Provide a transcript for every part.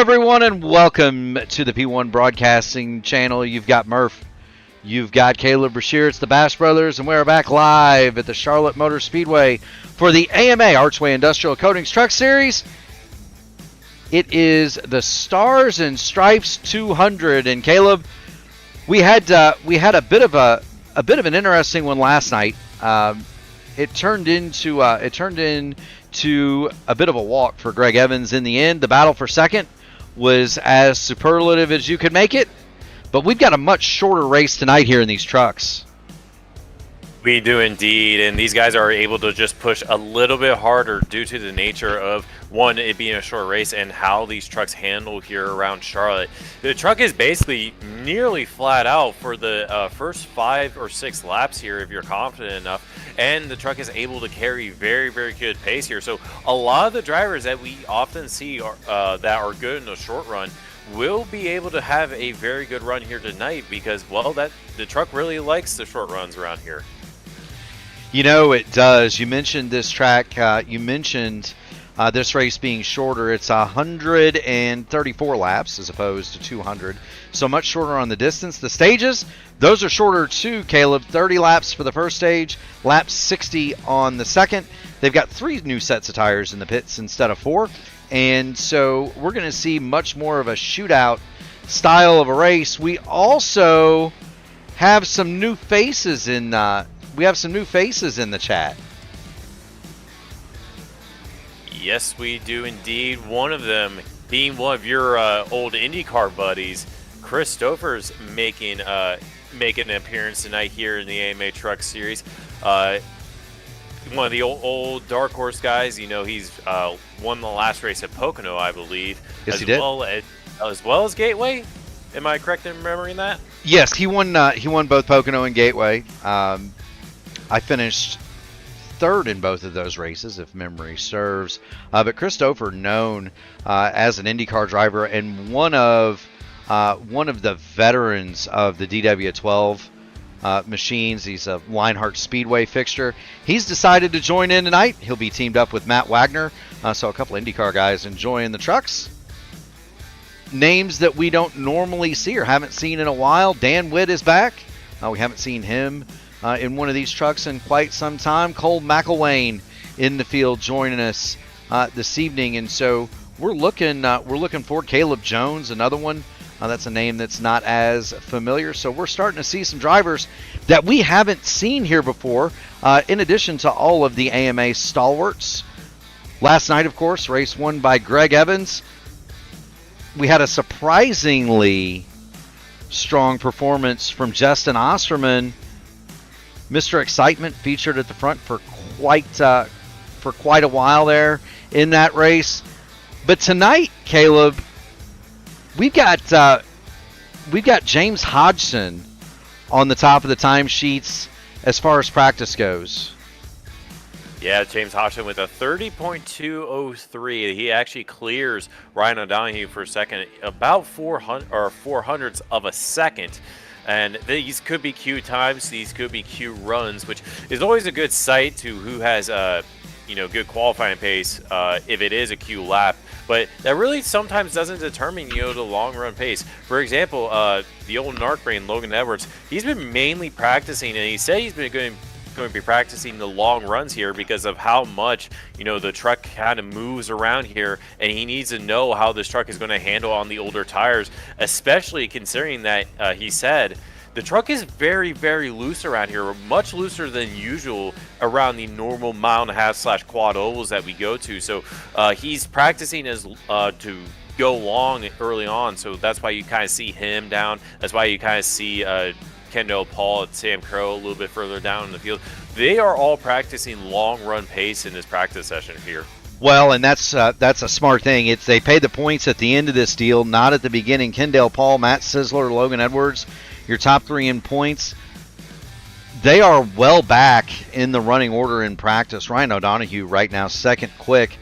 everyone, and welcome to the P1 Broadcasting Channel. You've got Murph, you've got Caleb Brashear, it's the Bash Brothers, and we're back live at the Charlotte Motor Speedway for the AMA Archway Industrial Coatings Truck Series. It is the Stars and Stripes 200, and Caleb, we had a bit of an interesting one last night. It turned into a bit of a walk for Greg Evans in the end. The battle for second was as superlative as you could make it, but we've got a much shorter race tonight here in these trucks. We do indeed, and these guys are able to just push a little bit harder due to the nature of, one, it being a short race and how these trucks handle here around Charlotte. The truck is basically nearly flat out for the first 5 or 6 laps here if you're confident enough, and the truck is able to carry very, very good pace here. So a lot of the drivers that we often see that are good in the short run will be able to have a very good run here tonight because, well, the truck really likes the short runs around here. You know, it does. You mentioned this track. You mentioned this race being shorter. It's 134 laps as opposed to 200. So much shorter on the distance. The stages, those are shorter too, Caleb. 30 laps for the first stage, laps 60 on the second. They've got 3 new sets of tires in the pits instead of 4. And so we're going to see much more of a shootout style of a race. We also have some new faces in the chat. Yes, we do indeed. One of them being one of your old IndyCar buddies, Chris Stouffer's making an appearance tonight here in the AMA Truck Series. One of the old dark horse guys. You know, he's won the last race at Pocono, I believe. Yes, he did. As well as Gateway. Am I correct in remembering that? Yes, he won both Pocono and Gateway. I finished third in both of those races, if memory serves. But Chris Stouffer, known as an IndyCar driver and one of the veterans of the DW12 machines. He's a Lionheart Speedway fixture. He's decided to join in tonight. He'll be teamed up with Matt Wagner. So a couple IndyCar guys enjoying the trucks. Names that we don't normally see or haven't seen in a while. Dan Witt is back. We haven't seen him in one of these trucks in quite some time. Cole McElwain in the field joining us this evening, and so we're looking for Caleb Jones, another one. That's a name that's not as familiar. So we're starting to see some drivers that we haven't seen here before, in addition to all of the AMA stalwarts. Last night, of course, race won by Greg Evans. We had a surprisingly strong performance from Justin Osterman. Mr. Excitement featured at the front for quite a while there in that race. But tonight, Caleb, we've got James Hodgson on the top of the timesheets as far as practice goes. Yeah, James Hodgson with a 30.203. He actually clears Ryan O'Donoghue for a second, about 400ths of a second. And these could be Q times, these could be Q runs, which is always a good sight to who has good qualifying pace if it is a Q lap. But that really sometimes doesn't determine the long run pace. For example, the old narc brain Logan Edwards, he's been mainly practicing, and he said he's been going to be practicing the long runs here because of how much the truck kind of moves around here, and he needs to know how this truck is going to handle on the older tires, especially considering that he said the truck is very, very loose around here, much looser than usual around the normal 1.5 quad ovals that we go to. So he's practicing as to go long early on, so that's why you kind of see him down. That's why you kind of see Kendall Paul and Sam Crow a little bit further down in the field. They are all practicing long run pace in this practice session here. Well, and that's a smart thing. They pay the points at the end of this deal, not at the beginning. Kendall Paul, Matt Sisler, Logan Edwards, your top 3 in points. They are well back in the running order in practice. Ryan O'Donoghue right now second quick.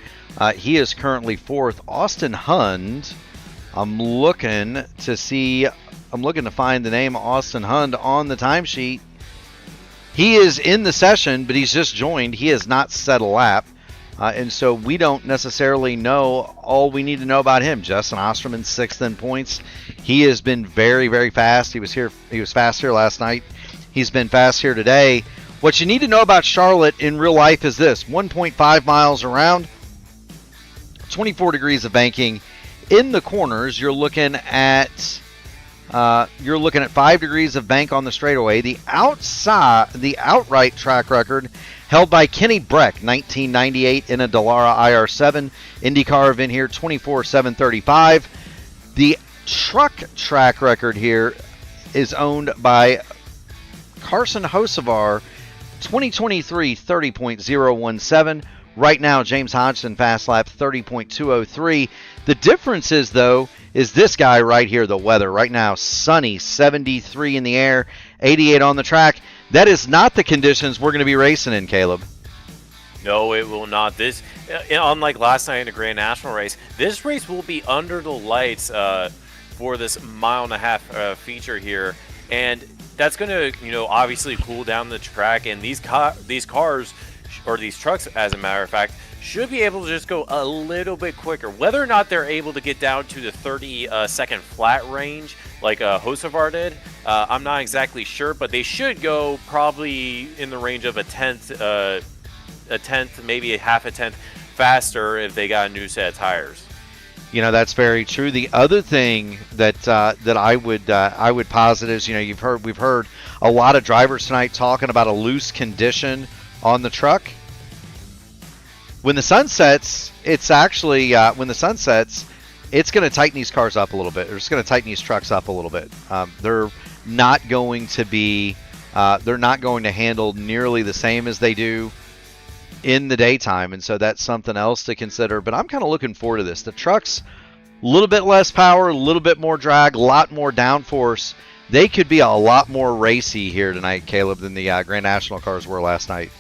He is currently 4th. Austin Hund, I'm looking to find the name Austin Hund on the timesheet. He is in the session, but he's just joined. He has not set a lap. And so we don't necessarily know all we need to know about him. Justin Osterman, 6th in points. He has been very, very fast. He was fast here last night. He's been fast here today. What you need to know about Charlotte in real life is this: 1.5 miles around, 24 degrees of banking. In the corners, you're looking at 5 degrees of bank on the straightaway. The outright track record held by Kenny Breck, 1998 in a Dallara IR7 IndyCar event here, 24.735. The truck track record here is owned by Carson Hocevar, 2023 30.017. Right now, James Hodgson fast lap 30.203. The difference is, though, is this guy right here, the weather. Right now, sunny, 73 in the air, 88 on the track. That is not the conditions we're going to be racing in, Caleb. No, it will not. This, unlike last night in the Grand National race, this race will be under the lights for this mile-and-a-half feature here, and that's going to, obviously cool down the track. And these cars, or these trucks, as a matter of fact, should be able to just go a little bit quicker. Whether or not they're able to get down to the 30-second flat range like Hocevar did, I'm not exactly sure, but they should go probably in the range of a tenth, maybe a half a tenth faster if they got a new set of tires. That's very true. The other thing that I would posit is, we've heard a lot of drivers tonight talking about a loose condition on the truck. When the sun sets, it's actually it's going to tighten these cars up a little bit. It's going to tighten these trucks up a little bit. They're not going to handle nearly the same as they do in the daytime, and so that's something else to consider. But I'm kind of looking forward to this. The trucks, a little bit less power, a little bit more drag, a lot more downforce. They could be a lot more racy here tonight, Caleb, than the Grand National cars were last night.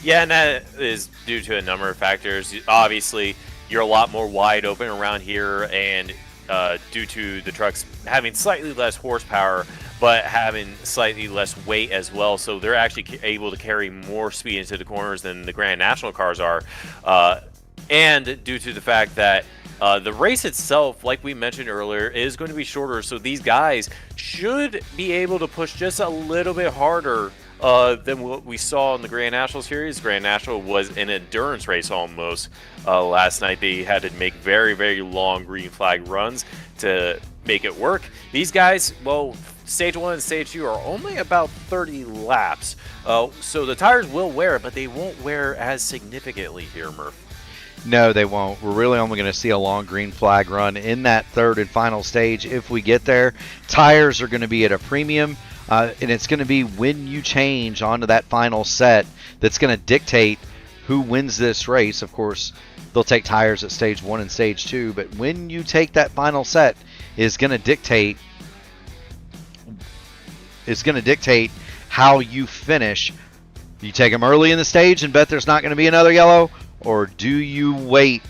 Yeah, and that is due to a number of factors. Obviously, you're a lot more wide open around here, and due to the trucks having slightly less horsepower, but having slightly less weight as well, so they're actually able to carry more speed into the corners than the Grand National cars are. And due to the fact that the race itself, like we mentioned earlier, is going to be shorter, so these guys should be able to push just a little bit harder than what we saw in the Grand National Series. Grand National was an endurance race almost last night. They had to make very, very long green flag runs to make it work. These guys, well, Stage 1 and Stage 2 are only about 30 laps. So the tires will wear, but they won't wear as significantly here, Murph. No, they won't. We're really only going to see a long green flag run in that third and final stage if we get there. Tires are going to be at a premium. And it's going to be when you change onto that final set that's going to dictate who wins this race. Of course, they'll take tires at Stage 1 and Stage 2, but when you take that final set is going to dictate how you finish. You take them early in the stage and bet there's not going to be another yellow, or do you wait,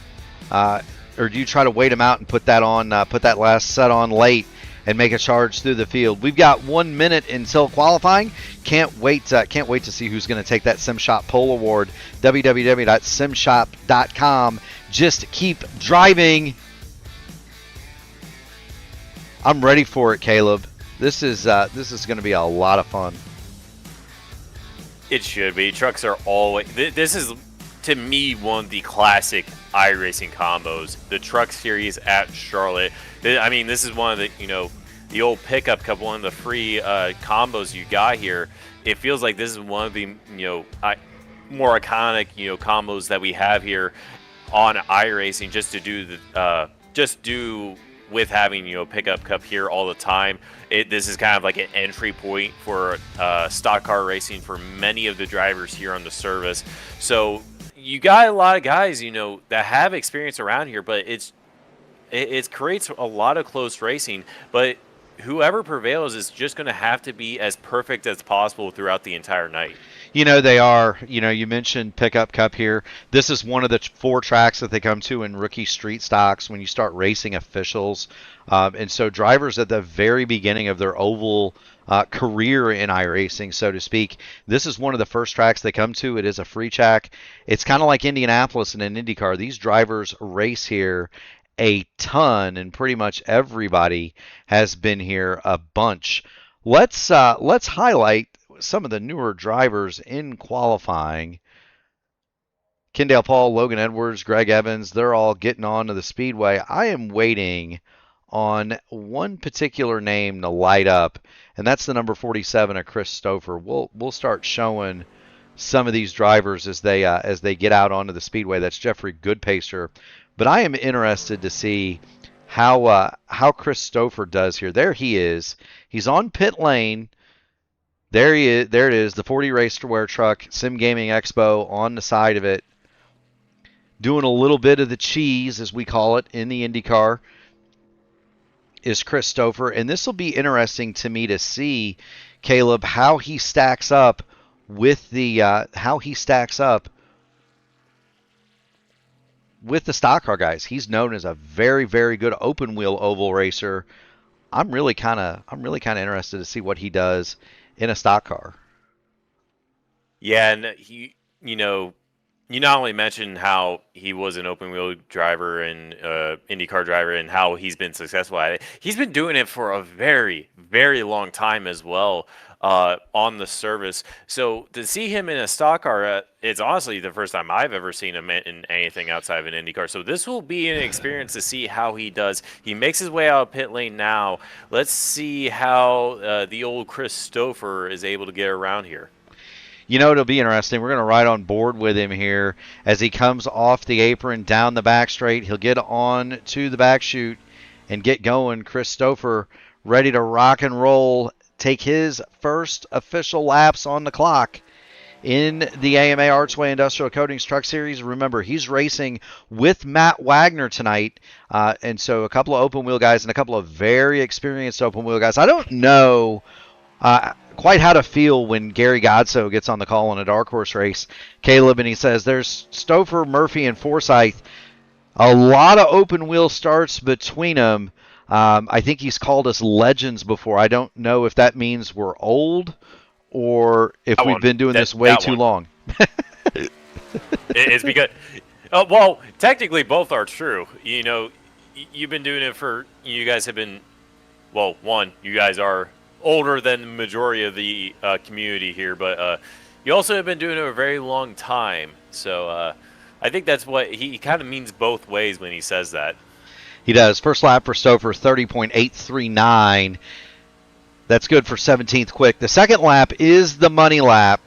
or do you try to wait them out and put that last set on late and make a charge through the field? We've got 1 minute until qualifying. Can't wait to see who's going to take that SimShop Pole Award. www.simshop.com. Just keep driving. I'm ready for it, Caleb. This is going to be a lot of fun. It should be. Trucks are always. This is, to me, one of the classic iRacing combos. The Truck Series at Charlotte. I mean, this is one of the, the old pickup cup, one of the free combos you got here. It feels like this is one of the, more iconic, combos that we have here on iRacing, just to do with having, pickup cup here all the time. This is kind of like an entry point for stock car racing for many of the drivers here on the service. So you got a lot of guys, that have experience around here, but it creates a lot of close racing, but whoever prevails is just going to have to be as perfect as possible throughout the entire night. They are. You mentioned Pickup Cup here. This is one of the 4 tracks that they come to in rookie street stocks when you start racing officials. And so drivers at the very beginning of their oval career in iRacing, so to speak. This is one of the first tracks they come to. It is a free track. It's kind of like Indianapolis in an IndyCar. These drivers race here a ton, and pretty much everybody has been here a bunch. Let's highlight some of the newer drivers in qualifying. Kendall Paul, Logan Edwards, Greg Evans, they're all getting on to the Speedway. I am waiting on one particular name to light up, and that's the number 47 of Chris Stouffer. We'll start showing some of these drivers as they get out onto the Speedway. That's Jeffrey Goodpacer. But I am interested to see how Chris Stouffer does here. There he is. He's on pit lane. There he is. There it is. The 40 Racerwear truck, Sim Gaming Expo on the side of it, doing a little bit of the cheese, as we call it, in the IndyCar, is Chris Stouffer. And this will be interesting to me to see, Caleb, how he stacks up with the stock car guys. He's known as a very, very good open wheel oval racer. I'm really kind of interested to see what he does in a stock car. Yeah, and you not only mentioned how he was an open wheel driver and IndyCar driver and how he's been successful at it. He's been doing it for a very, very long time as well on the service. So to see him in a stock car, it's honestly the first time I've ever seen him in anything outside of an IndyCar. So this will be an experience to see how he does. He makes his way out of pit lane now. Let's see how the old Chris Stouffer is able to get around here. It'll be interesting. We're going to ride on board with him here as he comes off the apron down the back straight. He'll get on to the back chute and get going. Chris Stouffer ready to rock and roll, take his first official laps on the clock in the AMA Archway Industrial Coatings Truck Series. Remember, he's racing with Matt Wagner tonight, and so a couple of open wheel guys and a couple of very experienced open wheel guys. I don't know quite how to feel when Gary Godso gets on the call in a dark horse race, Caleb, and he says there's Stouffer, Murphy, and Forsythe. A lot of open wheel starts between them. I think he's called us legends before. I don't know if that means we're old or if we've been doing this way too long. It's because, well, technically both are true. You've been doing it for, you guys have been, well, one, you guys are older than the majority of the community here, but you also have been doing it a very long time. So I think that's what he kind of means both ways when he says that. He does. First lap for Stouffer, 30.839. That's good for 17th quick. The second lap is the money lap.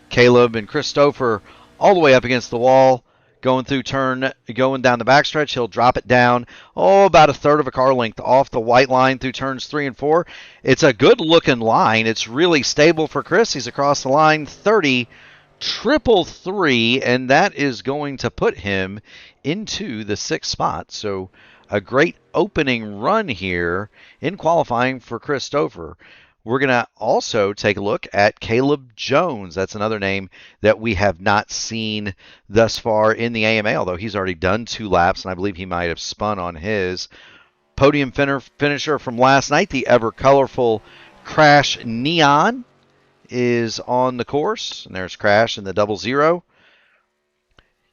Caleb and Chris Stouffer all the way up against the wall. Going down the backstretch, he'll drop it down, about a third of a car length off the white line through turns 3 and 4. It's a good-looking line. It's really stable for Chris. He's across the line, 30.333, and that is going to put him into the 6th spot. So a great opening run here in qualifying for Chris Stouffer. We're going to also take a look at Caleb Jones. That's another name that we have not seen thus far in the AMA, although he's already done 2 laps, and I believe he might have spun on his. Podium finisher from last night, the ever-colorful Crash Neon, is on the course. And there's Crash in the 00.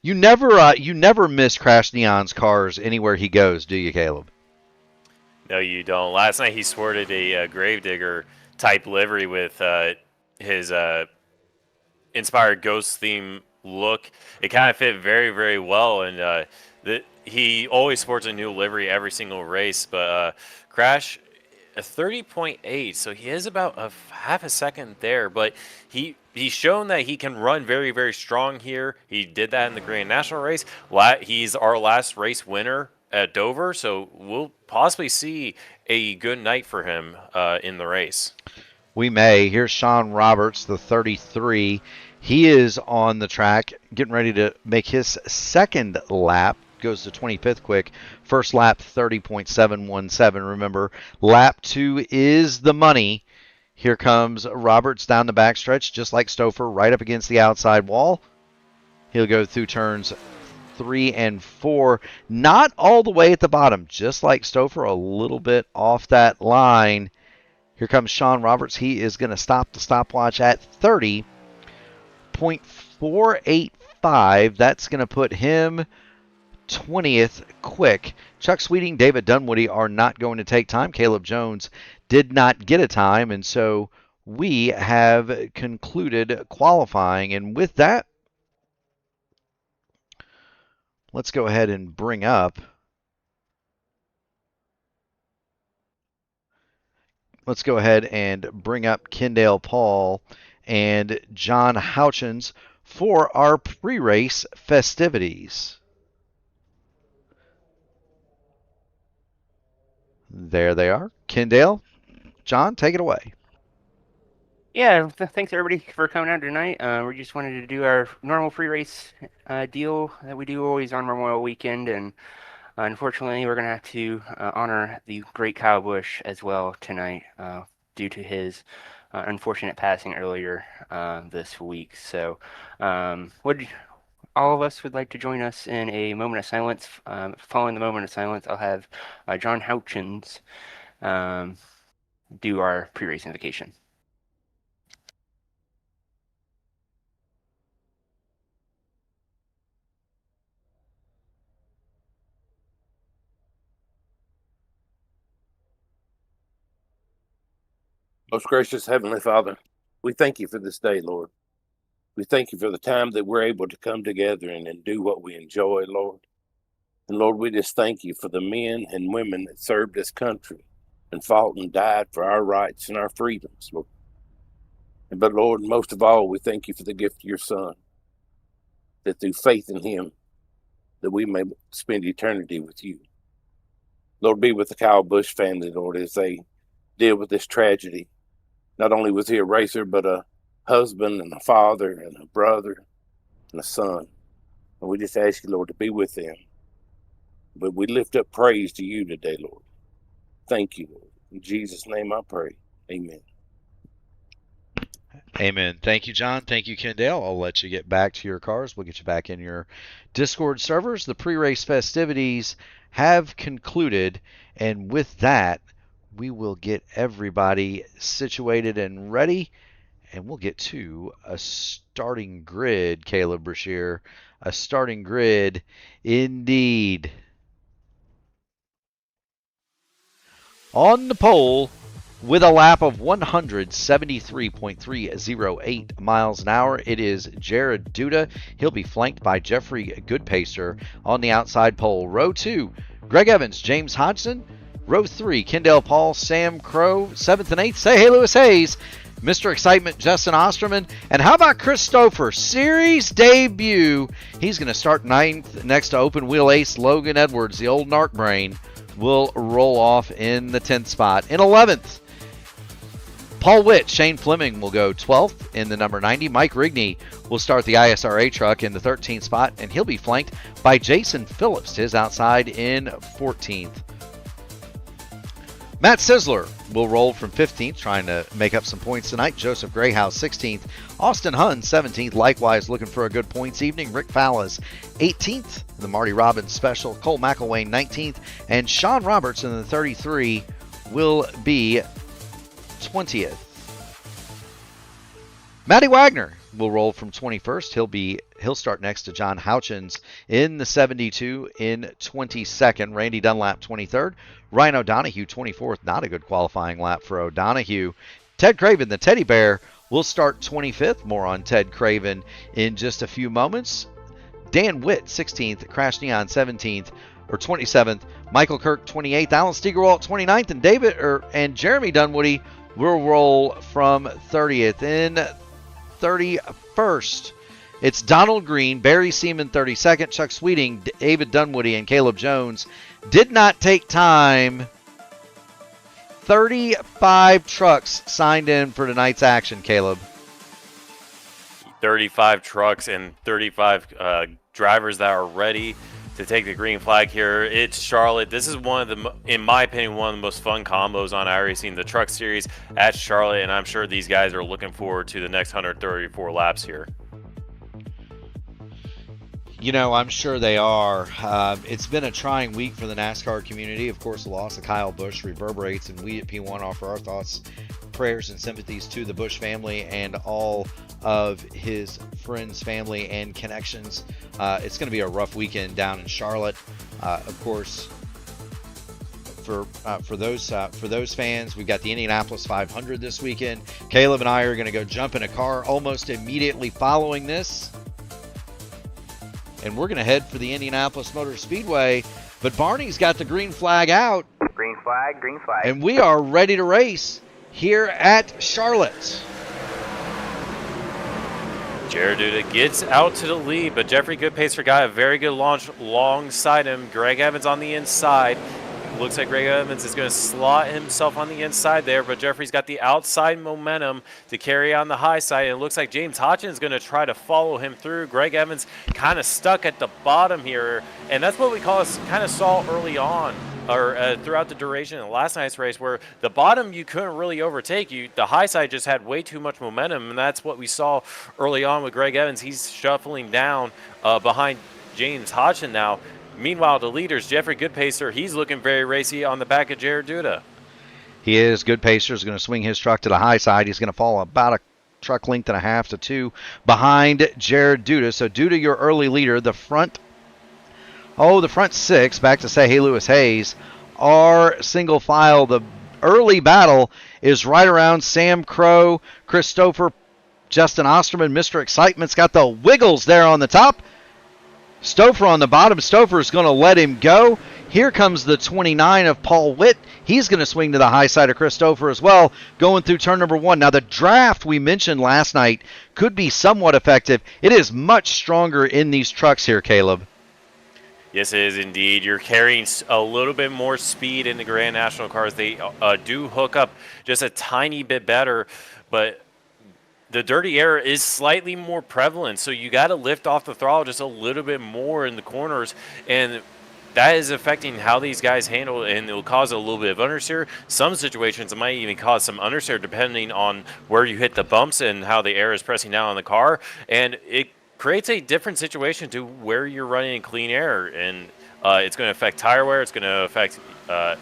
You never miss Crash Neon's cars anywhere he goes, do you, Caleb? No, you don't. Last night he sported a Gravedigger type livery with his inspired ghost theme look. It kind of fit very, very well, and he always sports a new livery every single race. But Crash, a 30.8, so he is about a half a second there, but he's shown that he can run very, very strong here. He did that in the Grand National race. He's our last race winner at Dover, so we'll possibly see a good night for him in the race. We may. Here's Sean Roberts, the 33. He is on the track, getting ready to make his second lap. Goes to 25th quick. First lap, 30.717. Remember, lap 2 is the money. Here comes Roberts down the backstretch, just like Stouffer, right up against the outside wall. He'll go through turns 3 and 4, not all the way at the bottom, just like Stouffer, a little bit off that line. Here comes Sean Roberts. He is going to stop the stopwatch at 30.485. That's going to put him 20th quick. Chuck Sweeting, David Dunwoody are not going to take time. Caleb Jones did not get a time, and so we have concluded qualifying. And with that, let's go ahead and bring up Kendall Paul and John Houchins for our pre-race festivities. There they are. Kendall, John, take it away. Yeah, thanks everybody for coming out tonight. We just wanted to do our normal free race deal that we do always on Memorial Weekend, and unfortunately we're going to have to honor the great Kyle Busch as well tonight due to his unfortunate passing earlier this week. So all of us would like to join us in a moment of silence. Following the moment of silence, I'll have John Houchins do our pre-race invocation. Most gracious Heavenly Father, we thank you for this day, Lord. We thank you for the time that we're able to come together and do what we enjoy, Lord. And Lord, we just thank you for the men and women that served this country and fought and died for our rights and our freedoms, Lord. But Lord, most of all, we thank you for the gift of your Son, that through faith in him, that we may spend eternity with you. Lord, be with the Kyle Busch family, Lord, as they deal with this tragedy. Not only was he a racer, but a husband and a father and a brother and a son. And we just ask you, Lord, to be with them. But we lift up praise to you today, Lord. Thank you, Lord. In Jesus' name I pray. Amen. Amen. Thank you, John. Thank you, Kendall. I'll let you get back to your cars. We'll get you back in your Discord servers. The pre-race festivities have concluded, and with that, we will get everybody situated and ready, and we'll get to a starting grid, Caleb Brashear. A starting grid indeed. On the pole, with a lap of 173.308 miles an hour, it is Jared Duda. He'll be flanked by Jeffrey Goodpacer on the outside pole. Row 2, Greg Evans, James Hodgson. Row 3, Kendall Paul, Sam Crow. 7th and 8th, say hey, Lewis Hayes. Mr. Excitement, Justin Osterman. And how about Christopher? Series debut. He's going to start 9th next to open wheel ace Logan Edwards. The old narc brain will roll off in the 10th spot. In 11th, Paul Witt, Shane Fleming will go 12th in the number 90. Mike Rigney will start the ISRA truck in the 13th spot, and he'll be flanked by Jason Phillips, his outside in 14th. Matt Sizzler will roll from 15th, trying to make up some points tonight. Joseph Grayhouse, 16th. Austin Hunn, 17th, likewise looking for a good points evening. Rick Fallas, 18th, the Marty Robbins special. Cole McElwain, 19th. And Sean Roberts in the 33 will be 20th. Matty Wagner will roll from 21st. He'll start next to John Houchins in the 72 in 22nd. Randy Dunlap, 23rd. Ryan O'Donohue, 24th. Not a good qualifying lap for O'Donohue. Ted Craven, the teddy bear, will start 25th. More on Ted Craven in just a few moments. Dan Witt, 16th. Crash Neon, 17th. Or 27th. Michael Kirk, 28th. Alan Steigerwalt, 29th. And Jeremy Dunwoody will roll from 30th. In 31st, it's Donald Green, Barry Seaman 32nd, Chuck Sweeting, David Dunwoody, and Caleb Jones did not take time. 35 trucks signed in for tonight's action, Caleb. 35 trucks and 35 drivers that are ready to take the green flag here. It's Charlotte. This is one of the, in my opinion, one of the most fun combos on iRacing, the Truck Series at Charlotte, and I'm sure these guys are looking forward to the next 134 laps here. You know, I'm sure they are. It's been a trying week for the NASCAR community. Of course, the loss of Kyle Busch reverberates, and we at P1 offer our thoughts prayers and sympathies to the Bush family and all of his friends, family, and connections. It's going to be a rough weekend down in Charlotte. Of course, for those fans, we've got the Indianapolis 500 this weekend. Caleb and I are going to go jump in a car almost immediately following this, and we're going to head for the Indianapolis Motor Speedway. But Barney's got the green flag out. Green flag, green flag. And we are ready to race here at Charlotte. Jared Duda gets out to the lead, but Jeffrey Goodpacer got a very good launch alongside him. Greg Evans on the inside. Looks like Greg Evans is going to slot himself on the inside there, but Jeffrey's got the outside momentum to carry on the high side. And it looks like James Hodgson is going to try to follow him through. Greg Evans kind of stuck at the bottom here, and that's what we kind of saw early on, or throughout the duration of last night's race, where the bottom you couldn't really overtake. The high side just had way too much momentum, and that's what we saw early on with Greg Evans. He's shuffling down behind James Hodgson now. Meanwhile, the leaders, Jeffrey Goodpacer, he's looking very racy on the back of Jared Duda. He is. Goodpacer is going to swing his truck to the high side. He's going to fall about a truck length and a half to 2 behind Jared Duda. So Duda, your early leader. The front 6, back to say, hey, Lewis Hayes, are single file. The early battle is right around Sam Crow, Christopher, Justin Osterman. Mr. Excitement's got the wiggles there on the top. Stouffer on the bottom. Stouffer is going to let him go. Here comes the 29 of Paul Witt. He's going to swing to the high side of Christopher as well, going through turn number 1. Now, the draft we mentioned last night could be somewhat effective. It is much stronger in these trucks here, Caleb. Yes, it is indeed. You're carrying a little bit more speed in the Grand National cars. They do hook up just a tiny bit better, but the dirty air is slightly more prevalent, so you got to lift off the throttle just a little bit more in the corners, and that is affecting how these guys handle it, and it will cause a little bit of understeer. Some situations it might even cause some understeer depending on where you hit the bumps and how the air is pressing down on the car, and it creates a different situation to where you're running in clean air, and it's going to affect tire wear. It's going to affect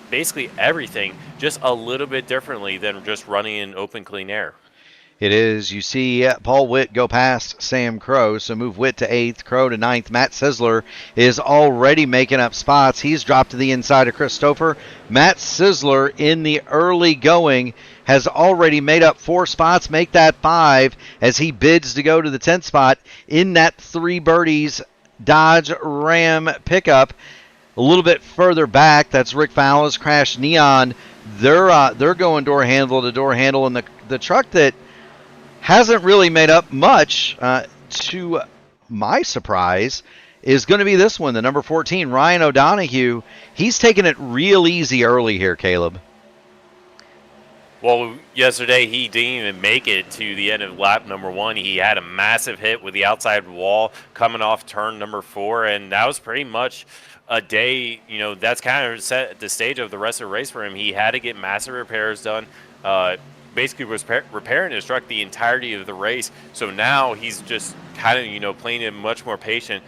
basically everything just a little bit differently than just running in open clean air. It is. You see Paul Witt go past Sam Crow, so move Witt to 8th, Crow to 9th. Matt Sizzler is already making up spots. He's dropped to the inside of Christopher. Matt Sizzler in the early going has already made up 4 spots, make that 5 as he bids to go to the 10th spot in that 3 birdies Dodge Ram pickup. A little bit further back, that's Rick Fowler's Crash Neon. They're going door handle to door handle, and the truck that hasn't really made up much, to my surprise, is going to be this one, the number 14, Ryan O'Donohue. He's taking it real easy early here, Caleb. Well, yesterday he didn't even make it to the end of lap number 1. He had a massive hit with the outside wall coming off turn number 4, and that was pretty much a day, that's kind of set the stage of the rest of the race for him. He had to get massive repairs done. Basically was repairing his truck the entirety of the race. So now he's just kind of, playing it much more patient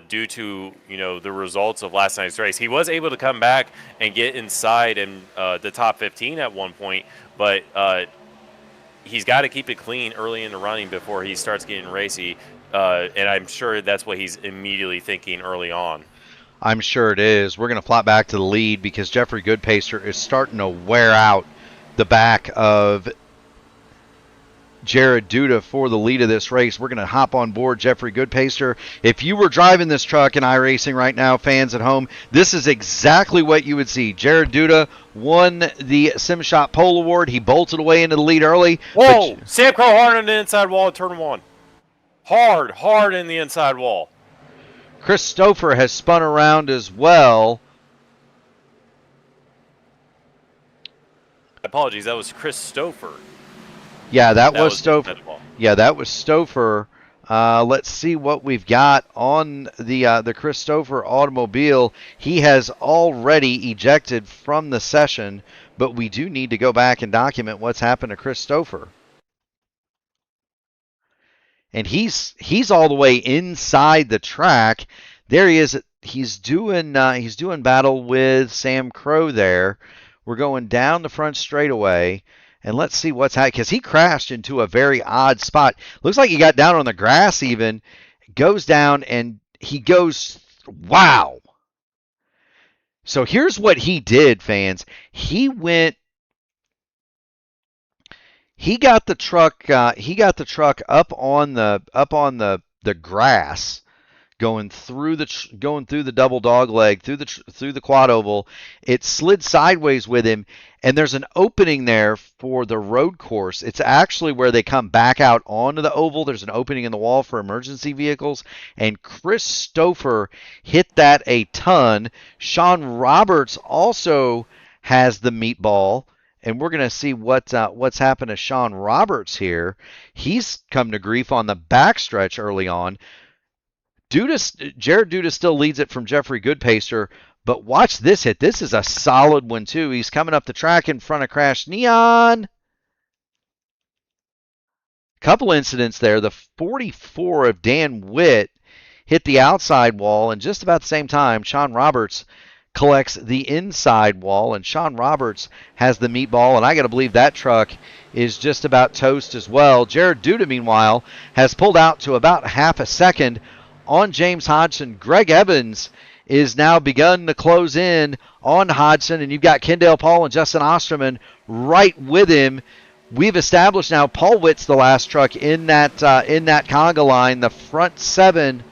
due to, the results of last night's race. He was able to come back and get inside in the top 15 at one point, but he's got to keep it clean early in the running before he starts getting racy. And I'm sure that's what he's immediately thinking early on. I'm sure it is. We're going to flop back to the lead because Jeffrey Goodpacer is starting to wear out the back of Jared Duda for the lead of this race. We're going to hop on board Jeffrey Goodpacer. If you were driving this truck in iRacing right now, fans at home, this is exactly what you would see. Jared Duda won the SimShop Pole Award. He bolted away into the lead early. Whoa! Sam Crow hard on the inside wall at turn 1. Hard in the inside wall. Christopher has spun around as well. Apologies, that was Christopher. Yeah, that was Stouffer. Yeah, that was Stouffer. Let's see what we've got on the Christopher automobile. He has already ejected from the session, but we do need to go back and document what's happened to Christopher. And he's all the way inside the track. There he is. He's doing battle with Sam Crow there. We're going down the front straightaway. And let's see what's happening, because he crashed into a very odd spot. Looks like he got down on the grass even, goes down, and he goes, wow. So here's what he did, fans. He got the truck up on the grass, going through the double dog leg, through the quad oval. It slid sideways with him, and there's an opening there for the road course. It's actually where they come back out onto the oval. There's an opening in the wall for emergency vehicles, and Chris Stouffer hit that a ton. Sean Roberts also has the meatball, and we're going to see what's happened to Sean Roberts here. He's come to grief on the backstretch early on. Jared Duda still leads it from Jeffrey Goodpaster, but watch this hit. This is a solid one, too. He's coming up the track in front of Crash Neon. Couple incidents there. The 44 of Dan Witt hit the outside wall, and just about the same time, Sean Roberts collects the inside wall, and Sean Roberts has the meatball, and I got to believe that truck is just about toast as well. Jared Duda, meanwhile, has pulled out to about half a second on James Hodgson. Greg Evans is now begun to close in on Hodgson, and you've got Kendall Paul and Justin Osterman right with him. We've established now Paul Witt's the last truck in that conga line. The front seven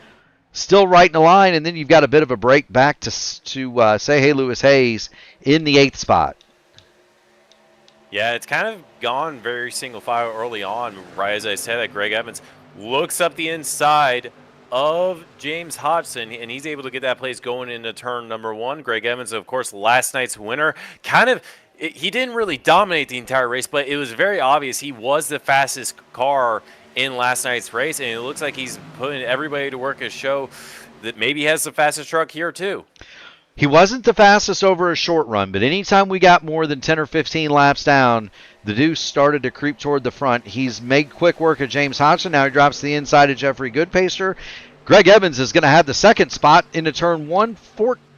still right in the line, and then you've got a bit of a break back to say hey Lewis Hayes in the 8th spot. Yeah, it's kind of gone very single file early on. Right as I said, that Greg Evans looks up the inside of James Hodgson, and he's able to get that place going into turn number 1. Greg Evans, of course, last night's winner. He didn't really dominate the entire race, but it was very obvious he was the fastest car in last night's race, and it looks like he's putting everybody to work to show that maybe he has the fastest truck here too. He wasn't the fastest over a short run, but anytime we got more than 10 or 15 laps down, the deuce started to creep toward the front. He's made quick work of James Hodgson. Now he drops the inside of Jeffrey Goodpaster. Greg Evans is going to have the 2nd spot into turn 1,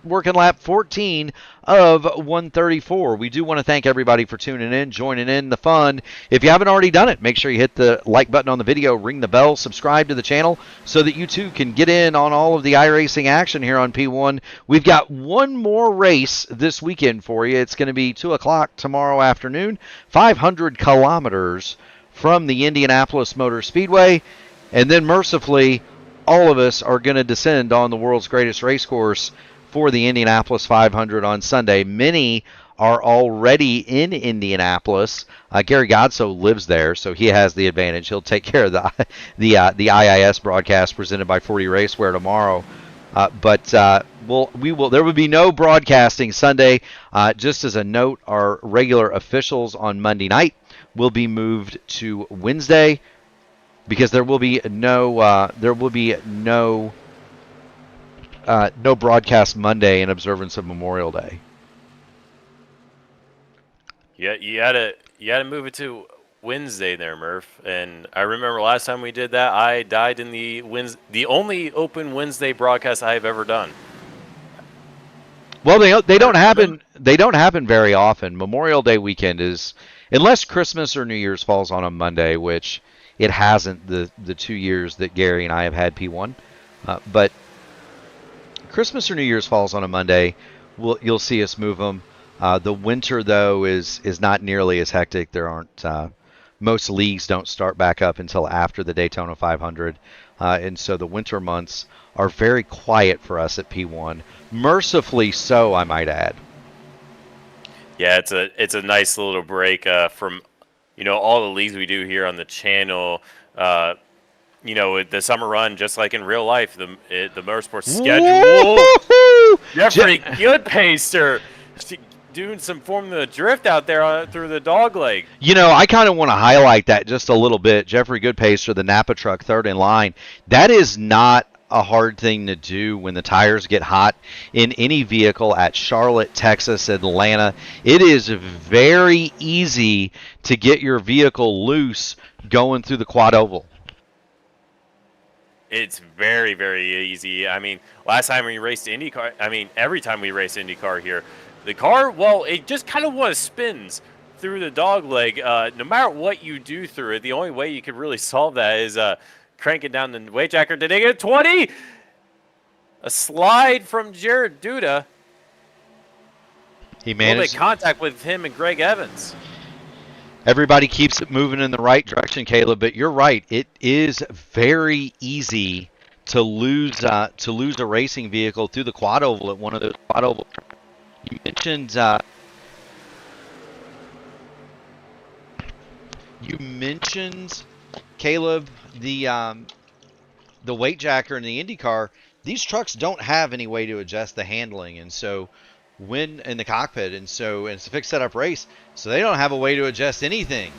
working lap 14 of 134. We do want to thank everybody for tuning in, joining in the fun. If you haven't already done it, make sure you hit the like button on the video, ring the bell, subscribe to the channel so that you too can get in on all of the iRacing action here on P1. We've got one more race this weekend for you. It's going to be 2 o'clock tomorrow afternoon, 500 kilometers from the Indianapolis Motor Speedway. And then mercifully, all of us are going to descend on the world's greatest race course for the Indianapolis 500 on Sunday. Many are already in Indianapolis. Gary Godso lives there, so he has the advantage. He'll take care of the IIS broadcast presented by 40 Racewear tomorrow. But there will be no broadcasting Sunday. Just as a note, our regular officials on Monday night will be moved to Wednesday because there will be no broadcast Monday in observance of Memorial Day. Yeah, you had to move it to Wednesday there, Murph. And I remember last time we did that, I died in the only open Wednesday broadcast I have ever done. Well, they don't happen. They don't happen very often. Memorial Day weekend is, unless Christmas or New Year's falls on a Monday, which it hasn't the 2 years that Gary and I have had P1. But Christmas or New Year's falls on a Monday, you'll see us move them. The winter, though, is not nearly as hectic. There aren't most leagues don't start back up until after the Daytona 500, and so the winter months are very quiet for us at P1. Mercifully so, I might add. Yeah, it's a nice little break from all the leagues we do here on the channel. The summer run, just like in real life, the motorsports schedule. Woo-hoo! Jeffrey Goodpaster doing some Formula Drift out there through the dog leg. I kind of want to highlight that just a little bit. Jeffrey Goodpaster, the Napa truck, 3rd in line. That is not a hard thing to do when the tires get hot in any vehicle at Charlotte, Texas, Atlanta. It is very easy to get your vehicle loose going through the quad oval. It's very, very easy. I mean, last time we raced IndyCar, every time we race IndyCar here, the car, it just kind of spins through the dog leg, no matter what you do through it, the only way you could really solve that is cranking down the weight jacker. Did they get 20? A slide from Jared Duda. He A little managed. bit of contact with him and Greg Evans. Everybody keeps it moving in the right direction, Caleb. But you're right; it is very easy to lose a racing vehicle through the quad oval at one of those quad oval. You mentioned Caleb, the weight jacker in the IndyCar. These trucks don't have any way to adjust the handling, and so when in the cockpit, and it's a fixed setup race, so they don't have a way to adjust anything.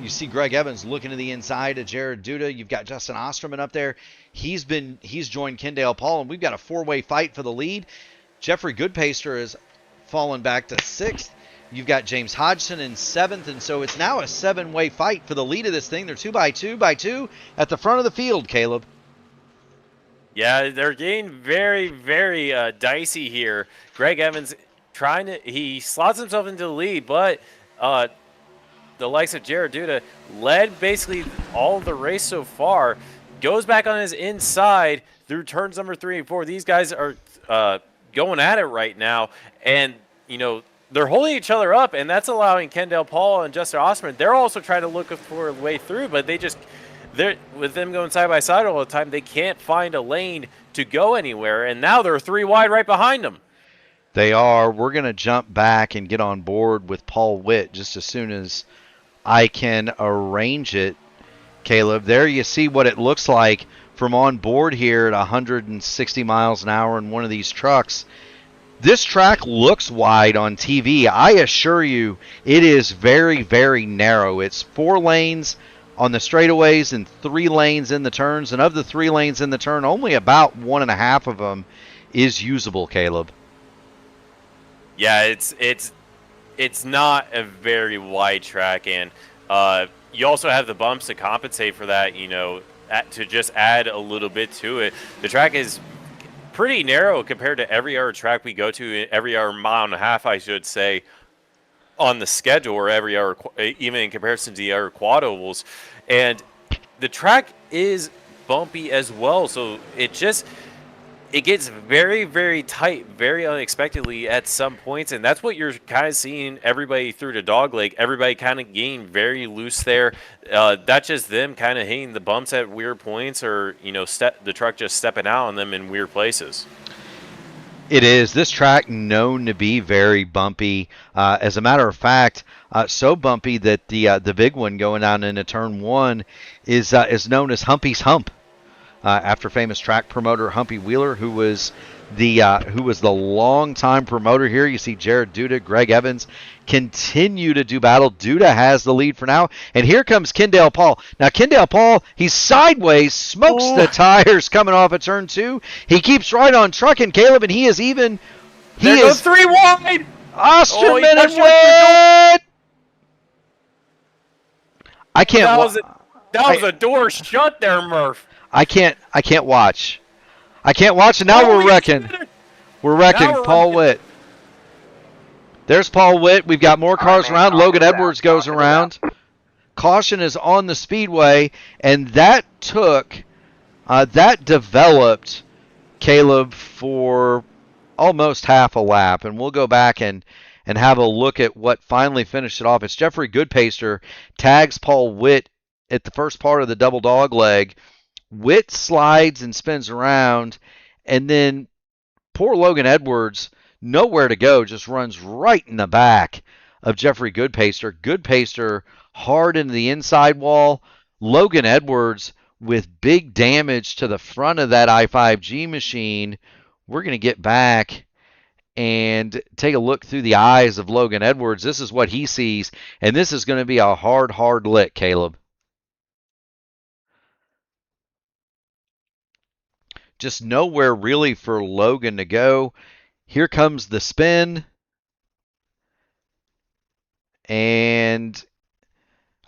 You see Greg Evans looking to the inside of Jared Duda. You've got Justin Osterman up there. He's joined Kendall Paul, and we've got a four-way fight for the lead. Jeffrey Goodpaster has fallen back to 6th. You've got James Hodgson in 7th, and so it's now a 7-way fight for the lead of this thing. They're 2 by 2 by 2 at the front of the field, Caleb. Yeah, they're getting very, very dicey here. Greg Evans he slots himself into the lead, but the likes of Jared Duda led basically all of the race so far, goes back on his inside through turns number 3 and 4. These guys are going at it right now, and they're holding each other up, and that's allowing Kendall Paul and Justin Osterman. They're also trying to look for a way through, but they're with them going side by side all the time, they can't find a lane to go anywhere, and now they're 3 wide right behind them. They are. We're going to jump back and get on board with Paul Witt just as soon as I can arrange it, Caleb. There you see what it looks like from on board here at 160 miles an hour in one of these trucks. This track looks wide on TV. I assure you it is very, very narrow. It's 4 lanes on the straightaways and 3 lanes in the turns. And of the 3 lanes in the turn, only about 1.5 of them is usable, Caleb. Yeah, it's not a very wide track, and you also have the bumps to compensate for that, to just add a little bit to it. The track is pretty narrow compared to every other track we go to, every other mile and a half, I should say, on the schedule, or every other, even in comparison to the other quad ovals. And the track is bumpy as well, so it gets very, very tight, very unexpectedly at some points, and that's what you're kind of seeing everybody through the dogleg. Everybody kind of getting very loose there. That's just them kind of hitting the bumps at weird points, or the truck just stepping out on them in weird places. It is. This track known to be very bumpy. As a matter of fact, so bumpy that the big one going down into turn 1 is known as Humpy's Hump. After famous track promoter Humpy Wheeler, who was the longtime promoter here. You see Jared Duda, Greg Evans continue to do battle. Duda has the lead for now, and here comes Kendall Paul. Now Kendall Paul, he's sideways, smokes the tires coming off at turn 2. He keeps right on trucking, Caleb, and he is 3 wide. Osterman and Witt. I can't. That was a door shut there, Murph. I can't watch. And now we're wrecking. We're wrecking Paul Witt. There's Paul Witt. We've got more cars around. Logan Edwards goes around. Caution is on the speedway, and that developed, Caleb, for almost half a lap. And we'll go back and have a look at what finally finished it off. It's Jeffrey Goodpaster tags Paul Witt at the first part of the double dog leg. Witt slides and spins around, and then poor Logan Edwards, nowhere to go, just runs right in the back of Jeffrey Goodpaster. Goodpaster hard into the inside wall. Logan Edwards with big damage to the front of that i5G machine. We're going to get back and take a look through the eyes of Logan Edwards. This is what he sees, and this is going to be a hard lick, Caleb. Just nowhere really for Logan to go. Here comes the spin. And,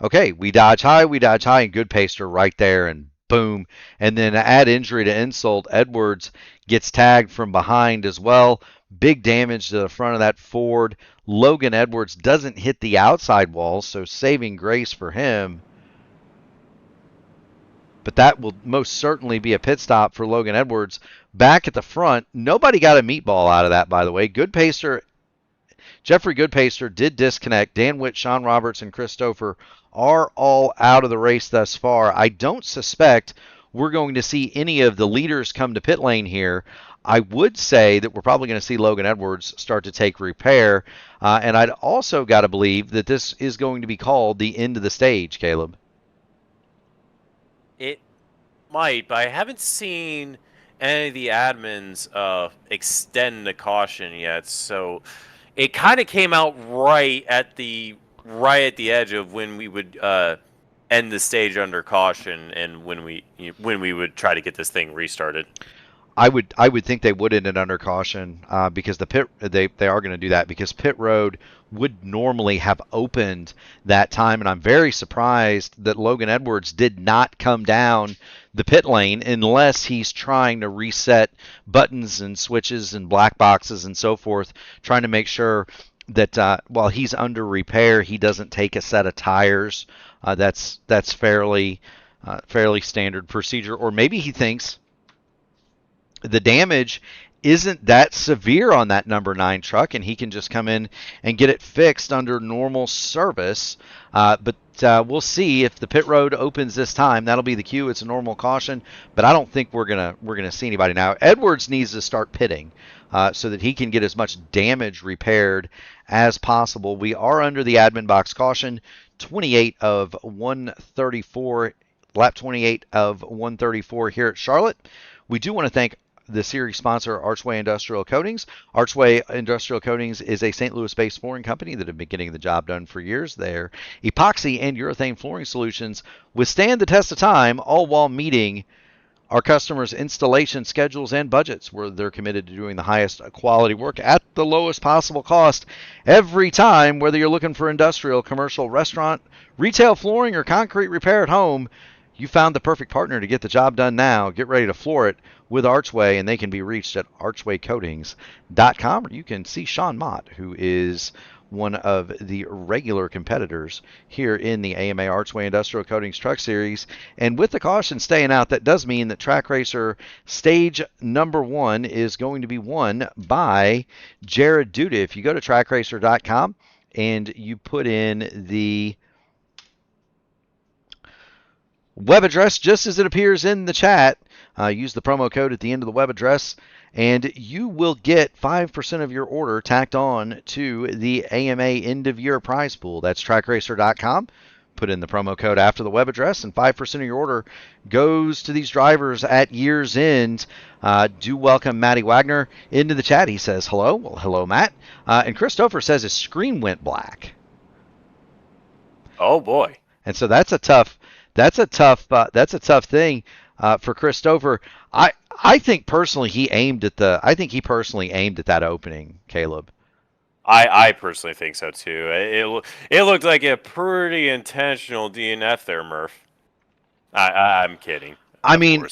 okay, we dodge high, and Goodpaster right there, and boom. And then add injury to insult, Edwards gets tagged from behind as well. Big damage to the front of that Ford. Logan Edwards doesn't hit the outside wall, so saving grace for him. But that will most certainly be a pit stop for Logan Edwards. Back at the front, nobody got a meatball out of that, by the way. Jeffrey Goodpaster did disconnect. Dan Witt, Sean Roberts, and Chris Stouffer are all out of the race thus far. I don't suspect we're going to see any of the leaders come to pit lane here. I would say that we're probably going to see Logan Edwards start to take repair. And I'd also got to believe that this is going to be called the end of the stage, Caleb. It might, but I haven't seen any of the admins extend the caution yet. So it kind of came out right at the edge of when we would end the stage under caution, and when we would try to get this thing restarted. I would think they would end it under caution because they are going to do that because pit road would normally have opened that time, and I'm very surprised that Logan Edwards did not come down the pit lane unless he's trying to reset buttons and switches and black boxes and so forth, trying to make sure that while he's under repair, he doesn't take a set of tires. That's fairly standard procedure, or maybe he thinks the damage isn't that severe on that number 9 truck, and he can just come in and get it fixed under normal service. But we'll see if the pit road opens this time. That'll be the cue. It's a normal caution, but I don't think we're gonna see anybody now. Edwards needs to start pitting so that he can get as much damage repaired as possible. We are under the admin box caution, 28 of 134, lap 28 of 134 here at Charlotte. We do want to thank the series sponsor, Archway Industrial Coatings. Archway Industrial Coatings is a St. Louis-based flooring company that have been getting the job done for years. Their epoxy and urethane flooring solutions withstand the test of time, all while meeting our customers' installation schedules and budgets, where they're committed to doing the highest quality work at the lowest possible cost every time, whether you're looking for industrial, commercial, restaurant, retail flooring, or concrete repair at home. You found the perfect partner to get the job done now. Get ready to floor it with Archway, and they can be reached at archwaycoatings.com, or you can see Sean Mott, who is one of the regular competitors here in the AMA Archway Industrial Coatings Truck Series. And with the caution staying out, that does mean that Track Racer Stage number 1 is going to be won by Jared Duda. If you go to trackracer.com and you put in the web address just as it appears in the chat, use the promo code at the end of the web address, and you will get 5% of your order tacked on to the AMA end of year prize pool. That's trackracer.com. Put in the promo code after the web address, and 5% of your order goes to these drivers at year's end. Do welcome Matty Wagner into the chat. He says hello. Well, hello, Matt. And Christopher says his screen went black. Oh boy! And so that's a tough thing for Christopher. I think personally he personally aimed at that opening, Caleb. I personally think so too. It looked like a pretty intentional DNF there, Murph. I'm kidding. I mean,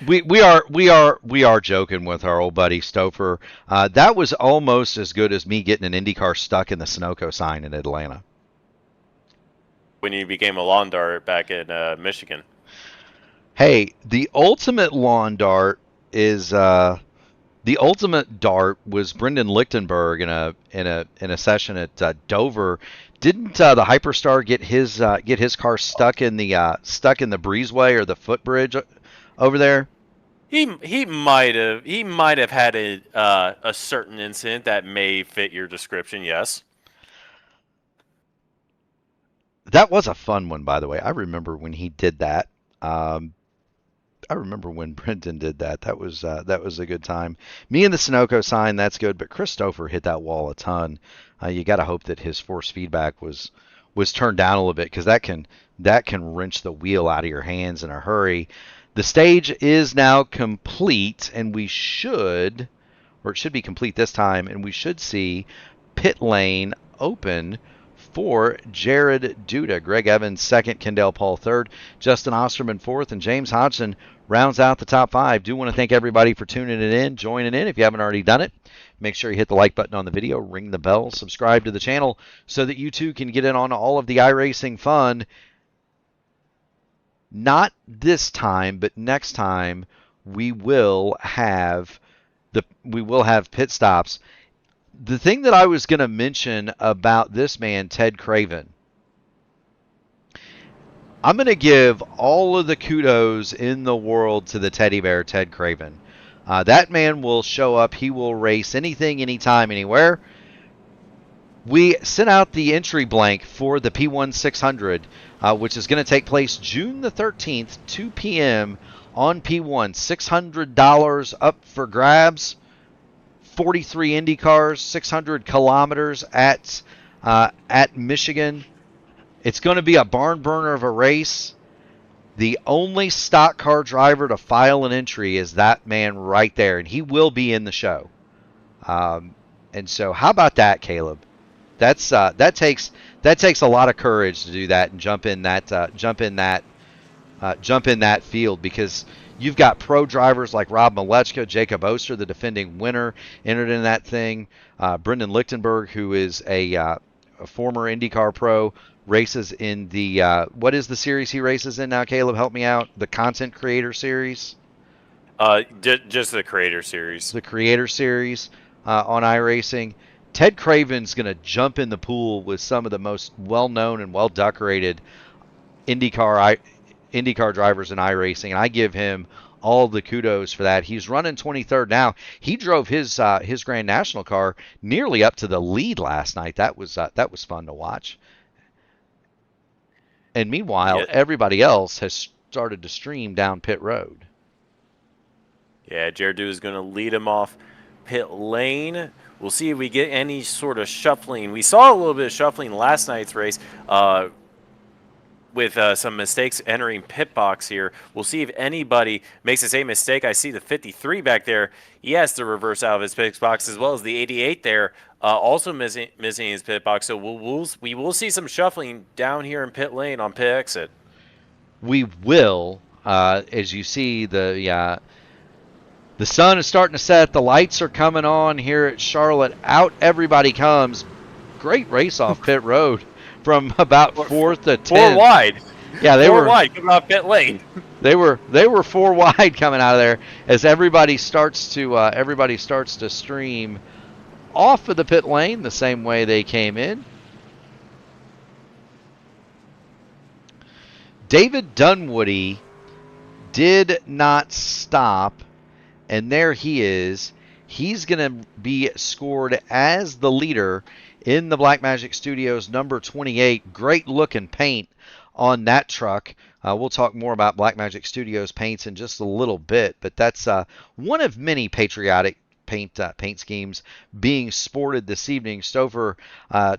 we are joking with our old buddy Stouffer. That was almost as good as me getting an IndyCar stuck in the Sunoco sign in Atlanta when you became a lawn dart back in Michigan. Hey, the ultimate lawn dart is the ultimate dart was Brendan Lichtenberg in a session at Dover. Didn't the Hyperstar get his car stuck in the breezeway or the footbridge over there? He might have had a certain incident that may fit your description. Yes. That was a fun one, by the way. I remember when he did that. I remember when Brenton did that. That was a good time. Me and the Sunoco sign, that's good. But Christopher hit that wall a ton. You got to hope that his force feedback was turned down a little bit, because that can wrench the wheel out of your hands in a hurry. The stage is now complete, and it should be complete this time, and we should see pit lane open for Jared Duda. Greg Evans second, Kendall Paul third, Justin Osterman fourth, and James Hodgson rounds out the top 5. Do want to thank everybody for tuning it in, joining in. If you haven't already done it, make sure you hit the like button on the video, ring the bell, subscribe to the channel so that you too can get in on all of the iRacing fun. Not this time, but next time we will have pit stops. The thing that I was going to mention about this man, Ted Craven, I'm going to give all of the kudos in the world to the teddy bear, Ted Craven. That man will show up. He will race anything, anytime, anywhere. We sent out the entry blank for the P1 600, which is going to take place June the 13th, 2 p.m. on P1. $600 up for grabs. 43 Indy cars, 600 kilometers at Michigan. It's going to be a barn burner of a race. The only stock car driver to file an entry is that man right there, and he will be in the show. And so, how about that, Caleb? That takes a lot of courage to do that and jump in that field, because you've got pro drivers like Rob Malechka, Jacob Oster, the defending winner, entered in that thing. Brendan Lichtenberg, who is a former IndyCar pro, races in the what is the series he races in now? Caleb, help me out. The Content Creator Series. Just the Creator Series. The Creator Series on iRacing. Ted Craven's going to jump in the pool with some of the most well-known and well-decorated IndyCar drivers in iRacing, and I give him all the kudos for that. He's running 23rd now. He drove his Grand National car nearly up to the lead last night. That was fun to watch. And meanwhile, everybody else has started to stream down pit road. Yeah, Jared Dew is going to lead him off pit lane. We'll see if we get any sort of shuffling. We saw a little bit of shuffling last night's race with some mistakes entering pit box here. We'll see if anybody makes the same mistake. I see the 53 back there. He has to reverse out of his pit box, as well as the 88 there, also missing his pit box. So we will see some shuffling down here in pit lane on pit exit. We will, as you see, the sun is starting to set. The lights are coming on here at Charlotte. Out everybody comes. Great race off pit road from about 4th to 10th. 4 wide. Yeah, they were 4 wide coming off pit lane. They were 4 wide coming out of there as everybody starts to stream off of the pit lane the same way they came in. David Dunwoody did not stop, and there he is. He's going to be scored as the leader in the Blackmagic Studios number 28. Great looking paint on that truck. We'll talk more about Blackmagic Studios paints in just a little bit, but that's one of many patriotic paint schemes being sported this evening. Stouffer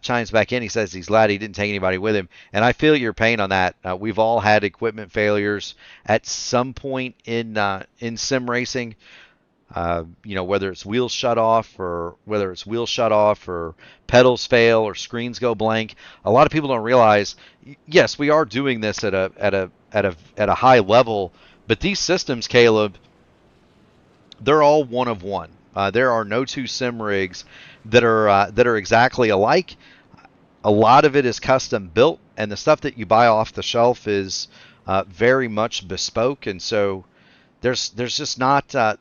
chimes back in. He says he's glad he didn't take anybody with him, and I feel your pain on that. We've all had equipment failures at some point in sim racing. Whether it's wheel shut off or pedals fail or screens go blank. A lot of people don't realize, yes, we are doing this at a high level, but these systems, Caleb, they're all one of one. There are no two sim rigs that are exactly alike. A lot of it is custom built, and the stuff that you buy off the shelf is very much bespoke, and so there's just not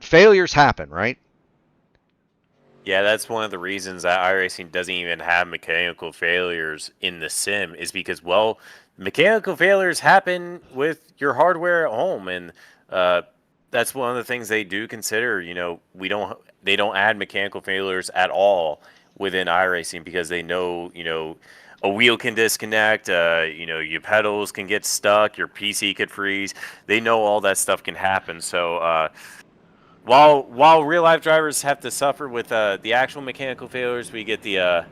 failures happen, right? Yeah, that's one of the reasons that iRacing doesn't even have mechanical failures in the sim, is because, well, mechanical failures happen with your hardware at home, and that's one of the things they do consider. They don't add mechanical failures at all within iRacing, because they know, a wheel can disconnect, your pedals can get stuck, your PC could freeze. They know all that stuff can happen. So while real life drivers have to suffer with the actual mechanical failures, we got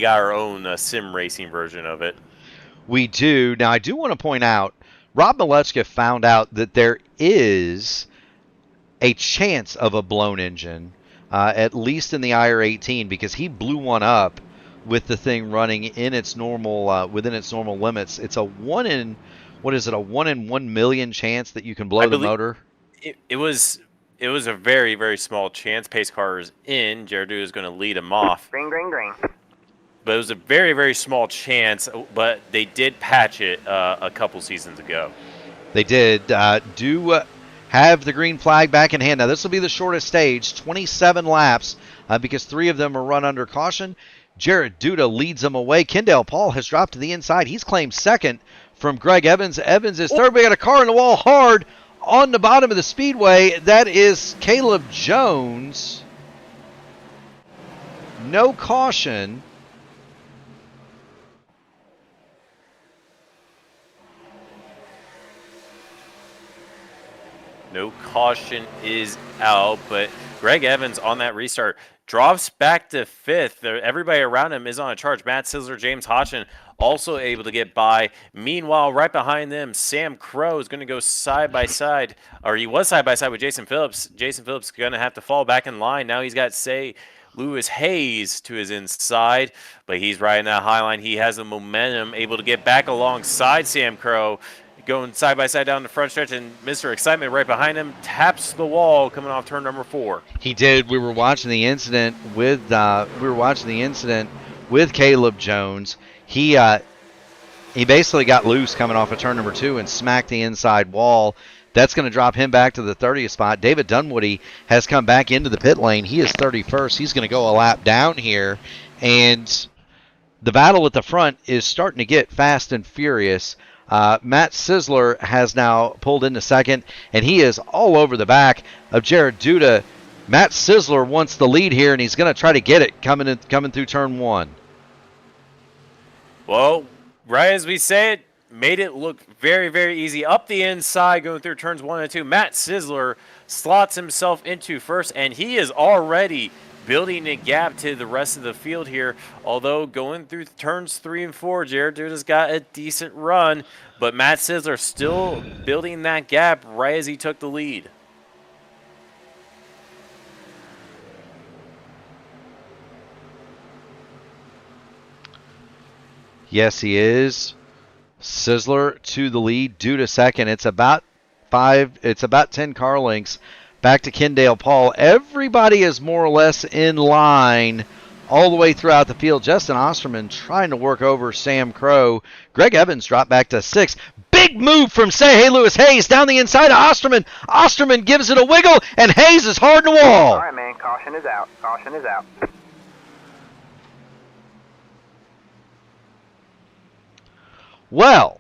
our own sim racing version of it. We do. Now, I do want to point out, Rob Malechka found out that there is a chance of a blown engine at least in the IR18, because he blew one up with the thing running in its normal within its normal limits. It's a 1 in 1 million chance that you can blow I the believe motor. it was a very, very small chance. Pace car is in. Jared is going to lead him off. Green, green, green. But it was a very, very small chance. But they did patch it a couple seasons ago. They did have the green flag back in hand. Now, this will be the shortest stage, 27 laps, because 3 of them are run under caution. Jared Duda leads them away. Kendall Paul has dropped to the inside. He's claimed second from Greg Evans. Evans is third. We got a car in the wall hard on the bottom of the speedway. That is Caleb Jones. No caution. No caution is out, but Greg Evans on that restart drops back to 5th. Everybody around him is on a charge. Matt Sizzler, James Hodgson also able to get by. Meanwhile, right behind them, Sam Crow is going to go side by side, or he was side by side with Jason Phillips. Jason Phillips is going to have to fall back in line. Now he's got, Lewis Hayes to his inside, but he's riding that high line. He has the momentum, able to get back alongside Sam Crow, going side by side down the front stretch, and Mr. Excitement right behind him taps the wall coming off turn number 4. He did. We were watching the incident with Caleb Jones. He basically got loose coming off of turn number 2 and smacked the inside wall. That's going to drop him back to the 30th spot. David Dunwoody has come back into the pit lane. He is 31st. He's going to go a lap down here, and the battle at the front is starting to get fast and furious. Matt Sizzler has now pulled into second, and he is all over the back of Jared Duda. Matt Sizzler wants the lead here, and he's going to try to get it coming through turn 1. Well, right as we say it, made it look very, very easy. Up the inside, going through turns 1 and 2, Matt Sizzler slots himself into first, and he is already building a gap to the rest of the field here. Although going through turns 3 and 4, Jared Duda's got a decent run, but Matt Sizzler still building that gap right as he took the lead. Yes, he is. Sizzler to the lead, Duda second. It's about 10 car lengths back to Kendall Paul. Everybody is more or less in line all the way throughout the field. Justin Osterman trying to work over Sam Crow. Greg Evans dropped back to 6th. Big move from Lewis Hayes down the inside of Osterman. Osterman gives it a wiggle, and Hayes is hard in the wall. All right, man. Caution is out. Caution is out. Well,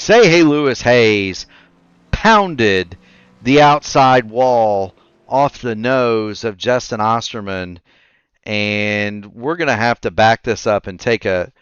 Lewis Hayes pounded the outside wall off the nose of Justin Osterman, and we're going to have to back this up and take a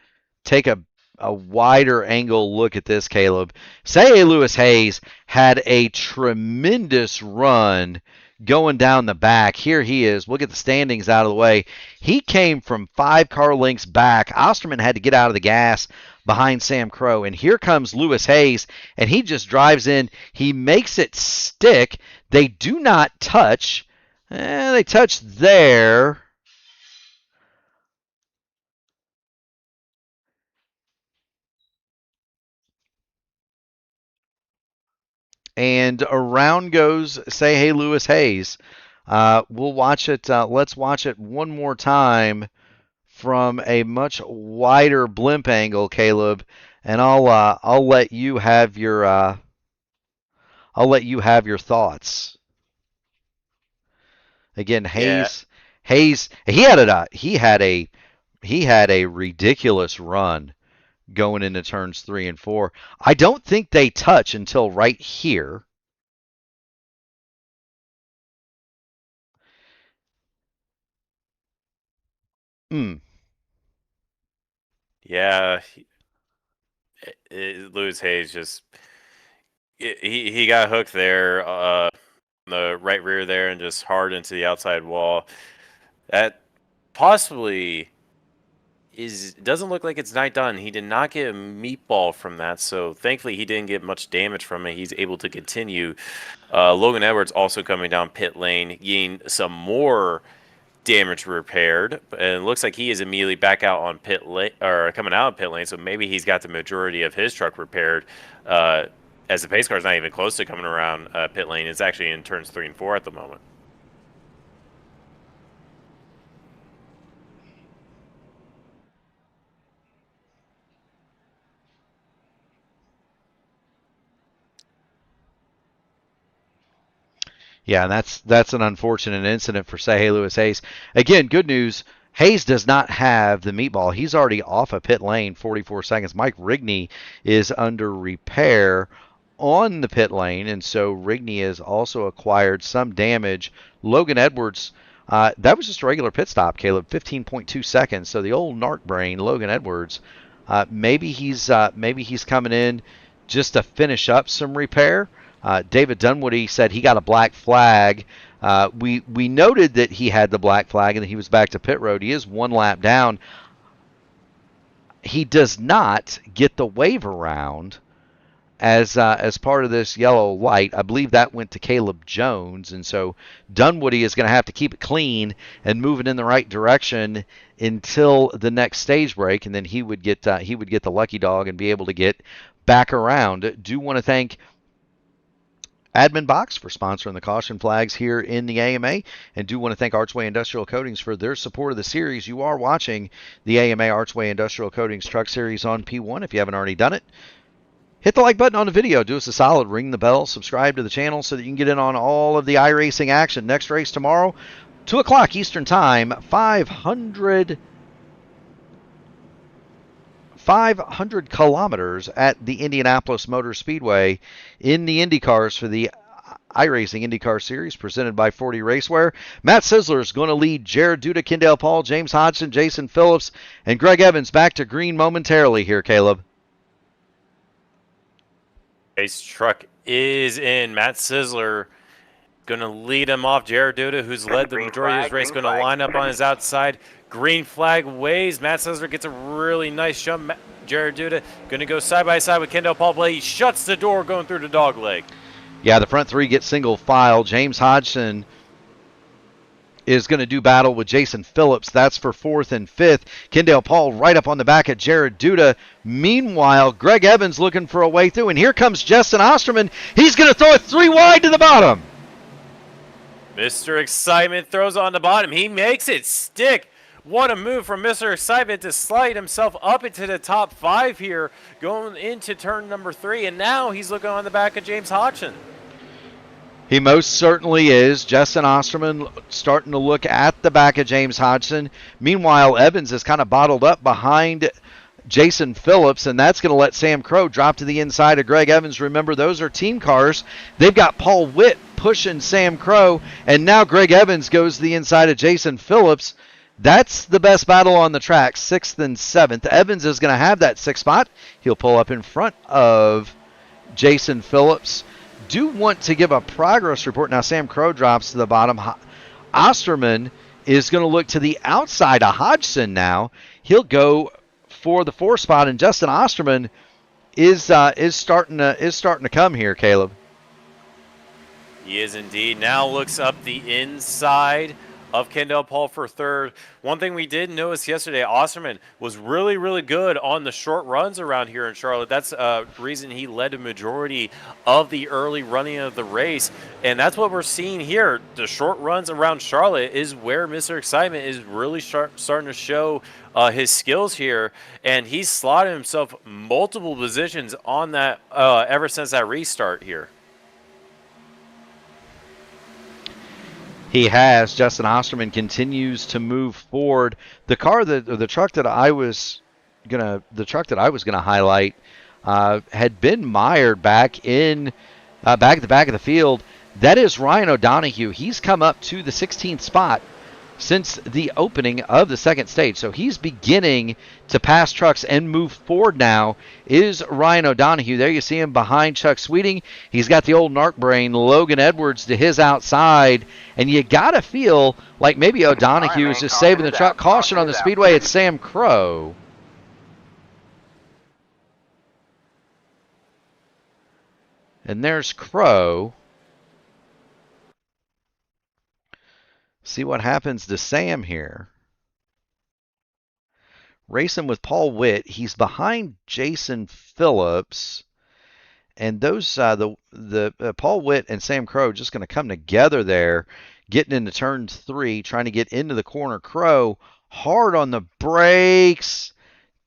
wider angle look at this, Caleb. Lewis Hayes had a tremendous run going down the back. Here he is. We'll get the standings out of the way. He came from 5 car lengths back. Osterman had to get out of the gas behind Sam Crow, and here comes Lewis Hayes, and he just drives in. He makes it stick. They do not touch. They touch there. And around goes Lewis Hayes. We'll watch it. Let's watch it one more time from a much wider blimp angle, Caleb, and I'll let you have your thoughts. Again, Hayes, he had a ridiculous run going into turns 3 and 4. I don't think they touch until right here. Yeah, Lewis Hayes just he got hooked there, the right rear there, and just hard into the outside wall. That possibly doesn't look like it's night done. He did not get a meatball from that, so thankfully he didn't get much damage from it. He's able to continue. Logan Edwards also coming down pit lane, getting some more damage repaired, and it looks like he is immediately back out on pit lane, or coming out of pit lane. So maybe he's got the majority of his truck repaired. As the pace car is not even close to coming around pit lane, it's actually in turns 3 and 4 at the moment. Yeah, and that's an unfortunate incident for Say Hey Lewis Hayes. Again, good news. Hayes does not have the meatball. He's already off of pit lane, 44 seconds. Mike Rigney is under repair on the pit lane, and so Rigney has also acquired some damage. Logan Edwards, that was just a regular pit stop, Caleb, 15.2 seconds. So the old narc brain, Logan Edwards, maybe he's coming in just to finish up some repair. David Dunwoody said he got a black flag. We noted that he had the black flag and that he was back to pit road. He is one lap down. He does not get the wave around as part of this yellow light. I believe that went to Caleb Jones, and so Dunwoody is going to have to keep it clean and move it in the right direction until the next stage break, and then he would get the lucky dog and be able to get back around. Do want to thank Admin Box for sponsoring the caution flags here in the AMA, and do want to thank Archway Industrial Coatings for their support of the series. You are watching the AMA Archway Industrial Coatings Truck Series on P1. If you haven't already done it, hit the like button on the video. Do us a solid. Ring the bell. Subscribe to the channel so that you can get in on all of the iRacing action. Next race tomorrow, 2 o'clock Eastern Time, 500 kilometers at the Indianapolis Motor Speedway in the IndyCars for the iRacing IndyCar Series presented by 40 Racewear. Matt Sisler is going to lead Jared Duda, Kendall Paul, James Hodgson, Jason Phillips, and Greg Evans back to green momentarily here, Caleb. Race truck is in. Matt Sisler going to lead him off. Jared Duda, who's led the majority of his race, going to line up on his outside. Green flag waves. Matt Sisler gets a really nice jump. Jared Duda going to go side by side with Kendall Paul. He shuts the door going through the dog leg. Yeah, the front three get single file. James Hodgson is going to do battle with Jason Phillips. That's for 4th and 5th. Kendall Paul right up on the back of Jared Duda. Meanwhile, Greg Evans looking for a way through. And here comes Justin Osterman. He's going to throw it 3 wide to the bottom. Mr. Excitement throws on the bottom. He makes it stick. What a move from Mr. Excitement to slide himself up into the top 5 here, going into turn number 3. And now he's looking on the back of James Hodgson. He most certainly is. Justin Osterman starting to look at the back of James Hodgson. Meanwhile, Evans is kind of bottled up behind Jason Phillips, and that's going to let Sam Crow drop to the inside of Greg Evans. Remember, those are team cars. They've got Paul Witt pushing Sam Crow, and now Greg Evans goes to the inside of Jason Phillips. That's the best battle on the track, 6th and 7th. Evans is going to have that 6th spot. He'll pull up in front of Jason Phillips. Do want to give a progress report. Now Sam Crow drops to the bottom. Osterman is going to look to the outside of Hodgson now. He'll go for the 4th spot, and Justin Osterman is starting to come here, Caleb. He is indeed. Now looks up the inside of Kendall Paul for 3rd. One thing we did notice yesterday, Osterman was really, really good on the short runs around here in Charlotte. That's a reason he led a majority of the early running of the race. And that's what we're seeing here. The short runs around Charlotte is where Mr. Excitement is really starting to show his skills here. And he's slotted himself multiple positions on that ever since that restart here. He has. Justin Osterman continues to move forward. The truck that I was gonna highlight had been mired back at the back of the field. That is Ryan O'Donohue. He's come up to the 16th spot. since the opening of the second stage. So he's beginning to pass trucks and move forward now is Ryan O'Donohue. There you see him behind Chuck Sweeting. He's got the old narc brain, Logan Edwards, to his outside. And you got to feel like maybe O'Donohue is just saving the truck. Caution on the Speedway. It's Sam Crow. And there's Crow. See what happens to Sam here. Racing with Paul Witt. He's behind Jason Phillips. And those Paul Witt and Sam Crow just going to come together there, getting into turn 3, trying to get into the corner. Crow hard on the brakes.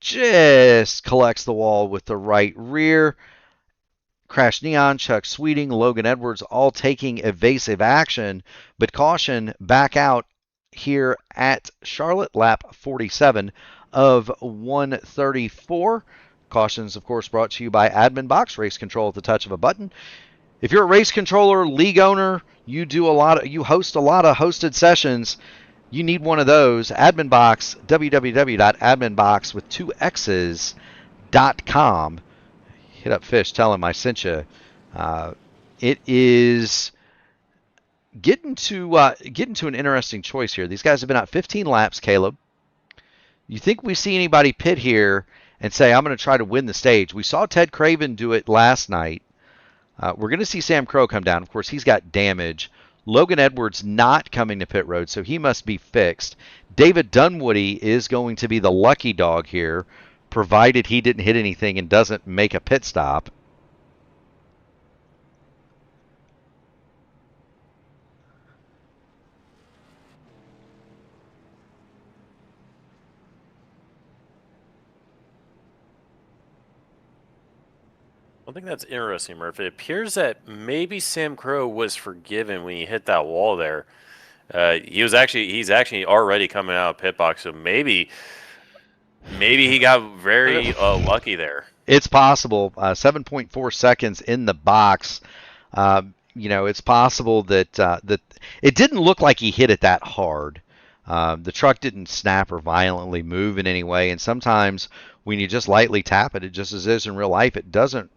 Just collects the wall with the right rear. Crash Neon, Chuck Sweeting, Logan Edwards all taking evasive action, but caution back out here at Charlotte, lap 47 of 134. Cautions, of course, brought to you by Admin Box, race control at the touch of a button. If you're a race controller, league owner, you host a lot of hosted sessions, you need one of those. Admin Box, www.adminbox with 2x's.com. Hit up Fish, tell him I sent you. It is getting to an interesting choice here. These guys have been out 15 laps, Caleb. You think we see anybody pit here and say, I'm going to try to win the stage? We saw Ted Craven do it last night. We're going to see Sam Crow come down. Of course, he's got damage. Logan Edwards not coming to pit road, so he must be fixed. David Dunwoody is going to be the lucky dog here, provided he didn't hit anything and doesn't make a pit stop. One thing that's interesting, Murph, it appears that maybe Sam Crow was forgiven when he hit that wall there. He's actually already coming out of pit box, so maybe he got very lucky there. It's possible. 7.4 seconds in the box. It's possible that it didn't look like he hit it that hard. The truck didn't snap or violently move in any way, and sometimes when you just lightly tap it, just as it is in real life, it doesn't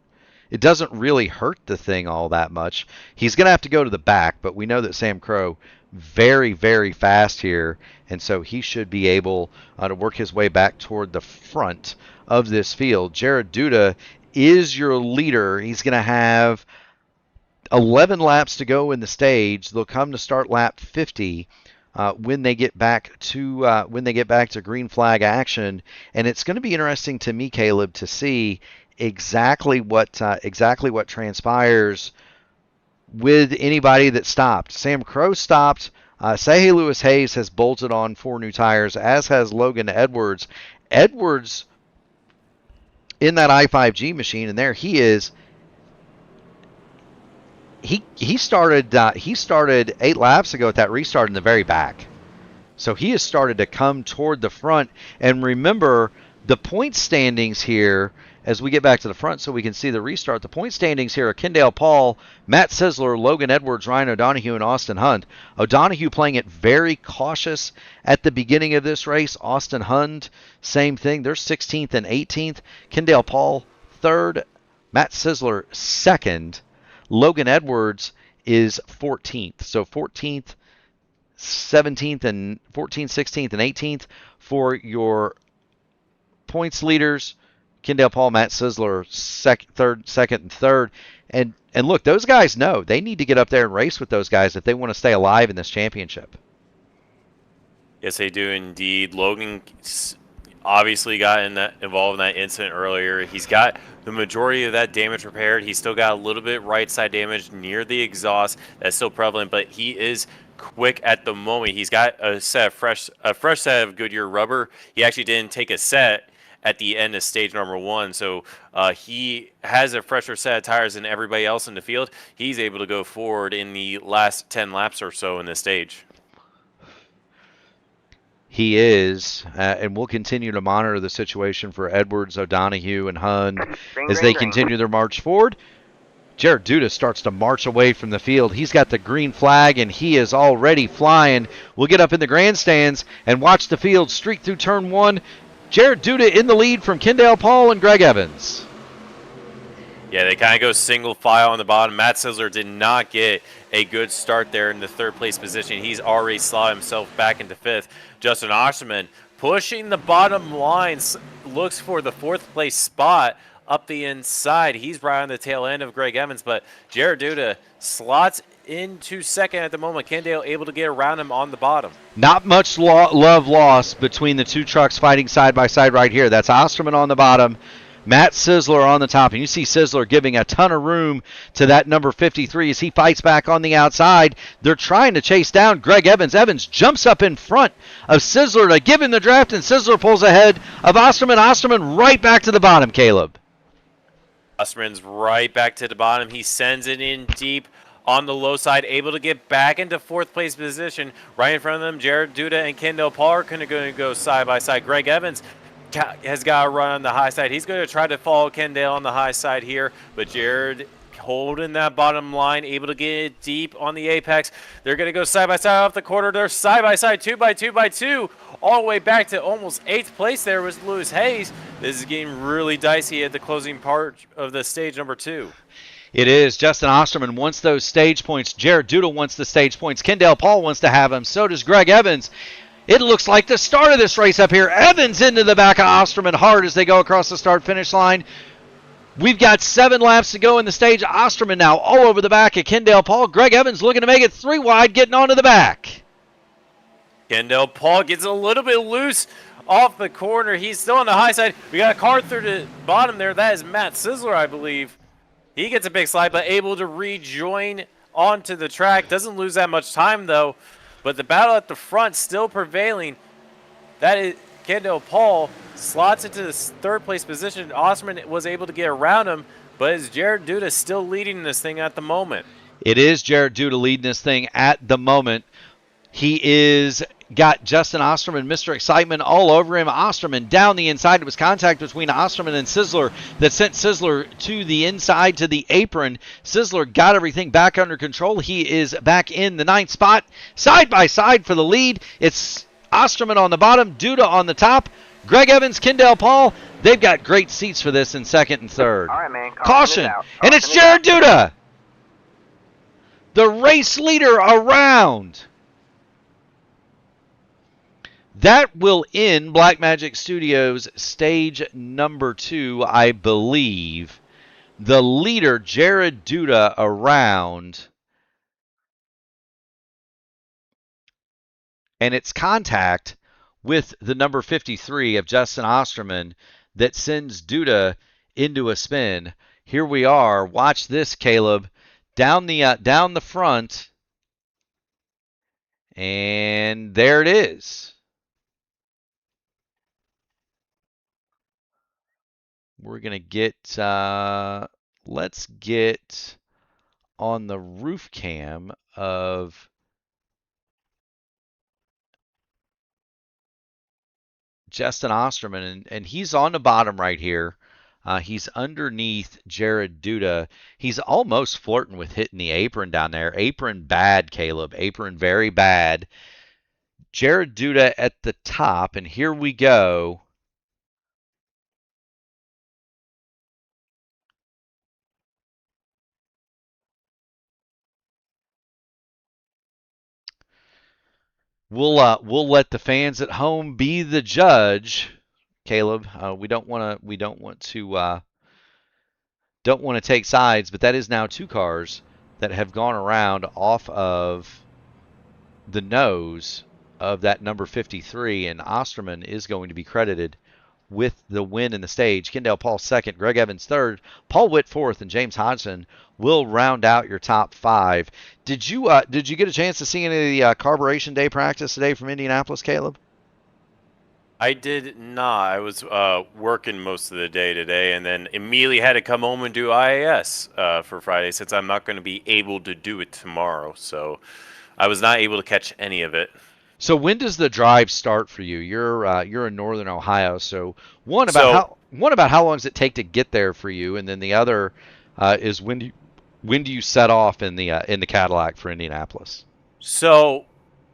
really hurt the thing all that much. He's going to have to go to the back, but we know that Sam Crow very, very fast here, and so he should be able to work his way back toward the front of this field. Jared Duda is your leader. He's going to have 11 laps to go in the stage. They'll come to start lap 50 when they get back to green flag action, and it's going to be interesting to me, Caleb, to see exactly what transpires with anybody that stopped. Sam Crow stopped. Sehe Lewis Hayes has bolted on 4 new tires, as has Logan Edwards. Edwards in that i5G machine, and there he is. He started 8 laps ago at that restart in the very back. So he has started to come toward the front. And remember, the point standings here, as we get back to the front so we can see the restart, the point standings here are Kendall Paul, Matt Sisler, Logan Edwards, Ryan O'Donohue, and Austin Hunt. O'Donohue playing it very cautious at the beginning of this race. Austin Hunt, same thing. They're 16th and 18th. Kendall Paul, 3rd. Matt Sisler, 2nd. Logan Edwards is 14th. So 14th, 17th, and 14th, 16th, and 18th for your points leaders. Kendall Paul, Matt Sisler, second, and third. And look, those guys know they need to get up there and race with those guys if they want to stay alive in this championship. Yes, they do indeed. Logan obviously got involved in that incident earlier. He's got the majority of that damage repaired. He's still got a little bit right side damage near the exhaust that's still prevalent, but he is quick at the moment. He's got a fresh set of Goodyear rubber. He actually didn't take a set at the end of stage number 1, so he has a fresher set of tires than everybody else in the field. He's able to go forward in the last 10 laps or so in this stage. He is, and we'll continue to monitor the situation for Edwards, O'Donohue, and Hunt as they continue their march forward. Jared Duda starts to march away from the field. He's got the green flag, and he is already flying. We'll get up in the grandstands and watch the field streak through turn 1. Jared Duda in the lead from Kendall Paul and Greg Evans. Yeah, they kind of go single file on the bottom. Matt Sizzler did not get a good start there in the third place position. He's already slid himself back into 5th. Justin Osterman pushing the bottom lines, looks for the 4th place spot up the inside. He's right on the tail end of Greg Evans, but Jared Duda slots into 2nd at the moment. Kendall able to get around him on the bottom. Not much love lost between the two trucks fighting side by side right here. That's Osterman on the bottom, Matt Sizzler on the top, and you see Sizzler giving a ton of room to that number 53 as he fights back on the outside. They're trying to chase down Greg Evans. Evans jumps up in front of Sizzler to give him the draft, and Sizzler pulls ahead of Osterman. Osterman right back to the bottom, Caleb. Osterman's right back to the bottom. He sends it in deep on the low side, able to get back into 4th place position. Right in front of them, Jared Duda and Kendall Paul are going to go side by side. Greg Evans has got to run on the high side. He's going to try to follow Kendall on the high side here, but Jared holding that bottom line, able to get it deep on the apex. They're going to go side by side off the quarter. They're side by side, 2 by 2 by 2, all the way back to almost 8th place there was Lewis Hayes. This is getting really dicey at the closing part of the stage number 2. It is. Justin Osterman wants those stage points. Jared Duda wants the stage points. Kendall Paul wants to have them. So does Greg Evans. It looks like the start of this race up here. Evans into the back of Osterman hard as they go across the start-finish line. We've got 7 laps to go in the stage. Osterman now all over the back of Kendall Paul. Greg Evans looking to make it 3 wide, getting onto the back. Kendall Paul gets a little bit loose off the corner. He's still on the high side. We got a car through the bottom there. That is Matt Sizzler, I believe. He gets a big slide, but able to rejoin onto the track. Doesn't lose that much time, though. But the battle at the front still prevailing. That is Kendall Paul slots into the 3rd place position. Osterman was able to get around him, but is Jared Duda still leading this thing at the moment? It is Jared Duda leading this thing at the moment. He is got Justin Osterman, Mr. Excitement, all over him. Osterman down the inside. It was contact between Osterman and Sizzler that sent Sizzler to the inside to the apron. Sizzler got everything back under control. He is back in the 9th spot. Side by side for the lead. It's Osterman on the bottom, Duda on the top. Greg Evans, Kendall Paul. They've got great seats for this in 2nd and 3rd. All right, man. Caution. And it's Jared Duda, the race leader around. That will end Blackmagic Studios stage number 2, I believe. The leader, Jared Duda, around. And it's contact with the number 53 of Justin Osterman that sends Duda into a spin. Here we are. Watch this, Caleb. Down the front. And there it is. We're going to get, let's get on the roof cam of Justin Osterman, and he's on the bottom right here. He's underneath Jared Duda. He's almost flirting with hitting the apron down there. Apron bad, Caleb. Apron very bad. Jared Duda at the top, and here we go. We'll let the fans at home be the judge, Caleb. We don't want to take sides, but that is now 2 cars that have gone around off of the nose of that number 53, and Osterman is going to be credited with the win in the stage. Kendall Paul 2nd, Greg Evans 3rd, Paul Witt 4th, and James Hodgson will round out your top 5. Did you get a chance to see any of the Carburation Day practice today from Indianapolis, Caleb? I did not. I was working most of the day today, and then immediately had to come home and do IAS for Friday, since I'm not going to be able to do it tomorrow. So I was not able to catch any of it. So when does the drive start for you? You're in Northern Ohio, so one about how long does it take to get there for you, and then the other is when When do you set off in the Cadillac for Indianapolis? So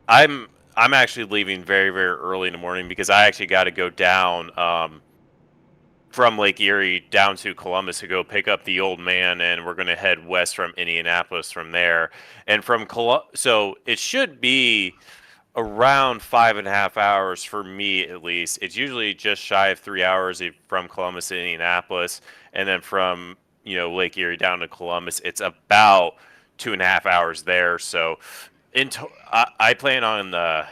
I'm actually leaving very, very early in the morning because I actually got to go down from Lake Erie down to Columbus to go pick up the old man, and we're going to head west from Indianapolis from there. And from so it should be around 5.5 hours for me at least. It's usually just shy of 3 hours from Columbus to Indianapolis, and then from Lake Erie down to Columbus, it's about 2.5 hours there. So I plan on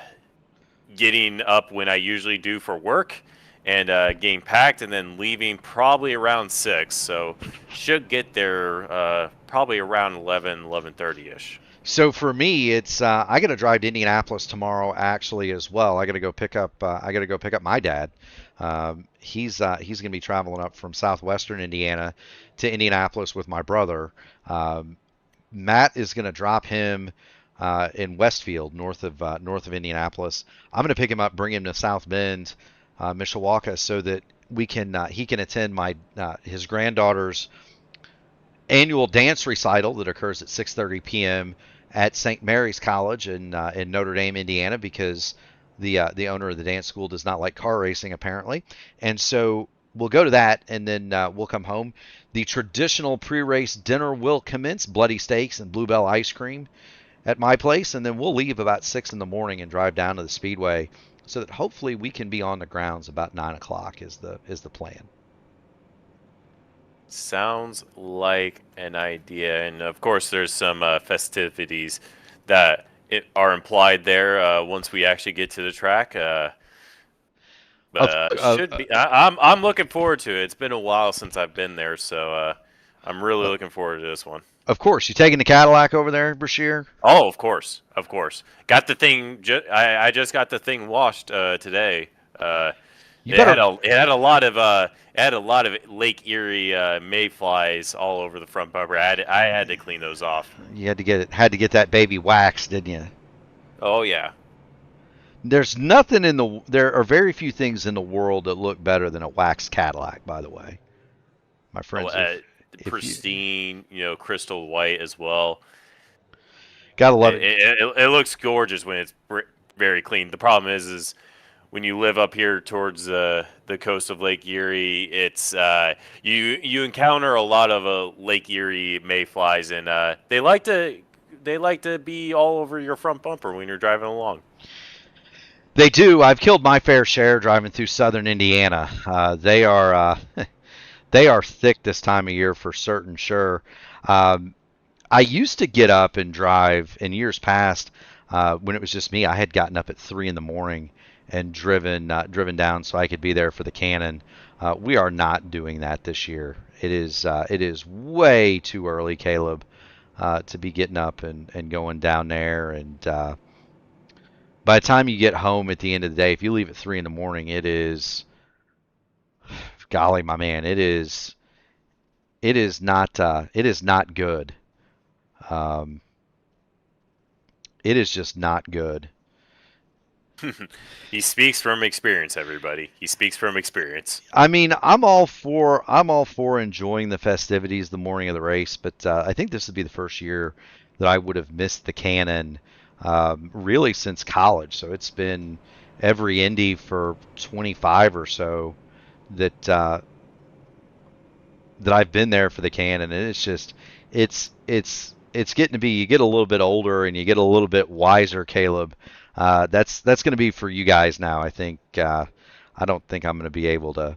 getting up when I usually do for work and getting packed and then leaving probably around 6. So should get there probably around 11:30ish. So for me, it's I got to drive to Indianapolis tomorrow actually as well. I got to go pick up my dad. He's going to be traveling up from southwestern Indiana to Indianapolis with my brother. Matt is going to drop him in Westfield, north of Indianapolis. I'm going to pick him up, bring him to South Bend, Mishawaka, so that he can attend his granddaughter's annual dance recital that occurs at 6:30 p.m. at St. Mary's College in Notre Dame, Indiana, because the owner of the dance school does not like car racing apparently, and so we'll go to that, and then we'll come home. The traditional pre-race dinner will commence: bloody steaks and Bluebell ice cream at my place, and then we'll leave about 6 in the morning and drive down to the Speedway, so that hopefully we can be on the grounds about 9 o'clock is the plan. Sounds like an idea, and of course, there's some festivities that are implied there once we actually get to the track. Should be. I'm looking forward to it. It's been a while since I've been there, so I'm really looking forward to this one. Of course, you taking the Cadillac over there, Brashear? Oh, of course. Got the thing. I just got the thing washed today. It had a lot of Lake Erie mayflies all over the front bumper. I had to clean those off. You had to get that baby waxed, didn't you? Oh yeah. There are very few things in the world that look better than a waxed Cadillac, by the way. My friends, pristine, crystal white as well. Gotta love it. It looks gorgeous when it's very clean. The problem is when you live up here towards the coast of Lake Erie, it's you encounter a lot of Lake Erie mayflies, and they like to be all over your front bumper when you're driving along. They do. I've killed my fair share driving through southern Indiana. They are thick this time of year for certain. Sure. I used to get up and drive in years past when it was just me. I had gotten up at 3 in the morning and driven down so I could be there for the Cannon. We are not doing that this year. It is way too early, Caleb, to be getting up and going down there. And by the time you get home at the end of the day, if you leave at 3 in the morning, it is, golly, my man, it is not good. It is just not good. He speaks from experience, everybody. He speaks from experience. I mean, I'm all for enjoying the festivities the morning of the race, but I think this would be the first year that I would have missed the Cannon really since college. So it's been every Indy for 25 or so that I've been there for the Cannon, and it's just it's getting to be, you get a little bit older and you get a little bit wiser, Caleb. That's going to be for you guys now. I think I don't think I'm going to be able to.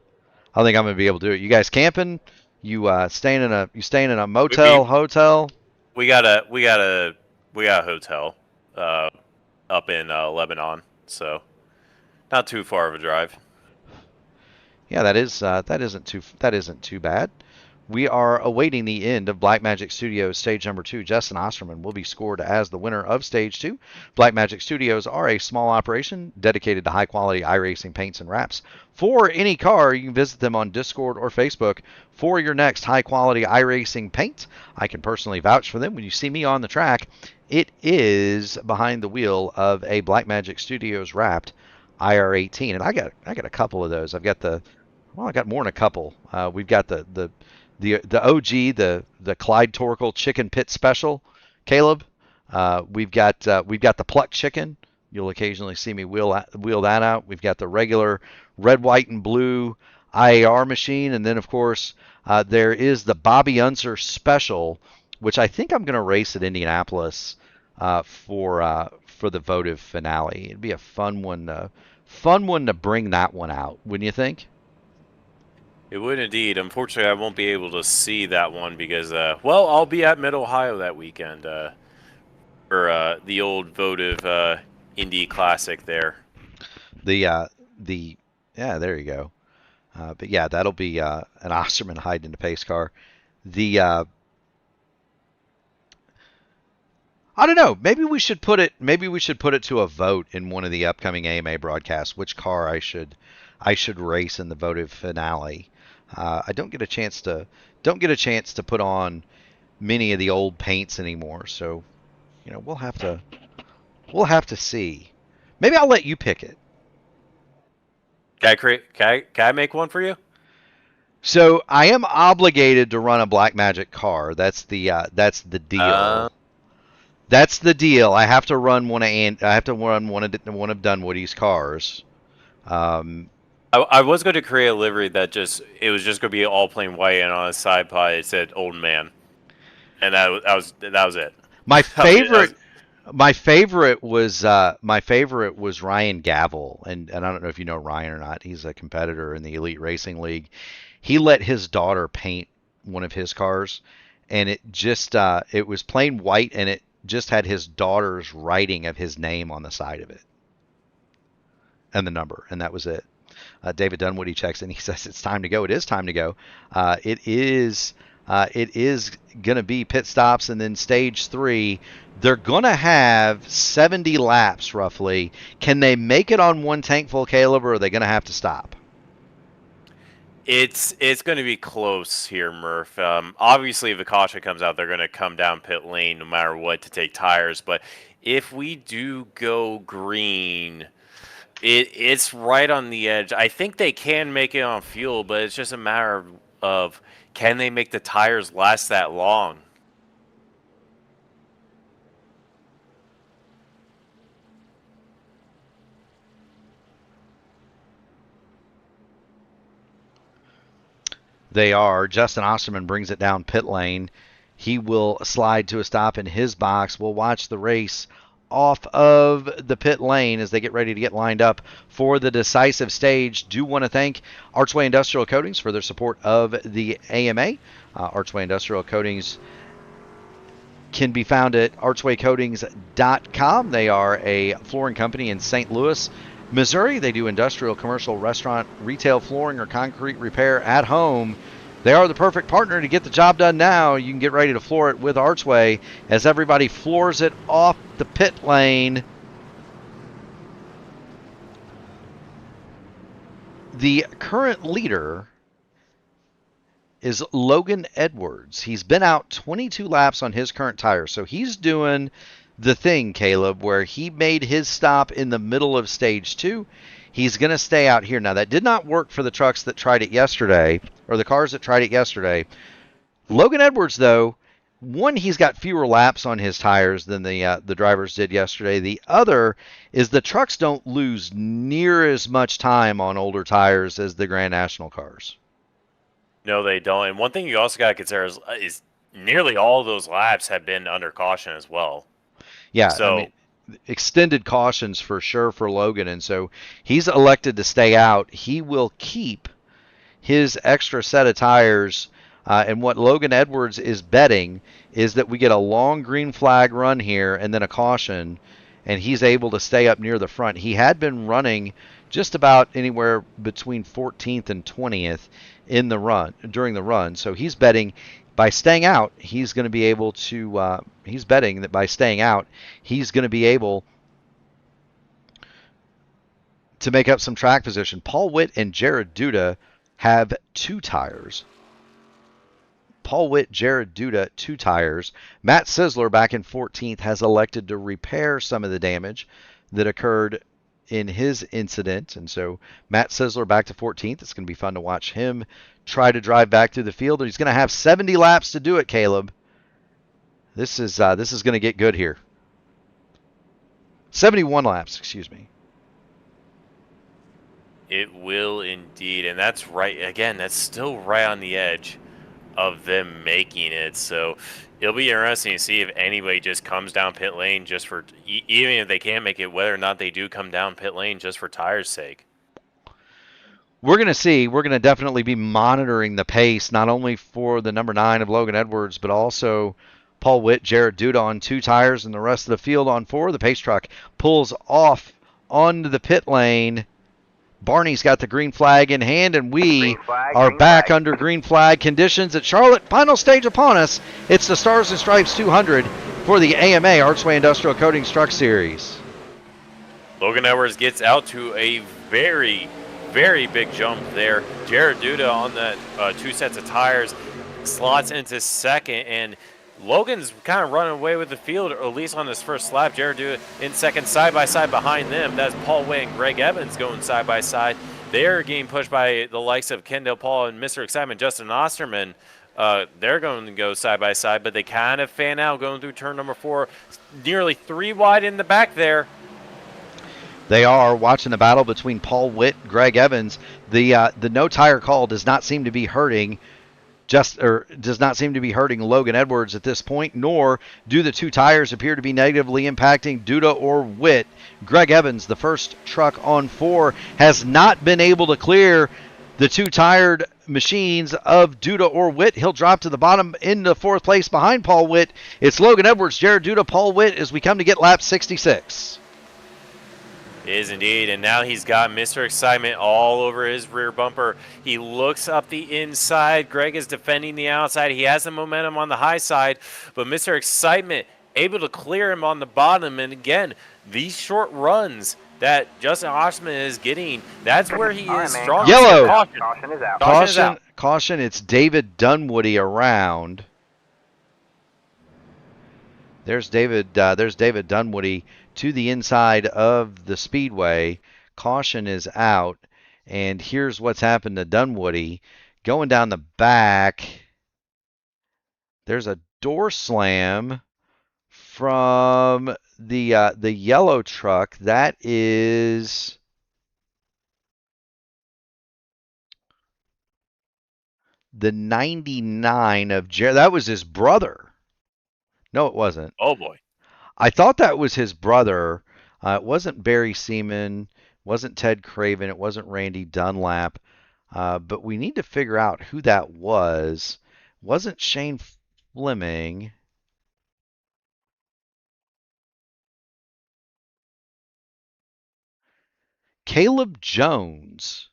I think I'm going to be able to do it. You guys camping? You staying in a motel, hotel? We got a hotel up in Lebanon, so not too far of a drive. Yeah, that isn't too bad. We are awaiting the end of Blackmagic Studios Stage Number 2. Justin Osterman will be scored as the winner of Stage 2. Blackmagic Studios are a small operation dedicated to high-quality iRacing paints and wraps. For any car, you can visit them on Discord or Facebook for your next high-quality iRacing paint. I can personally vouch for them. When you see me on the track, it is behind the wheel of a Blackmagic Studios wrapped IR18, and I got a couple of those. I got more than a couple. We've got the the OG, the Clyde Torkel Chicken Pit Special, Caleb. We've got the plucked chicken. You'll occasionally see me wheel that out. We've got the regular red, white, and blue IAR machine, and then of course there is the Bobby Unser Special, which I think I'm going to race at Indianapolis for the votive finale. It'd be a fun one to bring that one out, wouldn't you think? It would indeed. Unfortunately, I won't be able to see that one because, well, I'll be at Mid Ohio that weekend for the old votive Indy Classic there. Yeah, there you go. But yeah, that'll be an Osterman hiding in a pace car. I don't know. Maybe we should put it to a vote in one of the upcoming AMA broadcasts. Which car I should race in the votive finale. I don't get a chance to put on many of the old paints anymore. So, we'll have to see. Maybe I'll let you pick it. Can I make one for you? So I am obligated to run a Blackmagic car. That's the deal. That's the deal. I have to run one of Dunwoody's cars. I was going to create a livery that it was just going to be all plain white, and on a side pod it said "Old Man," and that was it. My favorite was Ryan Gavel, and I don't know if you know Ryan or not. He's a competitor in the Elite Racing League. He let his daughter paint one of his cars, and it was plain white, and it just had his daughter's writing of his name on the side of it and the number, and that was it. David Dunwoody checks in. He says it's time to go. It is time to go. It is going to be pit stops, and then stage 3. They're going to have 70 laps roughly. Can they make it on one tank full, Caleb, or are they going to have to stop? It's going to be close here, Murph. Obviously, if the caution comes out, they're going to come down pit lane no matter what to take tires. But if we do go green, it's right on the edge. I think they can make it on fuel, but it's just a matter of can they make the tires last that long? They are. Justin Osterman brings it down pit lane. He will slide to a stop in his box. We'll watch the race off of the pit lane as they get ready to get lined up for the decisive stage. Do want to thank Archway Industrial Coatings for their support of the AMA. Archway Industrial Coatings can be found at archwaycoatings.com. They are a flooring company in St. Louis, Missouri. They do industrial, commercial, restaurant, retail flooring, or concrete repair at home. They are the perfect partner to get the job done now. You can get ready to floor it with Archway as everybody floors it off the pit lane. The current leader is Logan Edwards. He's been out 22 laps on his current tire, so he's doing the thing, Caleb, where he made his stop in the middle of stage 2. He's going to stay out here. Now, that did not work for the trucks that tried it yesterday, or the cars that tried it yesterday. Logan Edwards, though, one, he's got fewer laps on his tires than the drivers did yesterday. The other is the trucks don't lose near as much time on older tires as the Grand National cars. No, they don't. And one thing you also got to consider is nearly all of those laps have been under caution as well. Yeah, so I mean, extended cautions for sure for Logan, and so he's elected to stay out. He will keep his extra set of tires, and what Logan Edwards is betting is that we get a long green flag run here and then a caution, and he's able to stay up near the front. He had been running just about anywhere between 14th and 20th in the run during the run, so he's betting by staying out, he's going to be able to. He's betting that by staying out, he's going to be able to make up some track position. Paul Witt and Jared Duda have 2 tires. Paul Witt, Jared Duda, 2 tires. Matt Sisler, back in 14th, has elected to repair some of the damage that occurred in his incident. And so Matt Sisler back to 14th. It's going to be fun to watch him try to drive back through the field. He's going to have 70 laps to do it, Caleb. This is going to get good here. 71 laps, excuse me. It will indeed, and that's right. Again, that's still right on the edge of them making it. So it'll be interesting to see if anybody just comes down pit lane just for, even if they can't make it, whether or not they do come down pit lane just for tires' sake. We're going to see. We're going to definitely be monitoring the pace, not only for the number 9 of Logan Edwards, but also Paul Witt, Jared Duda on 2 tires, and the rest of the field on 4. The pace truck pulls off onto the pit lane. Barney's got the green flag in hand, and we are back under green flag conditions at Charlotte. Final stage upon us. It's the Stars and Stripes 200 for the AMA Archway Industrial Coatings Truck Series. Logan Edwards gets out to a very, very big jump there. Jared Duda on that 2 sets of tires slots into second, and Logan's kind of running away with the field, or at least on his first lap. Jared Duda in second, side-by-side behind them. That's Paul Witt and Greg Evans going side-by-side. They're getting pushed by the likes of Kendall Paul and Mr. Excitement, Justin Osterman. They're going to go side-by-side, but they kind of fan out going through turn number 4. Nearly 3 wide in the back there. They are watching the battle between Paul Witt and Greg Evans. The no tire call does not seem to be hurting Logan Edwards at this point, nor do the 2 tires appear to be negatively impacting Duda or Witt. Greg Evans, the first truck on 4, has not been able to clear the 2 tired machines of Duda or Witt. He'll drop to the bottom into 4th place behind Paul Witt. It's Logan Edwards, Jared Duda, Paul Witt as we come to get lap 66. Is indeed, and now he's got Mr. Excitement all over his rear bumper. He looks up the inside. Greg is defending the outside. He has the momentum on the high side, but Mr. Excitement able to clear him on the bottom. And again, these short runs that Justin Oshman is getting, that's where he is strong. Yellow. Caution is out. Caution. It's David Dunwoody around. There's David Dunwoody to the inside of the Speedway. Caution is out. And here's what's happened to Dunwoody. Going down the back, there's a door slam from the yellow truck. That is the 99 of Jared. That was his brother. No, it wasn't. Oh, boy. I thought that was his brother. It wasn't Barry Seaman, wasn't Ted Craven, it wasn't Randy Dunlap. But we need to figure out who that was. Wasn't Shane Fleming. Caleb Jones.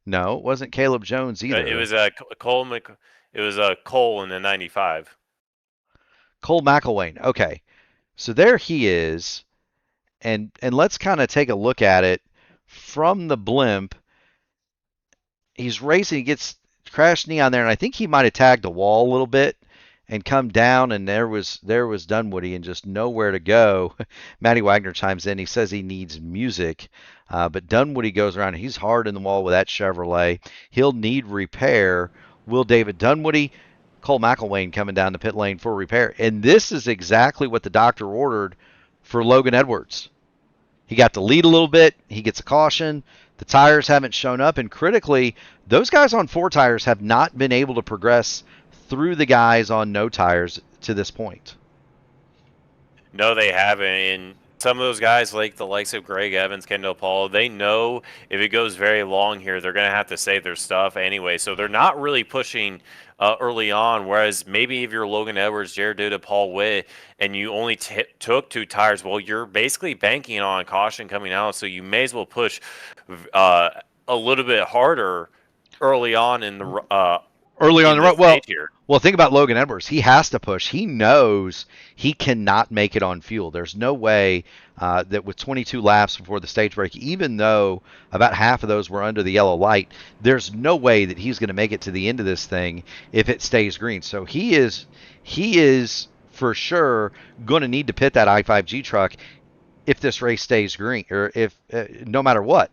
No, it wasn't Caleb Jones either. It was Cole in the 95. Cole McElwain. Okay. So there he is. And let's kind of take a look at it from the blimp. He's racing, he gets crashed knee on there, and I think he might have tagged a wall a little bit and come down, and there was Dunwoody and just nowhere to go. Matty Wagner chimes in. He says he needs music. But Dunwoody goes around. He's hard in the wall with that Chevrolet. He'll need repair. Will David Dunwoody? Cole McElwain coming down the pit lane for repair. And this is exactly what the doctor ordered for Logan Edwards. He got to lead a little bit. He gets a caution. The tires haven't shown up. And critically, those guys on 4 tires have not been able to progress through the guys on no tires to this point. No, they haven't. And some of those guys, like the likes of Greg Evans, Kendall Paul, they know if it goes very long here, they're going to have to save their stuff anyway. So they're not really pushing early on, whereas maybe if you're Logan Edwards, Jared Duda, Paul Witt, and you only took 2 tires, well, you're basically banking on caution coming out, so you may as well push a little bit harder early on in the road. Well, think about Logan Edwards. He has to push. He knows he cannot make it on fuel. There's no way that with 22 laps before the stage break, even though about half of those were under the yellow light, there's no way that he's going to make it to the end of this thing if it stays green. So he is for sure going to need to pit that i5G truck if this race stays green, or if no matter what.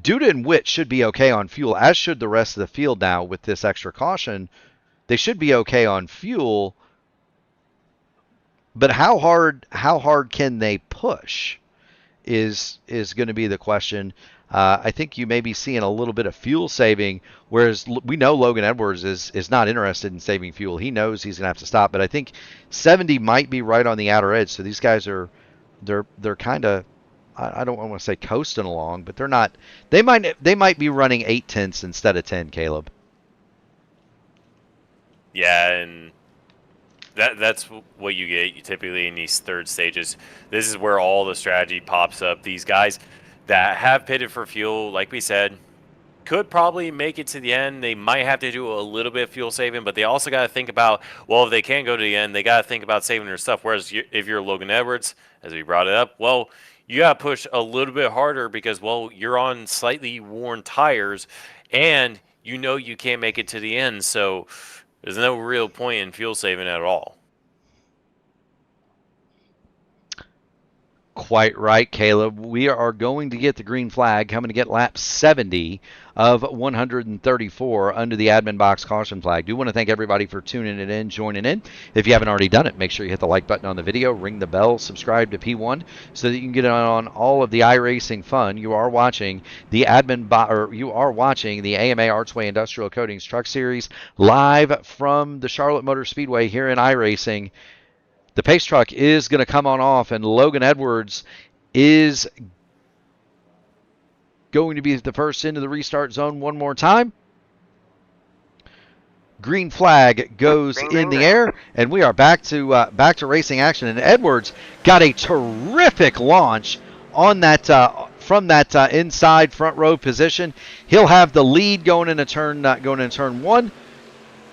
Duda and Witt should be okay on fuel, as should the rest of the field now with this extra caution. They should be okay on fuel, but how hard can they push is going to be the question. I think you may be seeing a little bit of fuel saving, whereas we know Logan Edwards is not interested in saving fuel. He knows he's going to have to stop, but I think 70 might be right on the outer edge. So these guys are they're kind of, I don't want to say coasting along, but they're not. They might be running 8/10 instead of 10, Caleb. Yeah, and that's what you get typically in these third stages. This is where all the strategy pops up. These guys that have pitted for fuel, like we said, could probably make it to the end. They might have to do a little bit of fuel saving, but they also got to think about, well, if they can't go to the end, they got to think about saving their stuff. Whereas if you're Logan Edwards, as we brought it up, well, you got to push a little bit harder because, well, you're on slightly worn tires and you know you can't make it to the end. So there's no real point in fuel saving at all. Quite right, Caleb. We are going to get the green flag coming to get lap 70 of 134 under the admin box caution flag. Do want to thank everybody for tuning it in, joining in. If you haven't already done it, make sure you hit the like button on the video, ring the bell, subscribe to P1 so that you can get on all of the iRacing fun. You are watching the you are watching the AMA Archway Industrial Coatings Truck Series live from the Charlotte Motor Speedway here in iRacing. The pace truck is going to come on off, and Logan Edwards is going to be the first into the restart zone one more time. Green flag goes in the air, and we are back to racing action. And Edwards got a terrific launch on that from that inside front row position. He'll have the lead going into turn one.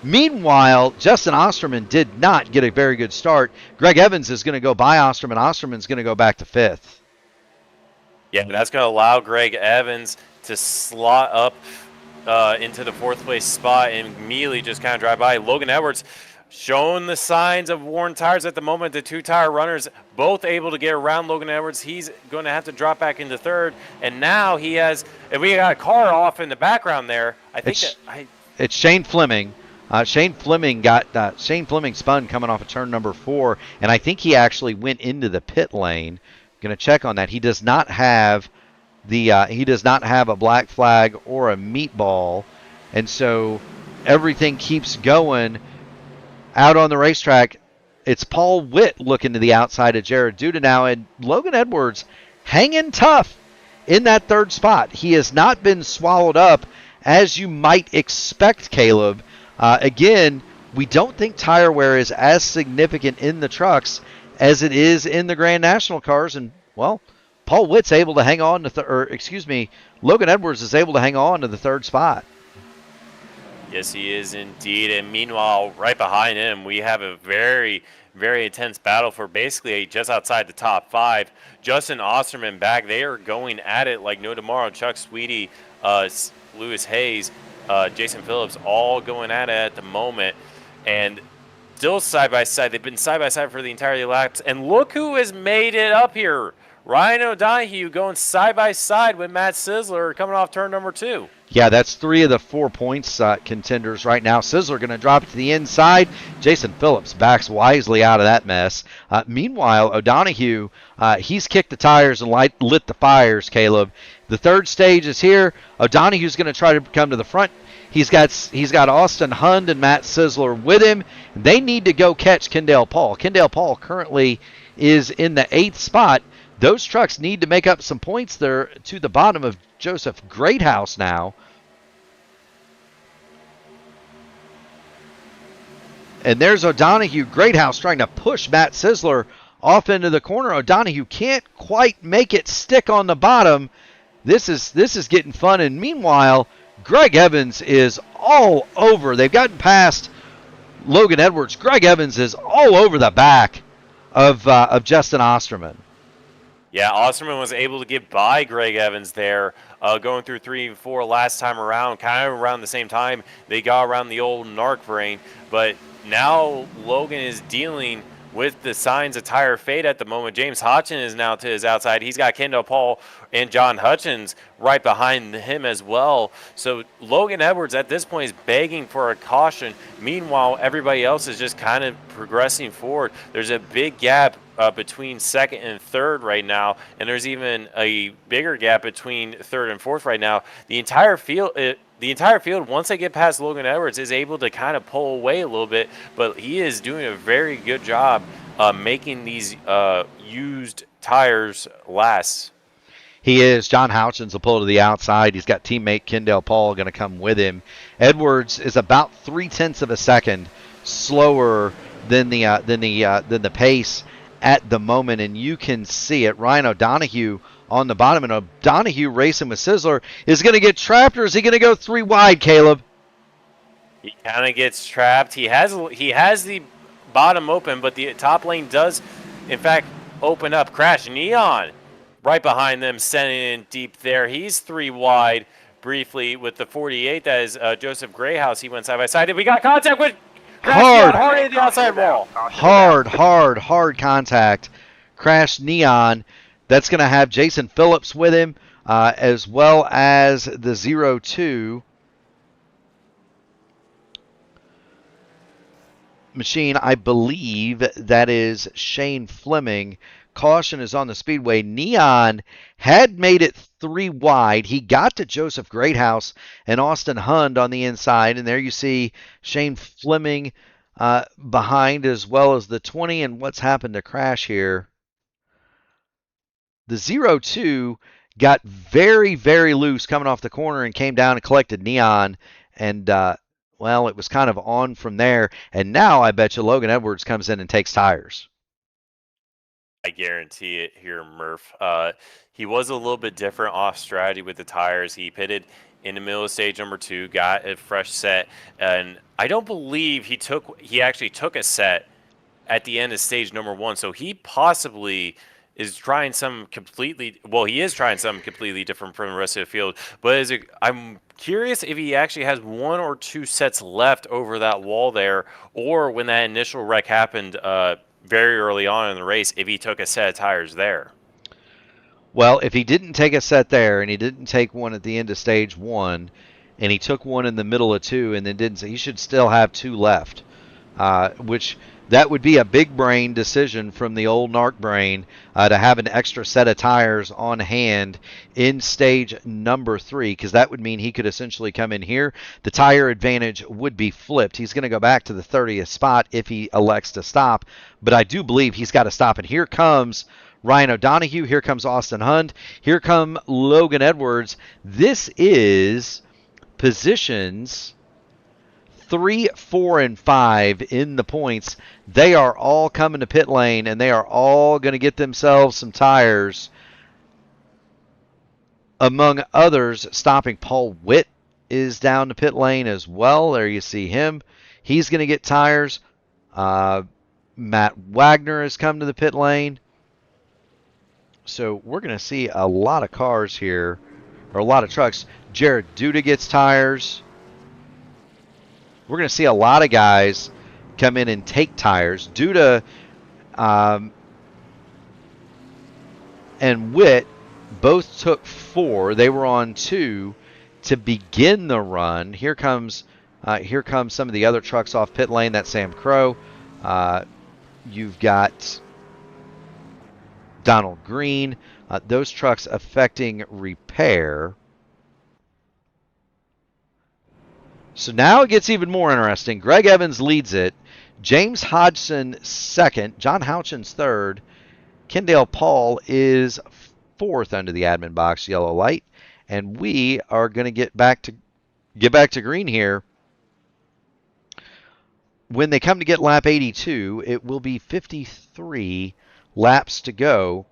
Meanwhile, Justin Osterman did not get a very good start. Greg Evans is going to go by Osterman. Osterman's going to go back to fifth. Yeah, that's going to allow Greg Evans to slot up into the fourth place spot and immediately just kind of drive by. Logan Edwards showing the signs of worn tires at the moment. The two-tire runners both able to get around Logan Edwards. He's going to have to drop back into third. And now he has, and we got a car off in the background there. It's Shane Fleming. Shane Fleming spun coming off of turn number 4, and I think he actually went into the pit lane. Going to check on that. He does not have a black flag or a meatball, and so everything keeps going out on the racetrack. It's Paul Witt looking to the outside of Jared Duda now, and Logan Edwards hanging tough in that third spot. He has not been swallowed up as you might expect, Caleb. Again, we don't think tire wear is as significant in the trucks as it is in the Grand National cars. And, well, Paul Witt's able to hang on to Logan Edwards is able to hang on to the third spot. Yes, he is indeed. And meanwhile, right behind him, we have a very, very intense battle for basically just outside the top 5. Justin Osterman back. They are going at it like no tomorrow. Chuck Sweetie, Lewis Hayes, Jason Phillips, all going at it at the moment, and still side by side. They've been side by side for the entire laps, and look who has made it up here. Ryan O'Donohue going side by side with Matt Sizzler coming off turn number 2. Yeah, that's 3 of the 4 points contenders right now. Sizzler going to drop to the inside. Jason Phillips backs wisely out of that mess. Meanwhile, O'Donohue, he's kicked the tires and lit the fires, Caleb. The third stage is here. O'Donoghue's going to try to come to the front. He's got Austin Hund and Matt Sizzler with him. They need to go catch Kendall Paul. Kendall Paul currently is in the 8th spot. Those trucks need to make up some points there to the bottom of Joseph Greathouse now. And there's O'Donohue. Greathouse trying to push Matt Sizzler off into the corner. O'Donohue can't quite make it stick on the bottom. This is getting fun. And meanwhile, Greg Evans is all over. They've gotten past Logan Edwards. Greg Evans is all over the back of Justin Osterman. Yeah, Osterman was able to get by Greg Evans there, going through 3 and 4 last time around, kind of around the same time they got around the old narc brain. But now Logan is dealing with the signs of tire fade at the moment. James Hodgson is now to his outside. He's got Kendall Paul and John Hutchins right behind him as well. So Logan Edwards at this point is begging for a caution. Meanwhile, everybody else is just kind of progressing forward. There's a big gap between second and third right now, and there's even a bigger gap between third and fourth right now. The entire field, once they get past Logan Edwards, is able to kind of pull away a little bit, but he is doing a very good job making these used tires last. He is. John Houchins will pull to the outside. He's got teammate Kendall Paul going to come with him. Edwards is about 0.3 of a second slower than the pace at the moment, and you can see it. Ryan O'Donoghue on the bottom, and O'Donoghue racing with Sizzler is going to get trapped, or is he going to go 3 wide, Caleb? He kind of gets trapped. He has the bottom open, but the top lane does, in fact, open up. Crash Neon right behind them, sending in deep there. He's 3 wide briefly with the 48. That is Joseph Grayhouse. He went side by side. We got contact with Crash hard at the outside wall. Hard contact. Crash Neon. That's going to have Jason Phillips with him, as well as the 0-2 machine. I believe that is Shane Fleming. Caution is on the Speedway. Neon had made it 3 wide. He got to Joseph Greathouse and Austin Hund on the inside. And there you see Shane Fleming behind, as well as the 20. And what's happened to Crash here? The 0-2 got very, very loose coming off the corner and came down and collected Neon. And, well, it was kind of on from there. And now I bet you Logan Edwards comes in and takes tires. I guarantee it here, Murph. He was a little bit different off strategy with the tires. He pitted in the middle of stage number 2, got a fresh set, and I don't believe he actually took a set at the end of stage number 1. So he possibly is trying something completely. Well, he is trying something completely different from the rest of the field. But I'm curious if he actually has 1 or 2 sets left over that wall there, or when that initial wreck happened very early on in the race, if he took a set of tires there. Well, if he didn't take a set there, and he didn't take one at the end of stage 1, and he took one in the middle of 2, and then didn't, he should still have 2 left, which that would be a big brain decision from the old narc brain to have an extra set of tires on hand in stage number 3, because that would mean he could essentially come in here. The tire advantage would be flipped. He's going to go back to the 30th spot if he elects to stop, but I do believe he's got to stop. And here comes Ryan O'Donoghue. Here comes Austin Hund. Here come Logan Edwards. This is positions 3, 4, and 5 in the points. They are all coming to pit lane, and they are all going to get themselves some tires. Among others, stopping. Paul Witt is down to pit lane as well. There you see him. He's going to get tires. Matt Wagner has come to the pit lane. So we're going to see a lot of cars here, or a lot of trucks. Jared Duda gets tires. We're going to see a lot of guys come in and take tires. Duda and Witt both took 4. They were on 2 to begin the run. Here comes some of the other trucks off pit lane. That's Sam Crow. You've got Donald Green. Those trucks affecting repair. So now it gets even more interesting. Greg Evans leads it. James Hodgson second. John Houchins third. Kendall Paul is fourth under the admin box yellow light. And we are going to get back to green here. When they come to get lap 82, it will be 53 laps to go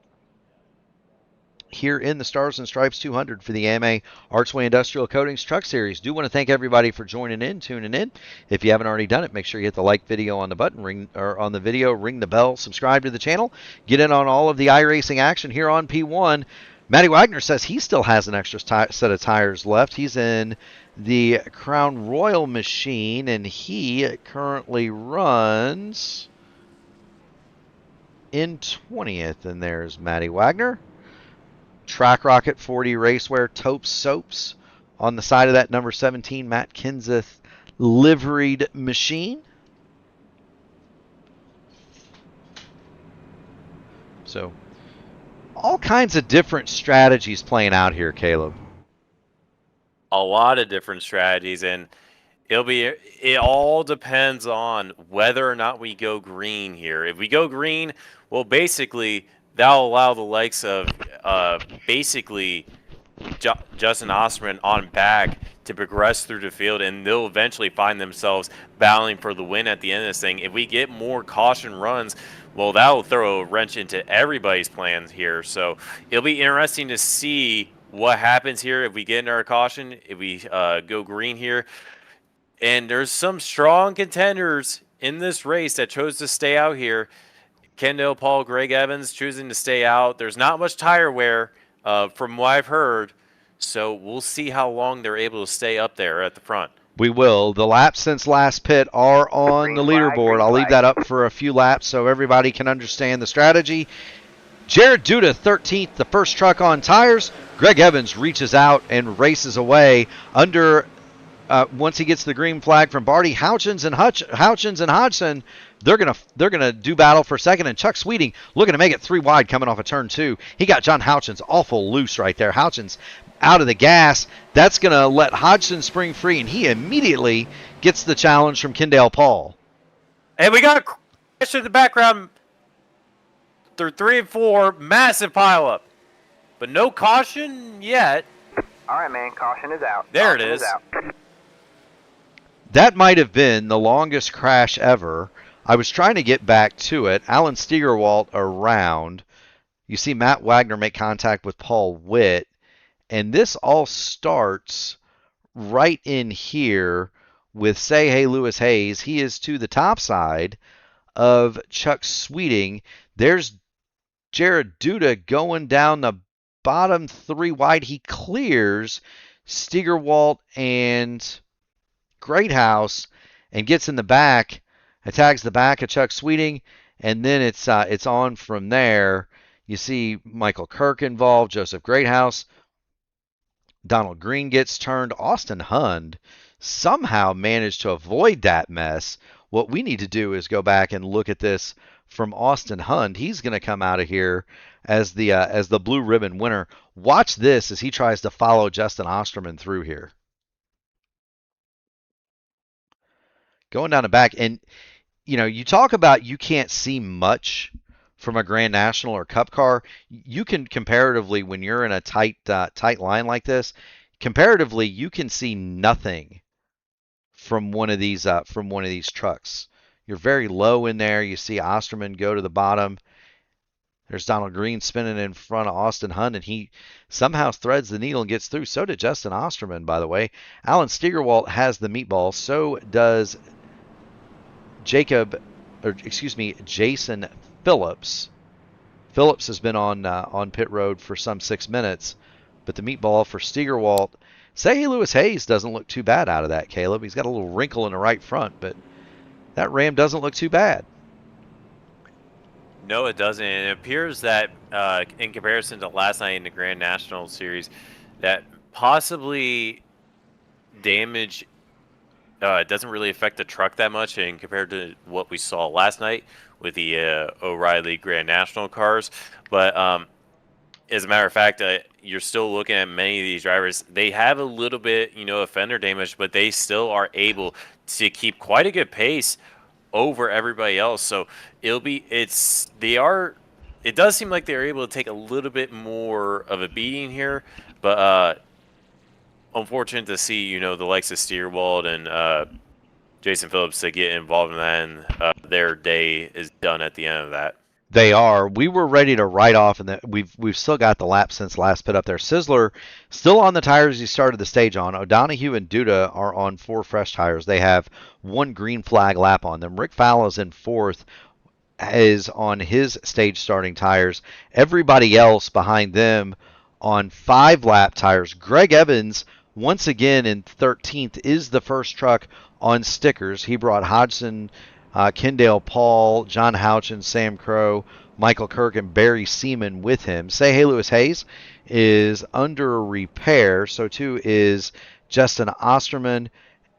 here in the Stars and Stripes 200 for the AMA Archway Industrial Coatings Truck Series. Do want to thank everybody for joining in, tuning in. If you haven't already done it, make sure you hit the like video on the button, ring the bell, subscribe to the channel, get in on all of the iRacing action here on P1. Matty Wagner says he still has an extra set of tires left. He's in the Crown Royal machine, and he currently runs in 20th. And there's Matty Wagner. Track Rocket 40 Racewear Taupe Soaps on the side of that number 17 Matt Kenseth liveried machine. So all kinds of different strategies playing out here, Caleb. A lot of different strategies, and it all depends on whether or not we go green here. If we go green, well, basically that'll allow the likes of Justin Osterman on back to progress through the field, and they'll eventually find themselves battling for the win at the end of this thing. If we get more caution runs, well, that'll throw a wrench into everybody's plans here. So it'll be interesting to see what happens here if we get into our caution, if we go green here. And there's some strong contenders in this race that chose to stay out here. Kendall Paul, Greg Evans choosing to stay out. There's not much tire wear from what I've heard, so we'll see how long they're able to stay up there at the front. We will. The laps since last pit are on the leaderboard. I'll leave that up for a few laps so everybody can understand the strategy. Jared Duda, 13th, the first truck on tires. Greg Evans reaches out and races away under once he gets the green flag from Barty. Houchins and Hodgson, they're gonna do battle for second, and Chuck Sweeting looking to make it 3 wide coming off of turn 2. He got John Houchins awful loose right there. Houchins out of the gas. That's gonna let Hodgson spring free, and he immediately gets the challenge from Kendall Paul. And we got a crash in the background through 3 and 4, massive pileup, but no caution yet. All right, man. Caution is out. There it is. That might have been the longest crash ever. I was trying to get back to it. Alan Steigerwalt around. You see Matt Wagner make contact with Paul Witt. And this all starts right in here with Say Hey Lewis Hayes. He is to the top side of Chuck Sweeting. There's Jared Duda going down the bottom 3 wide. He clears Steigerwalt and Greathouse and gets in the back, attacks the back of Chuck Sweeting, and then it's on from there. You see Michael Kirk involved, Joseph Greathouse. Donald Green gets turned. Austin Hund somehow managed to avoid that mess. What we need to do is go back and look at this from Austin Hund. He's going to come out of here as the blue ribbon winner. Watch this as he tries to follow Justin Osterman through here. Going down the back, and you talk about you can't see much from a Grand National or Cup car. You can comparatively, when you're in a tight line like this, comparatively you can see nothing from one of these trucks. You're very low in there. You see Osterman go to the bottom. There's Donald Green spinning in front of Austin Hund, and he somehow threads the needle and gets through. So did Justin Osterman, by the way. Alan Steigerwalt has the meatball. So does Jason Phillips. Phillips has been on pit road for some 6 minutes, but the meatball for Steigerwalt. Say Hey Lewis Hayes doesn't look too bad out of that, Caleb. He's got a little wrinkle in the right front, but that Ram doesn't look too bad. No, it doesn't. And it appears that in comparison to last night in the Grand National Series, that possibly damage doesn't really affect the truck that much in compared to what we saw last night with the O'Reilly Grand National cars. But as a matter of fact, you're still looking at many of these drivers. They have a little bit, of fender damage, but they still are able to keep quite a good pace over everybody else. So it does seem like they're able to take a little bit more of a beating here, but unfortunate to see, the likes of Steigerwalt and Jason Phillips to get involved in that, and their day is done at the end of that. They are. We were ready to write off, and we've still got the lap since last pit up there. Sizzler still on the tires he started the stage on. O'Donohue and Duda are on 4 fresh tires. They have 1 green flag lap on them. Rick Fallows in 4th is on his stage starting tires. Everybody else behind them on 5 lap tires. Greg Evans, once again in 13th, is the first truck on stickers. He brought Hodgson, Kendall Paul, John Houchin, Sam Crow, Michael Kirk and Barry Seaman with him. Say Hey Lewis Hayes is under repair. So too is Justin Osterman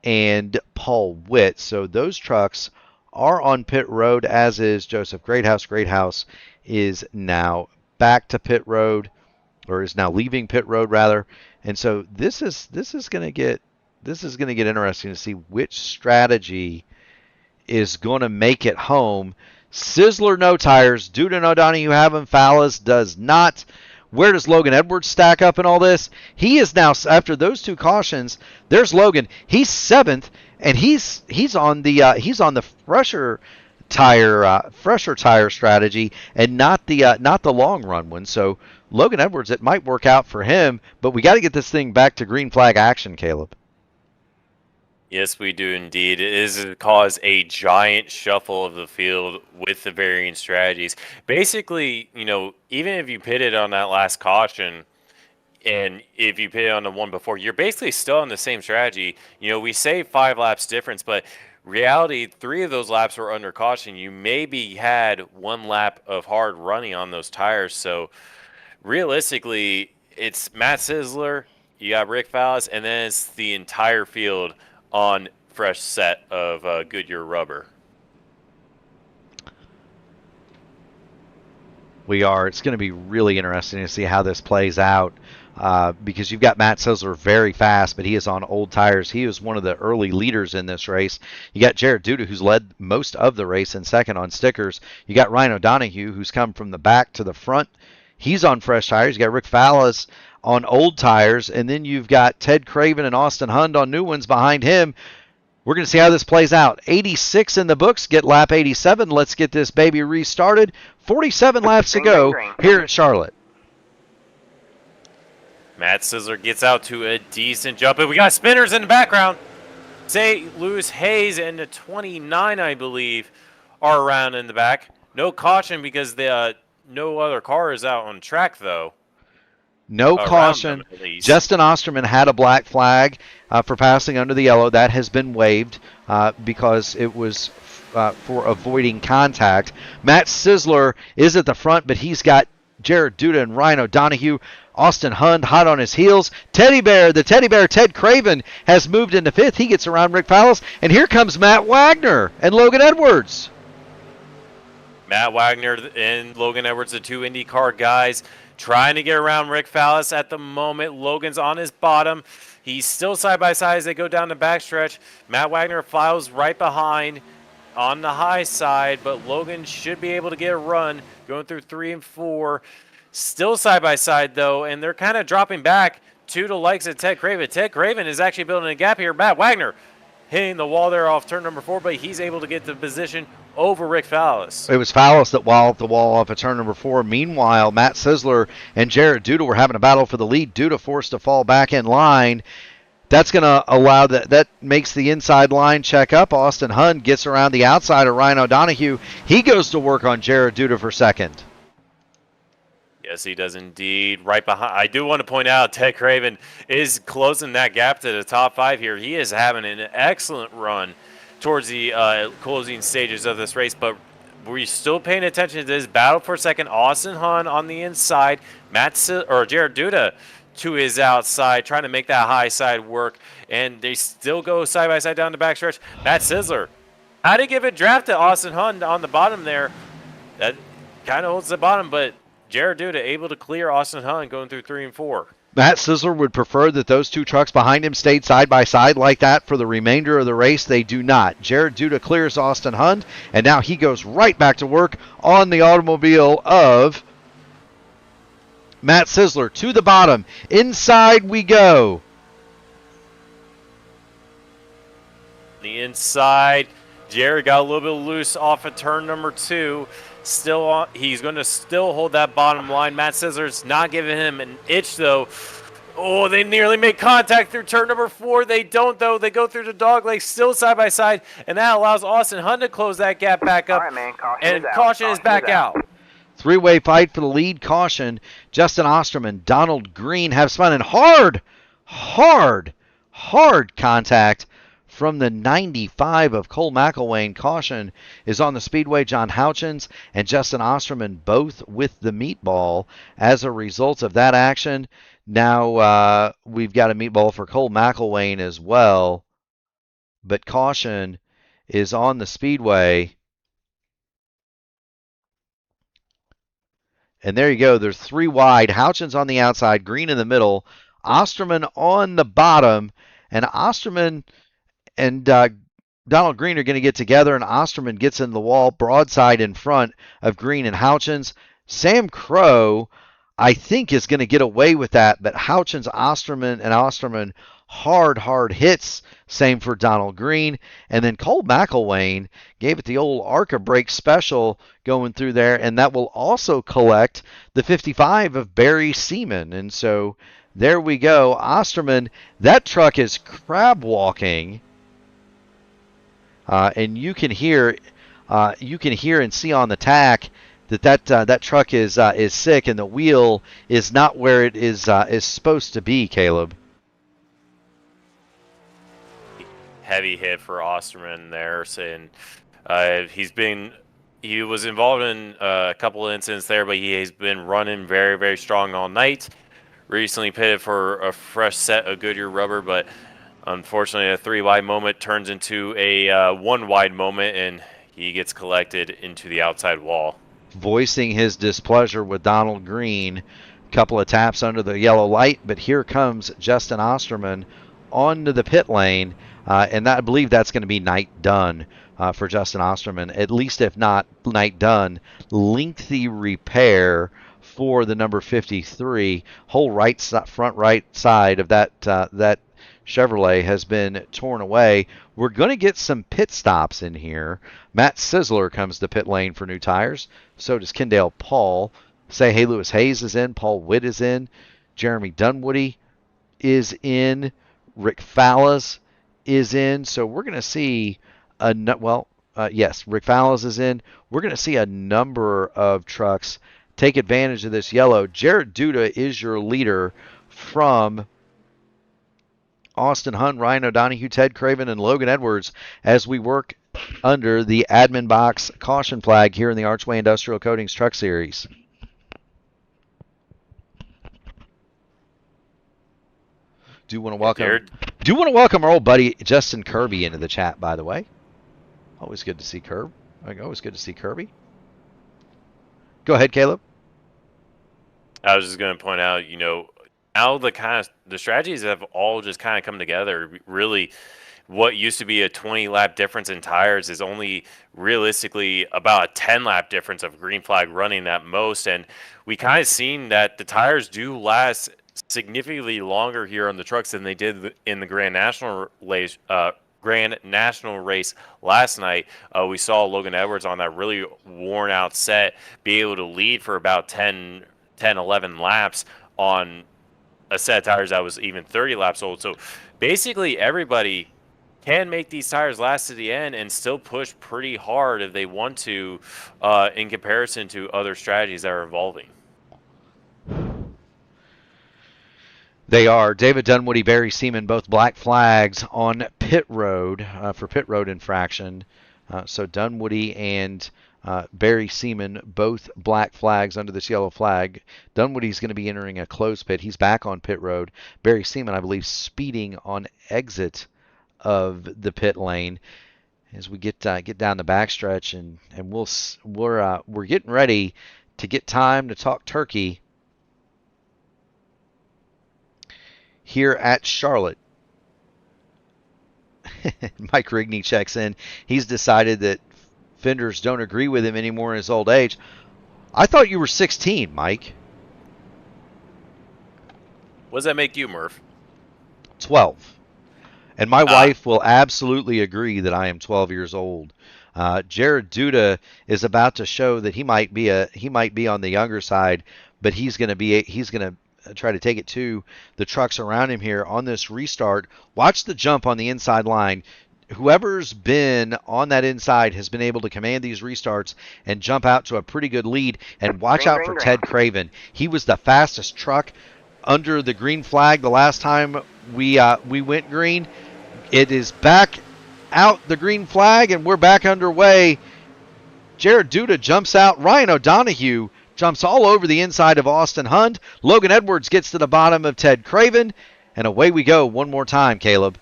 and Paul Witt. So those trucks are on pit road, as is Joseph Greathouse. Greathouse is now back to pit road, or is now leaving pit road rather. And so this is going to get interesting to see which strategy is going to make it home. Sizzler no tires. Duda and O'Donoghue have them. Fallas does not. Where does Logan Edwards stack up in all this? He is now, after those two cautions, there's Logan. He's 7th, and he's on the fresher tire strategy, and not the long run one. So Logan Edwards, it might work out for him, but we got to get this thing back to green flag action, Caleb. Yes, we do indeed. It is cause a giant shuffle of the field with the varying strategies. Basically, even if you pitted on that last caution, and if you pitted on the one before, you're basically still on the same strategy. We say 5 laps difference, but reality, 3 of those laps were under caution. You maybe had 1 lap of hard running on those tires. So realistically, it's Matt Sizzler, you got Rick Fallas, and then it's the entire field on fresh set of Goodyear rubber. It's going to be really interesting to see how this plays out, because you've got Matt Sizzler very fast, but he is on old tires. He was one of the early leaders in this race. You got Jared Duda, who's led most of the race, and second on stickers. You got Ryan O'Donoghue, who's come from the back to the front. He's on fresh tires. You got Rick Fallas on old tires, and then you've got Ted Craven and Austin Hund on new ones behind him. We're going to see how this plays out. 86 in the books, get lap 87. Let's get this baby restarted. 47 laps to go here at Charlotte. Matt Sizzler gets out to a decent jump, and we got spinners in the background. St. Louis Hayes and the 29, I believe, are around in the back. No caution because no other car is out on track, though. No caution. Justin Osterman had a black flag for passing under the yellow. That has been waived because it was for avoiding contact. Matt Sizzler is at the front, but he's got Jared Duda and Ryan O'Donoghue. Austin Hund hot on his heels. The Teddy Bear, Ted Craven, has moved into 5th. He gets around Rick Fallas. And here comes Matt Wagner and Logan Edwards. Matt Wagner and Logan Edwards, the 2 IndyCar guys, trying to get around Rick Fallas at the moment. Logan's on his bottom. He's still side by side as they go down the backstretch. Matt Wagner files right behind on the high side, but Logan should be able to get a run going through 3 and 4. Still side by side, though, and they're kind of dropping back to the likes of Ted Craven. Ted Craven is actually building a gap here. Matt Wagner hitting the wall there off turn number 4, but he's able to get the position over Rick Fallas. It was Fallas that walloped the wall off at turn number 4. Meanwhile, Matt Sizzler and Jared Duda were having a battle for the lead. Duda forced to fall back in line. That's going to allow that makes the inside line check up. Austin Hund gets around the outside of Ryan O'Donoghue. He goes to work on Jared Duda for second. Yes, he does indeed. Right behind. I do want to point out Ted Craven is closing that gap to the top 5 here. He is having an excellent run towards the closing stages of this race, but we're still paying attention to this battle for second. Austin Hund on the inside, Jared Duda to his outside, trying to make that high side work, and they still go side by side down the backstretch. Matt Sizzler had to give a draft to Austin Hund on the bottom there. That kind of holds the bottom, but Jared Duda able to clear Austin Hund going through 3 and 4. Matt Sizzler would prefer that those 2 trucks behind him stayed side by side like that for the remainder of the race. They do not. Jared Duda clears Austin Hund, and now he goes right back to work on the automobile of Matt Sizzler to the bottom. Inside we go. The inside, Jared got a little bit loose off of turn number 2. Still on, he's going to still hold that bottom line. Matt Sizzler's not giving him an itch, though. Oh, they nearly make contact through turn number 4. They don't, though. They go through the dog leg, still side by side, and that allows Austin Hund to close that gap back up. All right, man. Caution is back out. 3-way fight for the lead. Caution. Justin Osterman, Donald Green have spun in hard contact from the 95 of Cole McElwain. Caution is on the Speedway. John Houchins and Justin Osterman both with the meatball as a result of that action. Now we've got a meatball for Cole McElwain as well. But caution is on the Speedway. And there you go. There's 3 wide. Houchins on the outside, Green in the middle, Osterman on the bottom. And Osterman and Donald Green are going to get together, and Osterman gets in the wall broadside in front of Green and Houchins. Sam Crow, I think, is going to get away with that, but Houchins, Osterman, hard hits. Same for Donald Green. And then Cole McElwain gave it the old Arca brake special going through there, and that will also collect the 55 of Barry Seaman. And so there we go. Osterman, that truck is crab walking. And you can hear and see on the tack that truck is sick, and the wheel is not where it is supposed to be. Caleb. Heavy hit for Osterman there, saying he was involved in a couple of incidents there, but he has been running very, very strong all night. Recently pitted for a fresh set of Goodyear rubber, but unfortunately a 3 wide moment turns into a 1 wide moment, and he gets collected into the outside wall. Voicing his displeasure with Donald Green. Couple of taps under the yellow light, but here comes Justin Osterman onto the pit lane. And I believe that's going to be night done for Justin Osterman, at least if not night done. Lengthy repair for the number 53. Whole front right side of that Chevrolet has been torn away. We're going to get some pit stops in here. Matt Sizzler comes to pit lane for new tires. So does Kendall Paul. Say Hey Lewis Hayes is in. Paul Witt is in. Jeremy Dunwoody is in. Rick Fallas is in. So we're going to see yes, Rick Fallas is in. We're going to see a number of trucks take advantage of this yellow. Jared Duda is your leader from Austin Hunt, Ryan O'Donohue, Ted Craven, and Logan Edwards as we work under the admin box caution flag here in the Archway Industrial Coatings Truck Series. Do want to welcome our old buddy Justin Kirby into the chat, by the way. Always good to see Always good to see Kirby. Go ahead, Caleb. I was just going to point out, now the strategies have all just kind of come together. Really, what used to be a 20-lap difference in tires is only realistically about a 10-lap difference of green flag running at most. And we kind of seen that the tires do last significantly longer here on the trucks than they did in the Grand National race last night. We saw Logan Edwards on that really worn out set be able to lead for about 10, 11 laps on a set of tires that was even 30 laps old. So basically everybody can make these tires last to the end and still push pretty hard if they want to, in comparison to other strategies that are evolving. They are. David Dunwoody, Barry Seaman, both black flags on pit road for pit road infraction. So Dunwoody and Barry Seaman, both black flags under this yellow flag. Dunwoody's going to be entering a closed pit. He's back on pit road. Barry Seaman, I believe, speeding on exit of the pit lane. As we get down the backstretch, and we're getting ready to get time to talk turkey here at Charlotte. Mike Rigney checks in. He's decided that fenders don't agree with him anymore in his old age. I thought you were 16, Mike. What does that make you, Murph? 12. And my wife will absolutely agree that I am 12 years old. Jared Duda is about to show that he might be on the younger side, but he's going to try to take it to the trucks around him here on this restart. Watch the jump on the inside line. Whoever's been on that inside has been able to command these restarts and jump out to a pretty good lead. And watch out for Ted Craven. He was the fastest truck under the green flag the last time we went green. It is back out the green flag, and we're back underway. Jared Duda jumps out. Ryan O'Donohue jumps all over the inside of Austin Hunt. Logan Edwards gets to the bottom of Ted Craven, and away we go one more time, Caleb.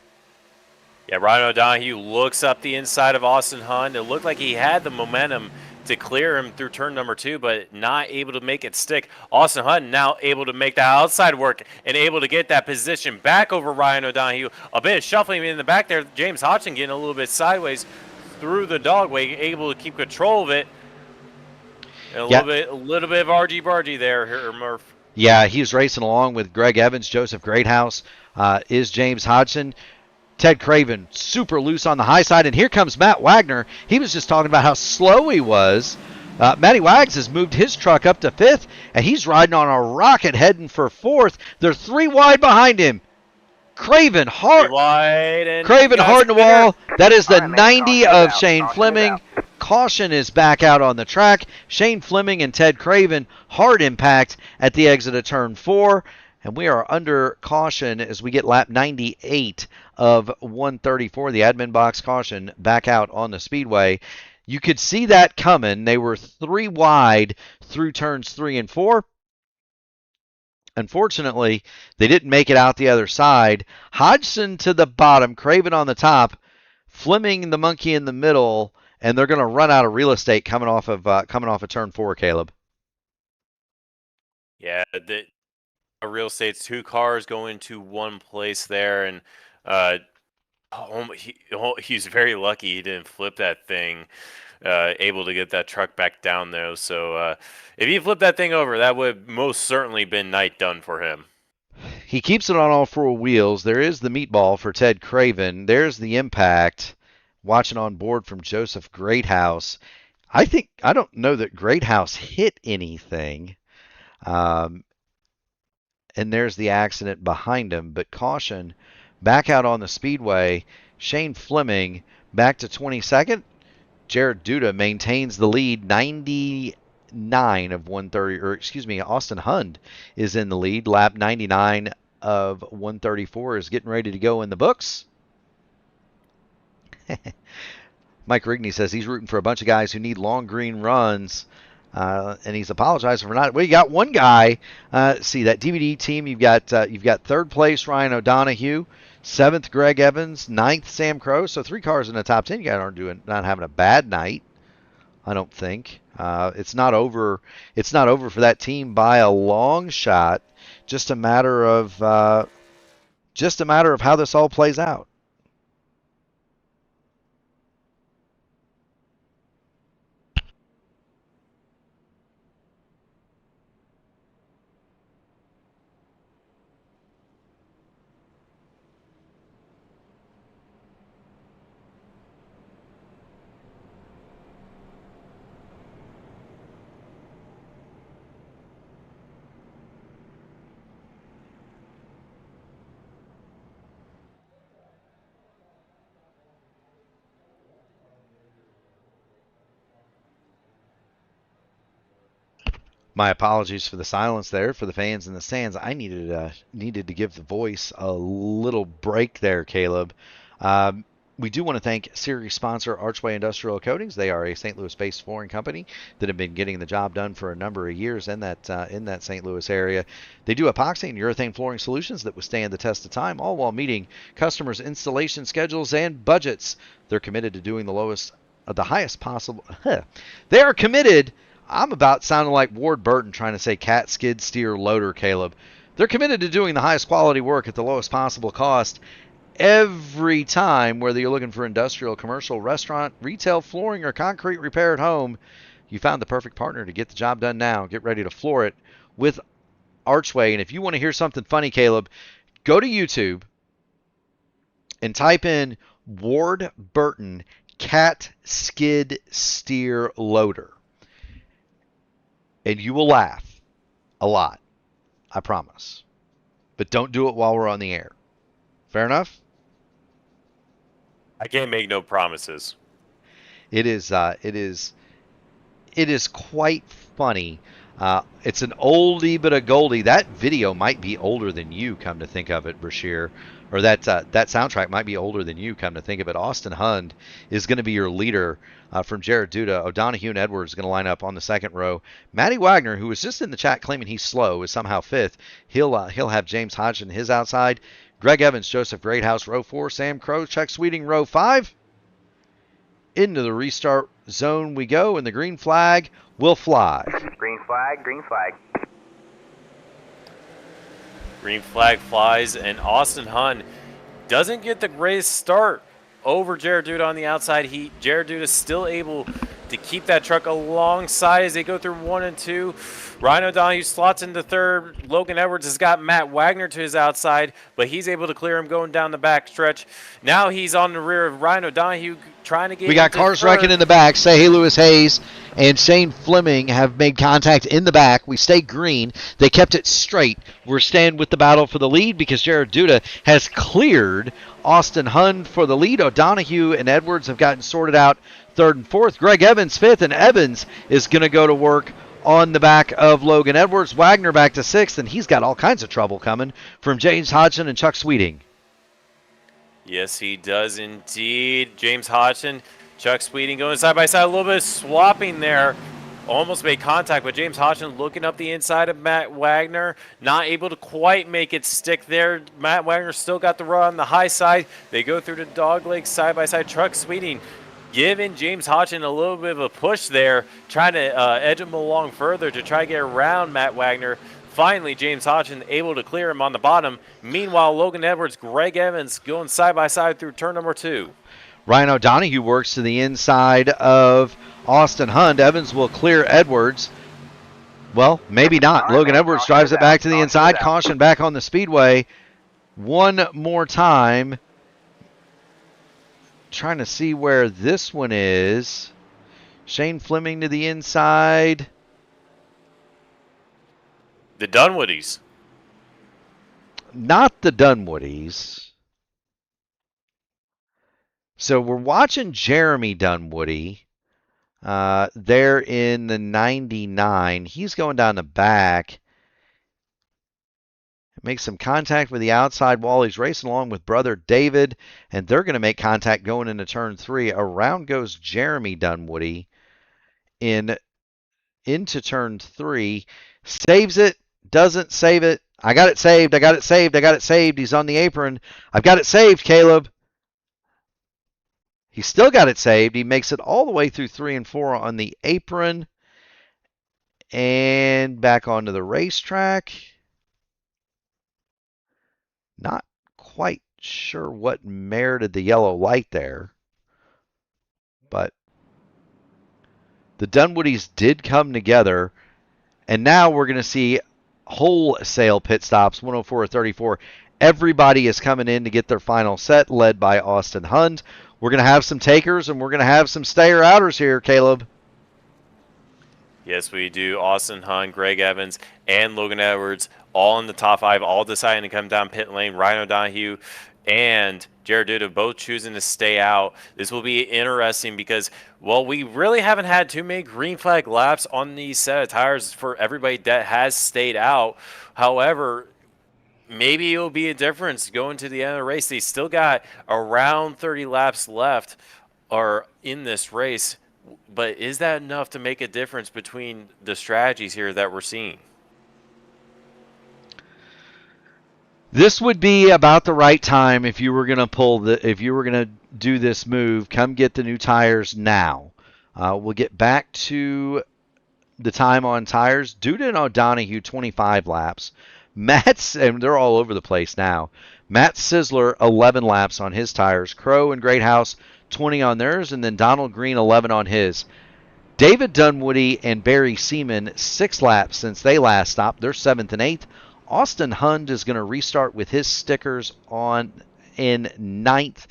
Yeah, Ryan O'Donohue looks up the inside of Austin Hunt. It looked like he had the momentum to clear him through turn number 2, but not able to make it stick. Austin Hunt now able to make that outside work and able to get that position back over Ryan O'Donohue. A bit of shuffling in the back there. James Hodgson getting a little bit sideways through the dogway, able to keep control of it. And a little bit of argy-bargy there, Murph. Yeah, he's racing along with Greg Evans. Joseph Greathouse is James Hodgson. Ted Craven super loose on the high side, and here comes Matt Wagner. He was just talking about how slow he was. Matty Wags has moved his truck up to 5th, and he's riding on a rocket heading for 4th. They're 3 wide behind him. Craven hard in the wall. That is the 90 of Shane Fleming. Caution is back out on the track. Shane Fleming and Ted Craven hard impact at the exit of turn 4. And we are under caution as we get lap 98 of 134. The admin box caution back out on the speedway. You could see that coming. They were 3 wide through turns 3 and 4. Unfortunately, they didn't make it out the other side. Hodgson to the bottom, Craven on the top, Fleming the monkey in the middle, and they're going to run out of real estate coming off of turn 4, Caleb. Yeah, real estate's 2 cars going to one place there, and he's very lucky he didn't flip that thing, able to get that truck back down there. So if he flipped that thing over, that would have most certainly been night done for him. He keeps it on all 4 wheels. There is the meatball for Ted Craven. There's the impact. Watching on board from Joseph Greathouse. I don't know that Greathouse hit anything. And there's the accident behind him. But caution, back out on the speedway. Shane Fleming back to 22nd. Jared Duda maintains the lead, 99 of 130. Austin Hunt is in the lead. Lap 99 of 134 is getting ready to go in the books. Mike Rigney says he's rooting for a bunch of guys who need long green runs. And he's apologizing for not. Well, you got one guy. See that DVD team. You've got 3rd place Ryan O'Donohue, 7th Greg Evans, 9th Sam Crow. So 3 cars in the top 10. You guys aren't not having a bad night. I don't think it's not over. It's not over for that team by a long shot. Just a matter of how this all plays out. My apologies for the silence there for the fans in the stands. I needed to give the voice a little break there, Caleb. We do want to thank series sponsor Archway Industrial Coatings. They are a St. Louis-based flooring company that have been getting the job done for a number of years in that St. Louis area. They do epoxy and urethane flooring solutions that withstand the test of time, all while meeting customers' installation schedules and budgets. They're committed to doing the highest possible. They are committed. I'm about sounding like Ward Burton trying to say cat skid steer loader, Caleb. They're committed to doing the highest quality work at the lowest possible cost every time, whether you're looking for industrial, commercial, restaurant, retail, flooring, or concrete repair at home. You found the perfect partner to get the job done now. Get ready to floor it with Archway. And if you want to hear something funny, Caleb, go to YouTube and type in Ward Burton cat skid steer loader. And you will laugh a lot, I promise. But don't do it while we're on the air. Fair enough? I can't make no promises. It is quite funny. It's an oldie but a goldie. That video might be older than you, come to think of it, Brashear. or that soundtrack might be older than you, come to think of it. Austin Hund is going to be your leader from Jared Duda. O'Donohue and Edwards going to line up on the second row. Matty Wagner, who was just in the chat claiming he's slow, is somehow fifth. He'll have James Hodgson his outside. Greg Evans, Joseph Greathouse, row 4. Sam Crow, Chuck Sweeting, row 5. Into the restart zone we go, and the green flag will fly. Green flag, green flag. Green flag flies, and Austin Hund doesn't get the greatest start over Jared Duda on the outside. Jared Duda is still able to keep that truck alongside as they go through 1 and 2. Ryan O'Donohue slots into third. Logan Edwards has got Matt Wagner to his outside, but he's able to clear him going down the back stretch. Now he's on the rear of Ryan O'Donohue trying to get. We got cars wrecking in the back. Say hey, Lewis Hayes and Shane Fleming have made contact in the back. We stay green. They kept it straight. We're staying with the battle for the lead because Jared Duda has cleared Austin Hund for the lead. O'Donohue and Edwards have gotten sorted out third and fourth. Greg Evans fifth, and Evans is going to go to work on the back of Logan Edwards. Wagner back to sixth, and he's got all kinds of trouble coming from James Hodgson and Chuck Sweeting. Yes, he does indeed. James Hodgson, Chuck Sweeting going side by side, a little bit of swapping there. Almost made contact, but James Hodgson looking up the inside of Matt Wagner, not able to quite make it stick there. Matt Wagner still got the run on the high side. They go through the dog leg side by side. Chuck Sweeting giving James Hodgson a little bit of a push there, trying to edge him along further to try to get around Matt Wagner. Finally, James Hodgson able to clear him on the bottom. Meanwhile, Logan Edwards, Greg Evans going side by side through turn number 2. Ryan O'Donohue works to the inside of Austin Hund. Evans will clear Edwards. Well, maybe not. Logan Edwards drives it back to the inside. Caution back on the speedway. One more time. Trying to see where this one is. Shane Fleming to the inside. The Dunwoodies. Not the Dunwoodies. So we're watching Jeremy Dunwoody. There in the 99. He's going down the back. Makes some contact with the outside wall. He's racing along with brother David, and they're going to make contact going into turn 3. Around goes Jeremy Dunwoody into turn 3. Saves it, doesn't save it. I got it saved. I got it saved. I got it saved. He's on the apron. I've got it saved, Caleb. He still got it saved. He makes it all the way through 3 and 4 on the apron and back onto the racetrack. Not quite sure what merited the yellow light there, but the Dunwoodies did come together, and now we're going to see wholesale pit stops, 104-34. Everybody is coming in to get their final set, led by Austin Hund. We're going to have some takers, and we're going to have some stayer-outers here, Caleb. Yes, we do. Austin Hund, Greg Evans, and Logan Edwards all in the top 5, all deciding to come down pit lane. Ryan O'Donohue and Jared Duda both choosing to stay out. This will be interesting because, well, we really haven't had too many green flag laps on these set of tires for everybody that has stayed out. However, maybe it'll be a difference going to the end of the race. They still got around 30 laps left or in this race. But is that enough to make a difference between the strategies here that we're seeing? This would be about the right time if you were going to do this move. Come get the new tires now. We'll get back to the time on tires. Duda and O'Donohue 25 laps. And they're all over the place now. Matt Sizzler 11 laps on his tires. Crow and Greathouse 20 on theirs, and then Donald Green 11 on his. David Dunwoody and Barry Seaman 6 laps since they last stopped. They're 7th and 8th. Austin Hund is going to restart with his stickers on in 9th.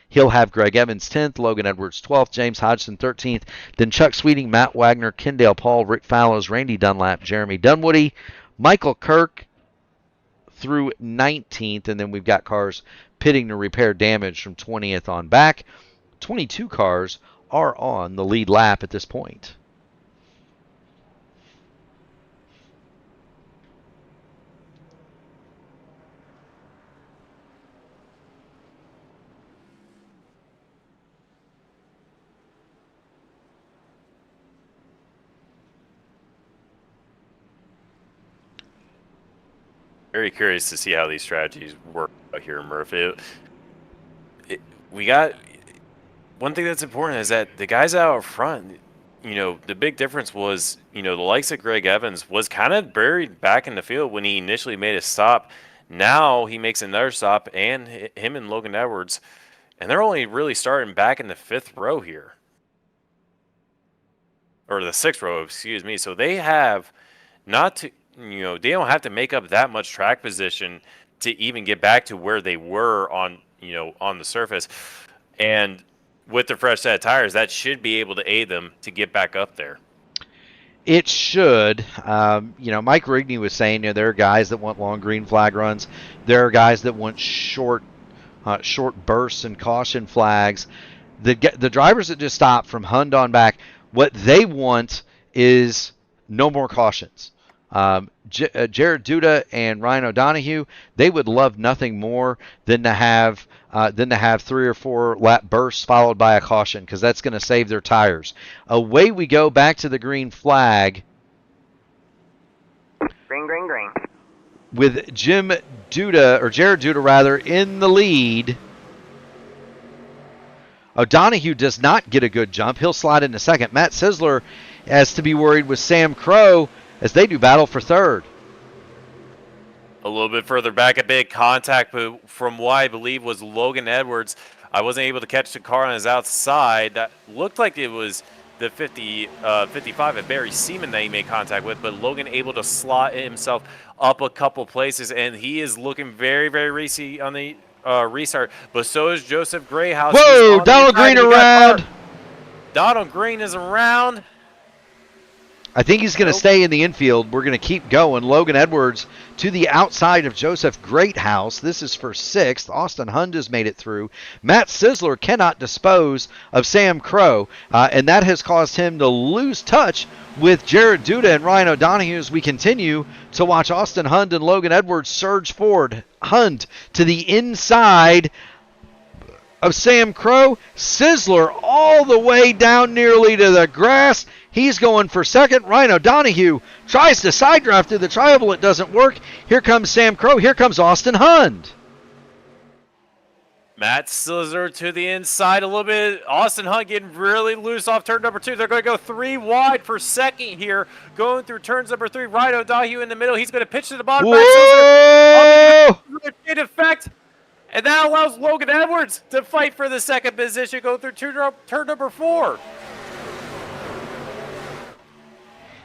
He'll have Greg Evans 10th, Logan Edwards 12th, James Hodgson 13th, then Chuck Sweeting, Matt Wagner, Kendale Paul, Rick Fallows, Randy Dunlap, Jeremy Dunwoody, Michael Kirk through 19th, and then we've got cars pitting to repair damage from 20th on back. 22 cars are on the lead lap at this point. very curious to see how these strategies work out here, Murph. We got one thing that's important is that the guys out front, the big difference was, the likes of Greg Evans was kind of buried back in the field when he initially made a stop. Now he makes another stop, and him and Logan Edwards, and they're only really starting back in the 5th row here. Or the 6th row, excuse me. So they have not to, they don't have to make up that much track position to even get back to where they were on the surface. And with the fresh set of tires, that should be able to aid them to get back up there. It should. Mike Rigney was saying, there are guys that want long green flag runs. There are guys that want short bursts and caution flags. The drivers that just stopped from Hund on back, what they want is no more cautions. Jared Duda and Ryan O'Donoghue, they would love nothing more than to have 3 or 4 lap bursts followed by a caution, because that's going to save their tires. Away we go back to the green flag. Green. With Jared Duda rather, in the lead. O'Donoghue does not get a good jump. He'll slide into second. Matt Sisler has to be worried with Sam Crow as they do battle for third. A little bit further back, a big contact from what I believe was Logan Edwards. I wasn't able to catch the car on his outside. That looked like it was the 55 at Barry Seaman that he made contact with, but Logan able to slot himself up a couple places, and he is looking very, very racy on the restart. But so is Joseph Grayhouse. Whoa, Donald Green around. Donald Green is around. I think he's going to stay in the infield. We're going to keep going. Logan Edwards to the outside of Joseph Greathouse. This is for 6th. Austin Hund has made it through. Matt Sisler cannot dispose of Sam Crow, and that has caused him to lose touch with Jared Duda and Ryan O'Donoghue as we continue to watch Austin Hund and Logan Edwards surge forward. Hund to the inside of Sam Crow. Sisler all the way down nearly to the grass. He's going for second. Ryan O'Donoghue tries to side drive through the tri-oval. It doesn't work. Here comes Sam Crow. Here comes Austin Hund. Matt Sisler to the inside a little bit. Austin Hunt getting really loose off turn number 2. They're going to go 3 wide for second here. Going through turns number 3. Ryan O'Donoghue in the middle. He's going to pitch to the bottom. Whoa! In effect. And that allows Logan Edwards to fight for the second position. Going through turn number 4.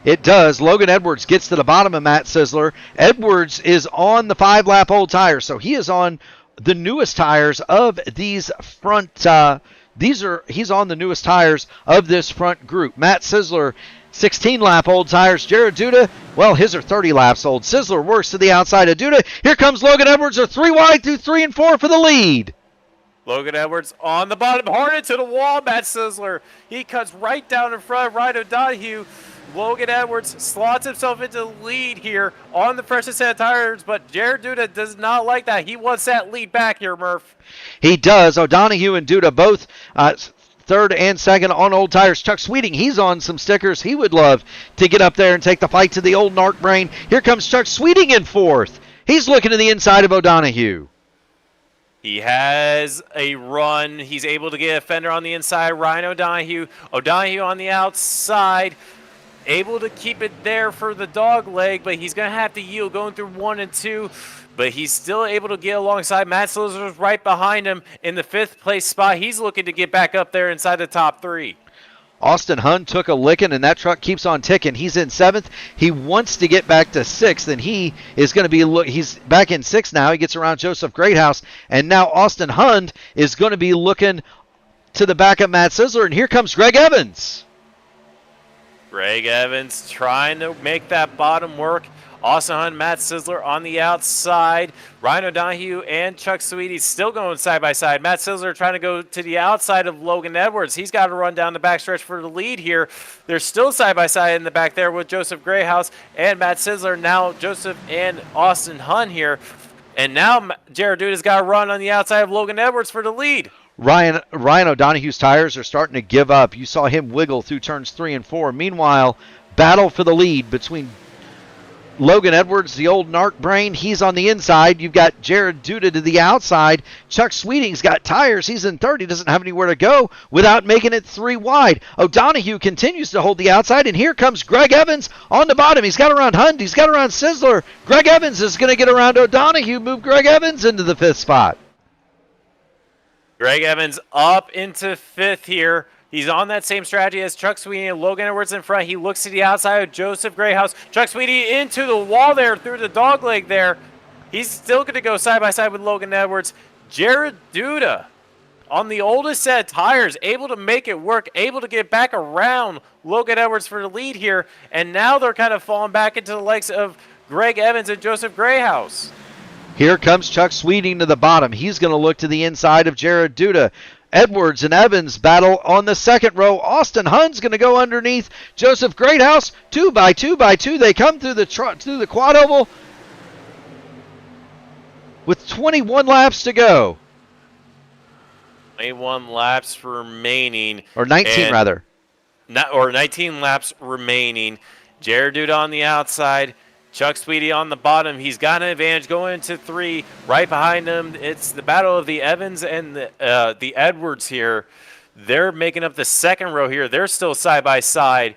It does. Logan Edwards gets to the bottom of Matt Sisler. Edwards is on the 5-lap old tires, so he is on the newest tires of these front. He's on the newest tires of this front group. Matt Sisler, 16-lap old tires. Jared Duda, well, his are 30 laps old. Sisler works to the outside of Duda. Here comes Logan Edwards, are 3 wide through 3 and 4 for the lead. Logan Edwards on the bottom, hard into the wall. Matt Sisler, he cuts right down in front of Ryan O'Donoghue. Logan Edwards slots himself into the lead here on the freshest set of tires, but Jared Duda does not like that. He wants that lead back here, Murph. He does. O'Donoghue and Duda both third and second on old tires. Chuck Sweeting, he's on some stickers. He would love to get up there and take the fight to the old narc brain. Here comes Chuck Sweeting in 4th. He's looking to the inside of O'Donoghue. He has a run. He's able to get a fender on the inside. Ryan O'Donoghue. O'Donoghue on the outside. Able to keep it there for the dog leg, but he's going to have to yield going through 1 and 2. But he's still able to get alongside. Matt Sisler's right behind him in the 5th place spot. He's looking to get back up there inside the top 3. Austin Hund took a licking, and that truck keeps on ticking. He's in 7th. He wants to get back to 6th, and he is going to be he's back in 6th now. He gets around Joseph Greathouse, and now Austin Hund is going to be looking to the back of Matt Sisler, and here comes Greg Evans. Greg Evans trying to make that bottom work. Austin Hunt, Matt Sisler on the outside. Ryan O'Donoghue and Chuck Sweeting still going side by side. Matt Sisler trying to go to the outside of Logan Edwards. He's got to run down the backstretch for the lead here. They're still side by side in the back there with Joseph Grayhouse and Matt Sisler. Now Joseph and Austin Hunt here. And now Jared Duda's got to run on the outside of Logan Edwards for the lead. Ryan O'Donoghue's tires are starting to give up. You saw him wiggle through turns 3 and 4. Meanwhile, battle for the lead between Logan Edwards, the old narc brain, he's on the inside. You've got Jared Duda to the outside. Chuck Sweeting's got tires. He's in third. He doesn't have anywhere to go without making it 3 wide. O'Donohue continues to hold the outside, and here comes Greg Evans on the bottom. He's got around Hunt. He's got around Sizzler. Greg Evans is going to get around O'Donohue, move Greg Evans into the 5th spot. Greg Evans up into 5th here. He's on that same strategy as Chuck Sweeney and Logan Edwards in front. He looks to the outside of Joseph Grayhouse. Chuck Sweeney into the wall there through the dog leg there. He's still going to go side by side with Logan Edwards. Jared Duda on the oldest set of tires, able to make it work, able to get back around Logan Edwards for the lead here. And now they're kind of falling back into the legs of Greg Evans and Joseph Grayhouse. Here comes Chuck Sweeting to the bottom. He's going to look to the inside of Jared Duda. Edwards and Evans battle on the 2nd row. Austin Hunn's going to go underneath Joseph Greathouse. 2 by 2 by 2. They come through the quad oval with 21 laps to go. 21 laps remaining. Or 19 rather. 19 laps remaining. Jared Duda on the outside. Chuck Sweetie on the bottom. He's got an advantage going into 3. Right behind him, it's the battle of the Evans and the Edwards here. They're making up the 2nd row here. They're still side by side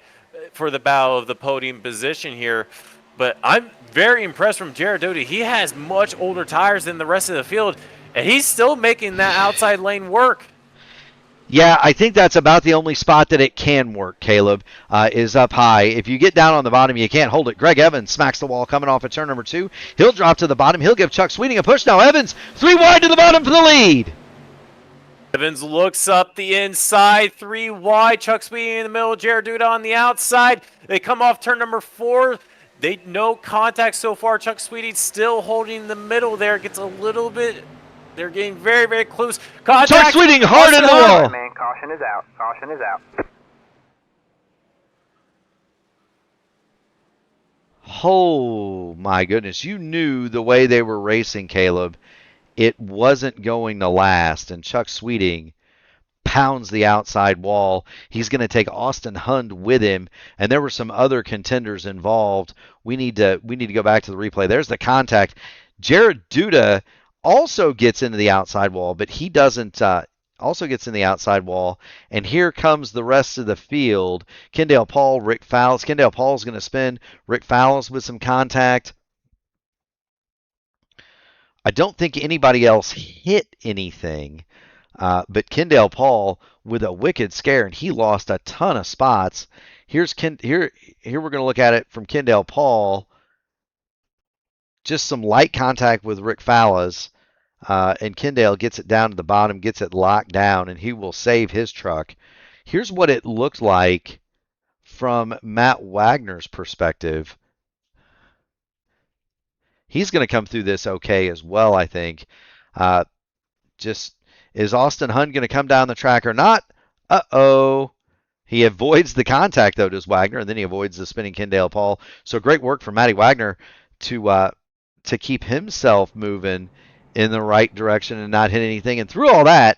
for the battle of the podium position here. But I'm very impressed from Jared Duda. He has much older tires than the rest of the field, and he's still making that outside lane work. Yeah, I think that's about the only spot that it can work, Caleb, is up high. If you get down on the bottom, you can't hold it. Greg Evans smacks the wall coming off at turn number 2. He'll drop to the bottom. He'll give Chuck Sweeting a push. Now Evans, 3 wide to the bottom for the lead. Evans looks up the inside, 3 wide. Chuck Sweeting in the middle, Jared Duda on the outside. They come off turn number 4. No contact so far. Chuck Sweeting still holding the middle there. Gets a little bit... They're getting very, very close. Contact. Chuck Sweeting hard in the wall. Man, caution is out. Caution is out. Oh, my goodness. You knew the way they were racing, Caleb. It wasn't going to last. And Chuck Sweeting pounds the outside wall. He's going to take Austin Hund with him. And there were some other contenders involved. We need to go back to the replay. There's the contact. Jared Duda also gets into the outside wall, but he doesn't also gets in the outside wall. And here comes the rest of the field. Kendall Paul, Rick Fowles. Kendall Paul's going to spin. Rick Fowles with some contact. I don't think anybody else hit anything, but Kendall Paul with a wicked scare, and he lost a ton of spots. Here we're going to look at it from Kendall Paul. Just some light contact with Rick Fowles. And Kendall gets it down to the bottom, gets it locked down, and he will save his truck. Here's what it looked like from Matt Wagner's perspective. He's going to come through this okay as well, I think. Just, is Austin Hunt going to come down the track or not? Uh-oh. He avoids the contact, though, does Wagner, and then he avoids the spinning Kendall Paul. So great work from Matty Wagner to keep himself moving in the right direction and not hit anything. And through all that,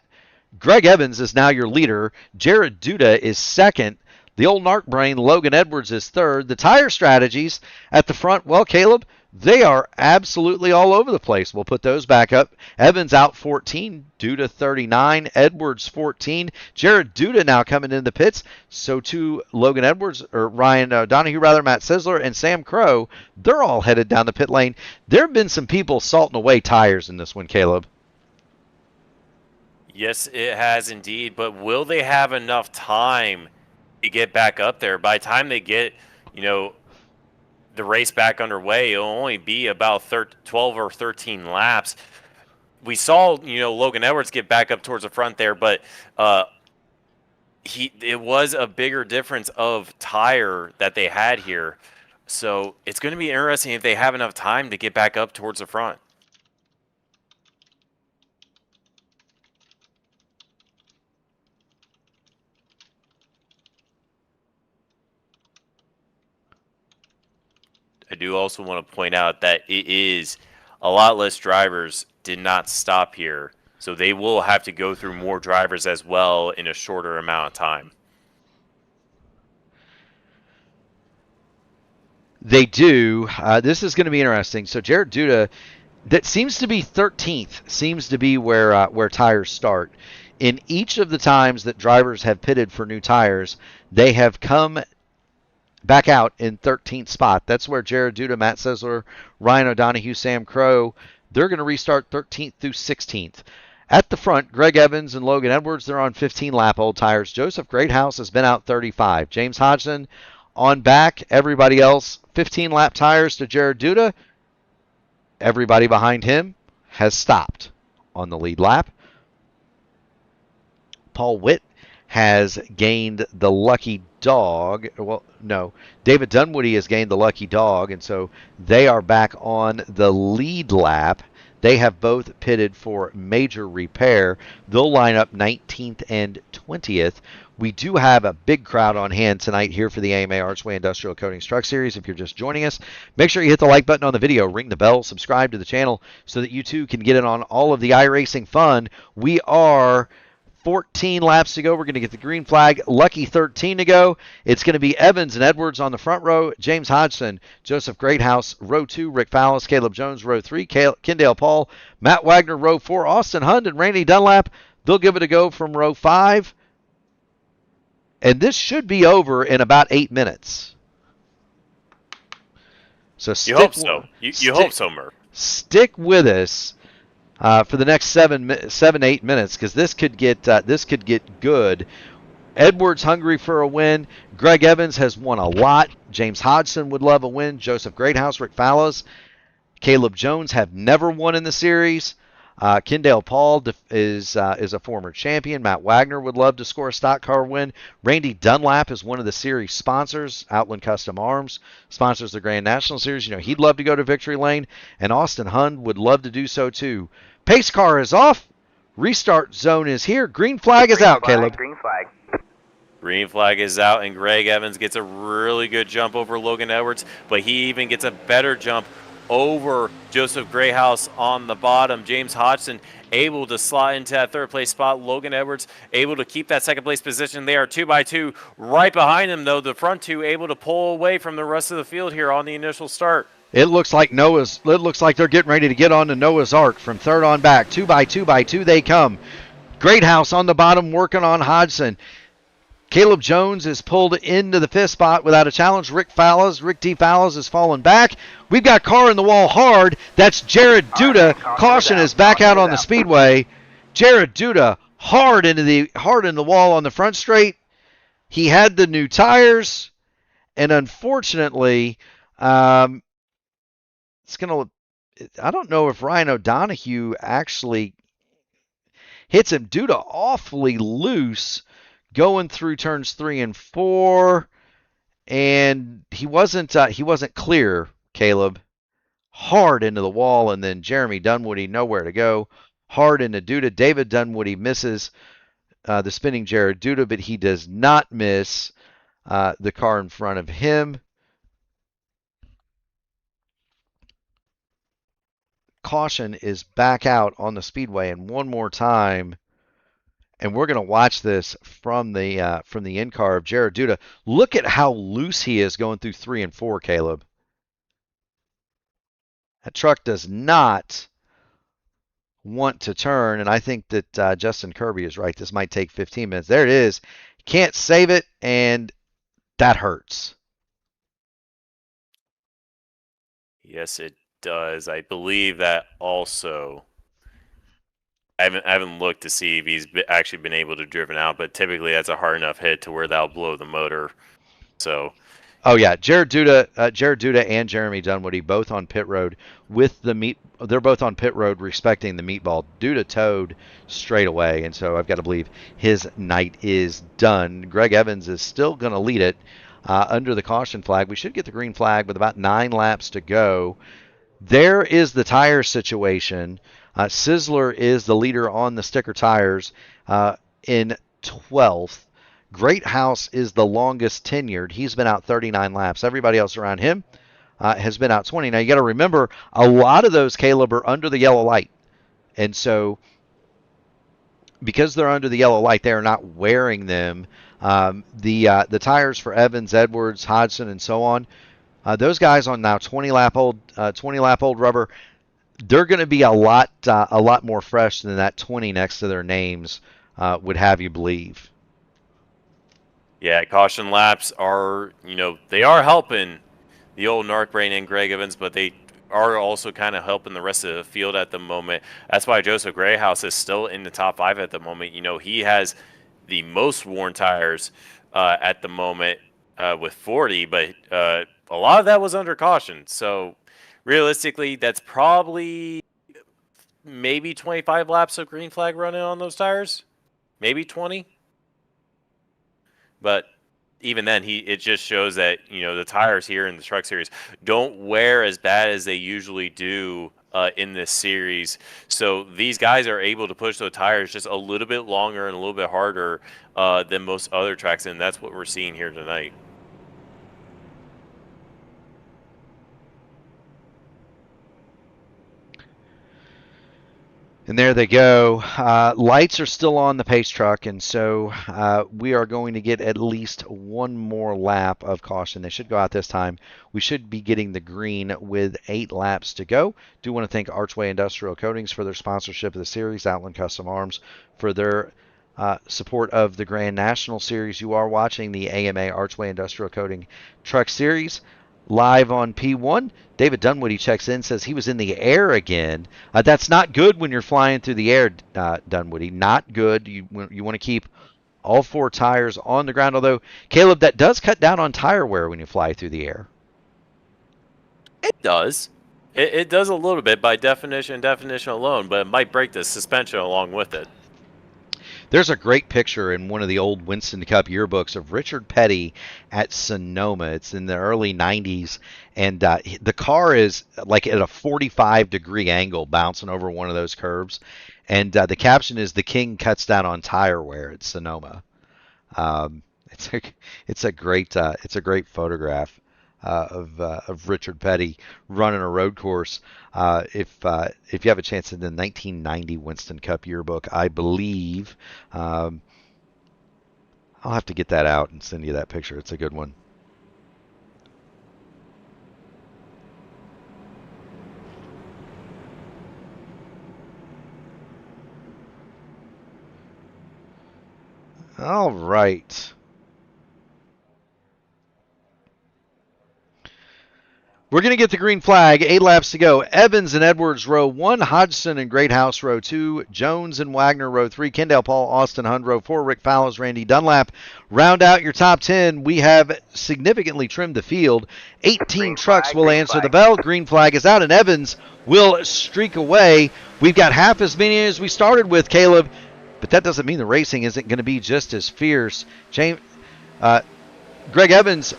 Greg Evans is now your leader. Jared Duda is 2nd. The old narc brain, Logan Edwards, is 3rd. The tire strategies at the front, well, Caleb, they are absolutely all over the place. We'll put those back up. Evans out 14, Duda 39, Edwards 14. Jared Duda now coming in the pits. So too Logan Edwards, or Ryan Donahue rather, Matt Sizzler, and Sam Crow. They're all headed down the pit lane. There have been some people salting away tires in this one, Caleb. Yes, it has indeed. But will they have enough time to get back up there? By the time they get, the race back underway, it'll only be about 12 or 13 laps. We saw, Logan Edwards get back up towards the front there, but it was a bigger difference of tire that they had here. So it's going to be interesting if they have enough time to get back up towards the front. I do also want to point out that it is a lot less drivers did not stop here. So they will have to go through more drivers as well in a shorter amount of time. They do. This is going to be interesting. So Jared Duda, that seems to be 13th, seems to be where tires start. In each of the times that drivers have pitted for new tires, they have come back out in 13th spot. That's where Jared Duda, Matt Sessler, Ryan O'Donohue, Sam Crow, they're going to restart 13th through 16th. At the front, Greg Evans and Logan Edwards, they're on 15-lap old tires. Joseph Greathouse has been out 35. James Hodgson on back. Everybody else, 15-lap tires to Jared Duda. Everybody behind him has stopped on the lead lap. Paul Witt has gained the lucky dog. Well, no, David Dunwoody has gained the lucky dog, and so they are back on the lead lap. They have both pitted for major repair. They'll line up 19th and 20th. We do have a big crowd on hand tonight here for the AMA Archway Industrial Coatings Truck Series. If you're just joining us, make sure you hit the like button on the video, ring the bell, subscribe to the channel so that you too can get in on all of the iRacing fun. We are 14 laps to go. We're going to get the green flag. Lucky 13 to go. It's going to be Evans and Edwards on the front row. James Hodgson, Joseph Greathouse, row 2. Rick Fallis, Caleb Jones, row 3. Kendall Paul, Matt Wagner, row 4. Austin Hunt and Randy Dunlap, they'll give it a go from row 5. And this should be over in about 8 minutes. So you hope so. You hope so, Murph. Stick with us for the next 7-8 minutes, because this could get good. Edwards hungry for a win. Greg Evans has won a lot. James Hodgson would love a win. Joseph Greathouse, Rick Fallows, Caleb Jones have never won in the series. Kendall Paul is a former champion. Matt Wagner would love to score a stock car win. Randy Dunlap is one of the series sponsors. Outland Custom Arms sponsors the Grand National Series. You know, he'd love to go to victory lane. And Austin Hunt would love to do so too. Pace car is off. Restart zone is here. Green flag is out, Caleb. Green flag. Green flag is out, and Greg Evans gets a really good jump over Logan Edwards, but he even gets a better jump over Joseph Greathouse on the bottom. James Hodgson able to slot into that third place spot. Logan Edwards able to keep that second place position. They are 2 by 2 right behind him, though. The front two able to pull away from the rest of the field here on the initial start. It looks like they're getting ready to get on to Noah's Ark from third on back. 2 by 2 by 2 they come. Greathouse on the bottom working on Hodgson. Caleb Jones is pulled into the 5th spot without a challenge. Rick D. Fallows has fallen back. We've got car in the wall hard. That's Jared Duda. Caution is back out on the speedway. Jared Duda hard in the wall on the front straight. He had the new tires, and unfortunately, I don't know if Ryan O'Donohue actually hits him. Duda awfully loose going through turns 3 and 4, and he wasn't clear, Caleb. Hard into the wall, and then Jeremy Dunwoody nowhere to go. Hard into Duda. David Dunwoody misses the spinning Jared Duda, but he does not miss the car in front of him. Caution is back out on the speedway, and one more time. And we're going to watch this from the in-car of Jared Duda. Look at how loose he is going through 3 and 4, Caleb. That truck does not want to turn, and I think that Justin Kirby is right. This might take 15 minutes. There it is. Can't save it, and that hurts. Yes, it does. I believe that also. I haven't looked to see if he's actually been able to driven out, but typically that's a hard enough hit to where that'll blow the motor. So. Oh yeah, Jared Duda and Jeremy Dunwoody both on pit road with the meat. They're both on pit road respecting the meatball. Duda towed straight away, and so I've got to believe his night is done. Greg Evans is still going to lead it under the caution flag. We should get the green flag with about 9 laps to go. There is the tire situation. Sizzler is the leader on the sticker tires in 12th. Greathouse is the longest tenured. He's been out 39 laps. Everybody else around him has been out 20. Now, you got to remember, a lot of those, Caleb, are under the yellow light. And so, because they're under the yellow light, they are not wearing them. The tires for Evans, Edwards, Hodgson, and so on, Those guys on now 20 lap old rubber, they're going to be a lot more fresh than that 20 next to their names would have you believe. Yeah, caution laps are, they are helping the old Narc Brain and Greg Evans, but they are also kind of helping the rest of the field at the moment. That's why Joseph Grayhouse is still in the top 5 at the moment. He has the most worn tires at the moment with 40, but a lot of that was under caution. So realistically, that's probably maybe 25 laps of green flag running on those tires, maybe 20. But even then, it just shows that the tires here in the Truck Series don't wear as bad as they usually do in this series. So these guys are able to push those tires just a little bit longer and a little bit harder than most other tracks, and that's what we're seeing here tonight. And there they go. Lights are still on the pace truck, and so we are going to get at least one more lap of caution. They should go out this time. We should be getting the green with 8 laps to go. Do want to thank Archway Industrial Coatings for their sponsorship of the series, Outland Custom Arms for their support of the Grand National Series. You are watching the AMA Archway Industrial Coating Truck Series live on P1. David Dunwoody checks in, says he was in the air again. That's not good when you're flying through the air, Dunwoody. Not good. You want to keep all 4 tires on the ground. Although, Caleb, that does cut down on tire wear when you fly through the air. It does. It does a little bit by definition alone, but it might break the suspension along with it. There's a great picture in one of the old Winston Cup yearbooks of Richard Petty at Sonoma. It's in the early 90s, and the car is like at a 45-degree angle bouncing over one of those curves. And the caption is, "The King cuts down on tire wear at Sonoma." It's a great photograph of Richard Petty running a road course. If you have a chance in the 1990 Winston Cup yearbook, I believe, I'll have to get that out and send you that picture. It's a good one. All right. We're going to get the green flag. 8 laps to go. Evans and Edwards, row 1. Hodgson and Greathouse, row 2. Jones and Wagner, row 3. Kendall Paul, Austin Hund, row 4. Rick Fallows, Randy Dunlap. Round out your top 10. We have significantly trimmed the field. 18 trucks will answer the bell. Green flag is out, and Evans will streak away. We've got half as many as we started with, Caleb, but that doesn't mean the racing isn't going to be just as fierce. Greg Evans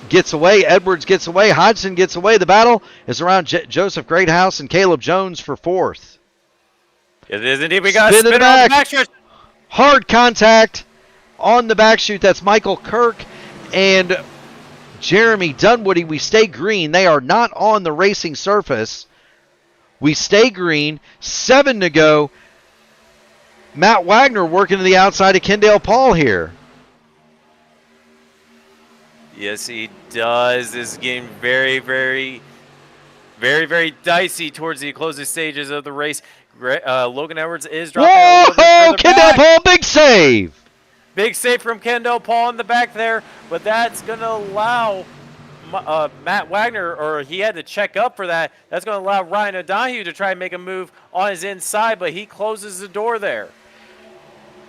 gets away. Edwards gets away. Hodgson gets away. The battle is around Joseph Greathouse and Caleb Jones for 4th. It is indeed. We got spin to spin on the back stretch. Hard contact on the back chute. That's Michael Kirk and Jeremy Dunwoody. We stay green. They are not on the racing surface. We stay green. 7 to go. Matt Wagner working to the outside of Kendall Paul here. Yes, he does. This is getting very, very, very, very dicey towards the closing stages of the race. Logan Edwards is dropping a little bit further Kendall back. Paul, big save. Big save from Kendall Paul in the back there, but that's going to allow Matt Wagner, or he had to check up for that. That's going to allow Ryan O'Donohue to try and make a move on his inside, but he closes the door there.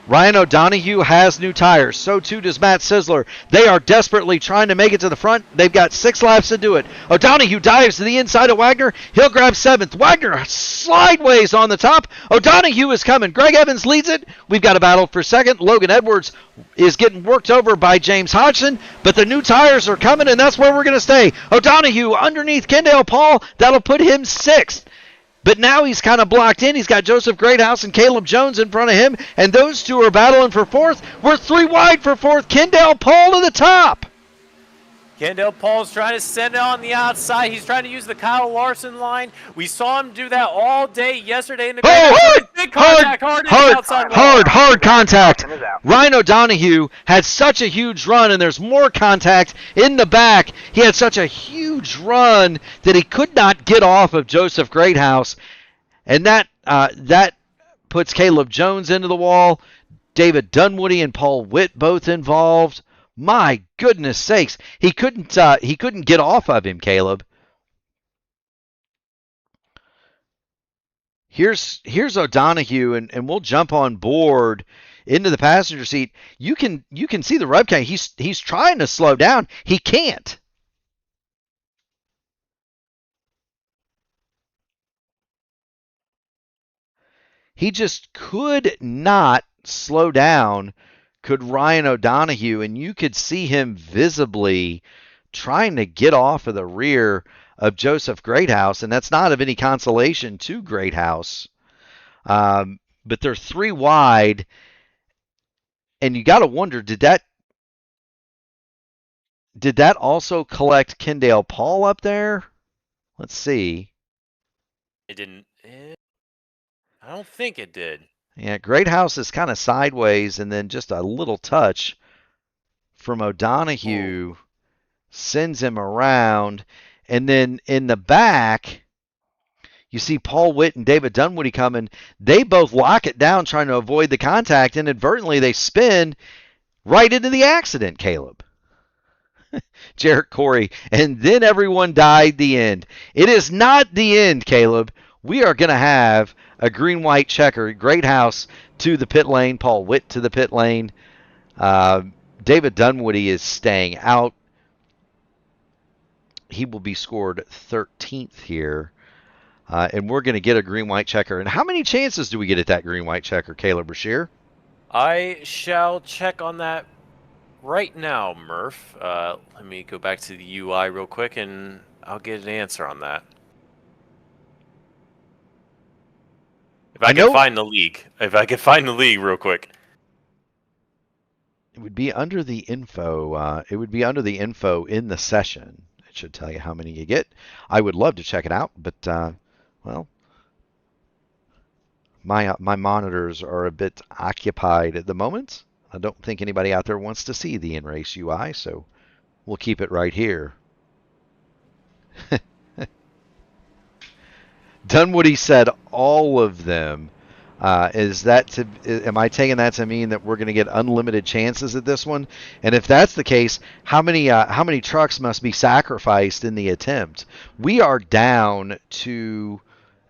Ryan O'Donohue has new tires. So too does Matt Sisler. They are desperately trying to make it to the front. They've got 6 laps to do it. O'Donohue dives to the inside of Wagner. He'll grab 7th. Wagner slideways on the top. O'Donohue is coming. Greg Evans leads it. We've got a battle for 2nd. Logan Edwards is getting worked over by James Hodgson, but the new tires are coming, and that's where we're going to stay. O'Donohue underneath Kendall Paul. That'll put him 6th. But now he's kind of blocked in. He's got Joseph Greathouse and Caleb Jones in front of him, and those two are battling for 4th. We're 3 wide for 4th. Kendall Paul to the top. Kendall Paul's trying to send it on the outside. He's trying to use the Kyle Larson line. We saw him do that all day yesterday in the big contact, hard contact. Ryan O'Donoghue had such a huge run, and there's more contact in the back. He had such a huge run that he could not get off of Joseph Greathouse, and that puts Caleb Jones into the wall. David Dunwoody and Paul Witt both involved. My goodness sakes, he couldn't get off of him, Caleb. Here's O'Donoghue, and we'll jump on board into the passenger seat. You can see the rev count. He's trying to slow down. He can't. He just could not slow down, could Ryan O'Donoghue, and you could see him visibly trying to get off of the rear of Joseph Greathouse, and that's not of any consolation to Greathouse. But they're 3 wide, and you got to wonder, did that also collect Kendall Paul up there? Let's see. It didn't. I don't think it did. Yeah, Greathouse is kind of sideways, and then just a little touch from O'Donoghue sends him around. And then in the back, you see Paul Witt and David Dunwoody coming. They both lock it down trying to avoid the contact. Inadvertently, they spin right into the accident, Caleb. Jarrett Corey. And then everyone died the end. It is not the end, Caleb. We are going to have a green-white checker. Greathouse to the pit lane. Paul Witt to the pit lane. David Dunwoody is staying out. He will be scored 13th here. And we're going to get a green-white checker. And how many chances do we get at that green-white checker, Caleb Brashear? I shall check on that right now, Murph. Let me go back to the UI real quick, and I'll get an answer on that. If I can find the league. If I can find the league real quick. It would be under the info. It would be under the info in the session. It should tell you how many you get. I would love to check it out, but well, my monitors are a bit occupied at the moment. I don't think anybody out there wants to see the in-race UI, so we'll keep it right here. Dunwoody said all of them. Am I taking that to mean that we're going to get unlimited chances at this one? And if that's the case, how many trucks must be sacrificed in the attempt? We are down to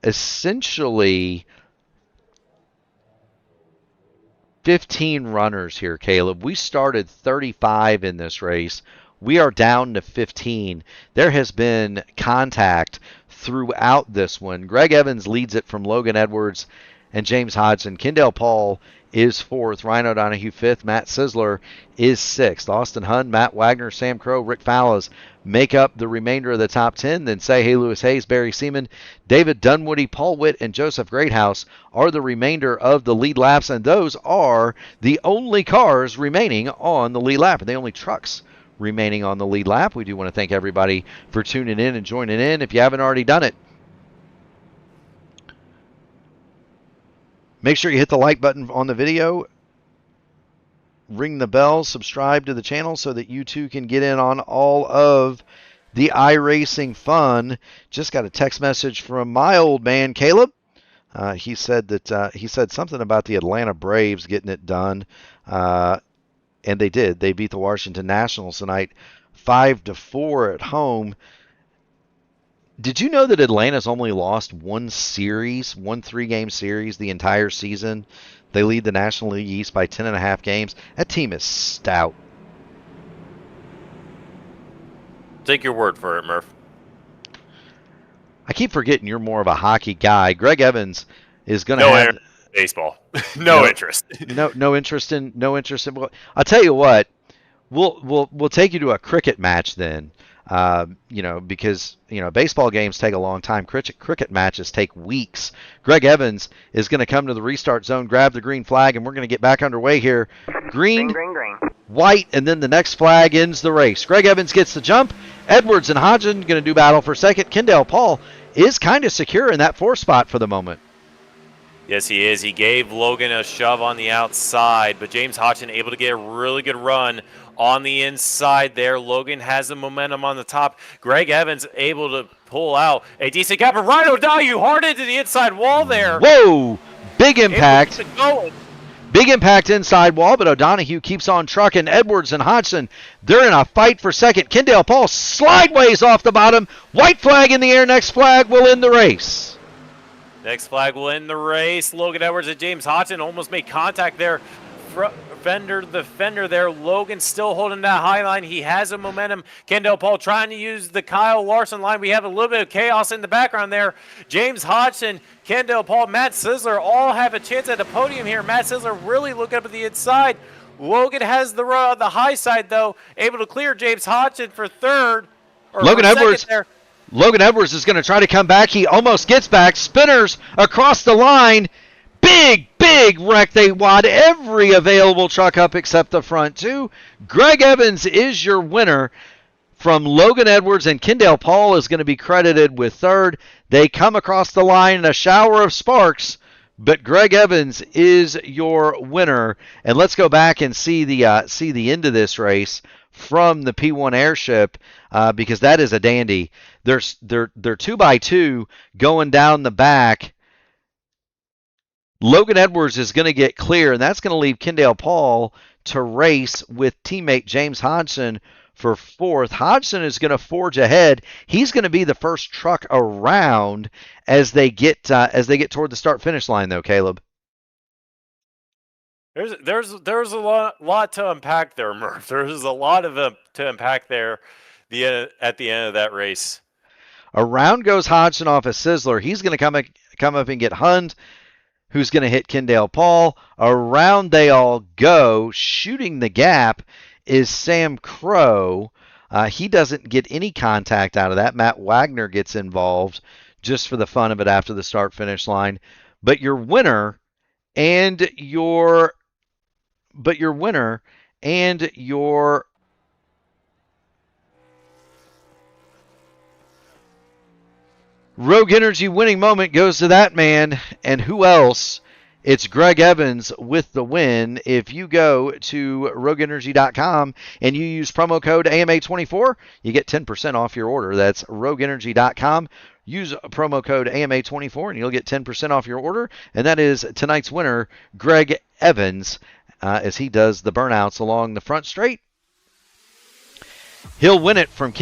essentially 15 runners here, Caleb. We started 35 in this race. We are down to 15. There has been contact throughout this one. Greg Evans leads it from Logan Edwards and James Hodgson. Kendall Paul is 4th. Ryan O'Donoghue 5th. Matt Sisler is 6th. Austin Hunn, Matt Wagner, Sam Crow, Rick Fallas make up the remainder of the top 10. Then Say Lewis Hayes, Barry Seaman, David Dunwoody, Paul Witt, and Joseph Greathouse are the remainder of the lead laps, and those are the only cars remaining on the lead lap, and the only trucks remaining on the lead lap. We do want to thank everybody for tuning in and joining in. If you haven't already done it, make sure you hit the like button on the video, ring the bell, subscribe to the channel so that you too can get in on all of the iRacing fun. Just got a text message from my old man Caleb. He said something about the Atlanta Braves getting it done. And they did. They beat the Washington Nationals tonight 5-4 at home. Did you know that Atlanta's only lost one 3-game series the entire season? They lead the National League East by 10.5 games. That team is stout. Take your word for it, Murph. I keep forgetting you're more of a hockey guy. Greg Evans is going to have baseball. No interest. No interest in. I'll tell you what. We'll take you to a cricket match then. Because baseball games take a long time. Cricket matches take weeks. Greg Evans is going to come to the restart zone, grab the green flag, and we're going to get back underway here. Green, Green. white, and then the next flag ends the race. Greg Evans gets the jump. Edwards and Hodgen going to do battle for second. Kendall Paul is kind of secure in that 4th spot for the moment. Yes, he is. He gave Logan a shove on the outside, but James Hodgson able to get a really good run on the inside there. Logan has the momentum on the top. Greg Evans able to pull out a decent gap. And Ryan O'Donoghue hard into the inside wall there. Whoa! Big impact. Able to keep it going. Big impact inside wall, but O'Donoghue keeps on trucking. Edwards and Hodgson, they're in a fight for second. Kendall Paul slideways off the bottom. White flag in the air. Next flag will end the race. Next flag will end the race. Logan Edwards and James Hodgson almost made contact there. The fender there. Logan still holding that high line. He has a momentum. Kendall Paul trying to use the Kyle Larson line. We have a little bit of chaos in the background there. James Hodgson, Kendall Paul, Matt Sizzler all have a chance at the podium here. Matt Sizzler really looking up at the inside. Logan has the high side, though, able to clear James Hodgson for third. Logan Edwards is going to try to come back. He almost gets back. Spinners across the line. Big wreck. They wad every available truck up except the front two. Greg Evans is your winner from Logan Edwards, and Kendall Paul is going to be credited with third. They come across the line in a shower of sparks, but Greg Evans is your winner. And let's go back and see the end of this race from the P1 airship, because that is a dandy. They're 2x2 going down the back. Logan Edwards is going to get clear, and that's going to leave Kendall Paul to race with teammate James Hodgson for 4th. Hodgson is going to forge ahead. He's going to be the first truck around as they get toward the start-finish line, though, Caleb. There's a lot to unpack there, Murph. There's a lot of to unpack there at the end of that race. Around goes Hodgson off of Sizzler. He's going to come up and get Hund, who's going to hit Kendall Paul. Around they all go. Shooting the gap is Sam Crow. He doesn't get any contact out of that. Matt Wagner gets involved just for the fun of it after the start-finish line. But your winner and your Rogue Energy winning moment goes to that man, and who else? It's Greg Evans with the win. If you go to rogueenergy.com and you use promo code AMA24, you get 10% off your order. That's rogueenergy.com. Use promo code AMA24 and you'll get 10% off your order. And that is tonight's winner, Greg Evans, as he does the burnouts along the front straight. He'll win it from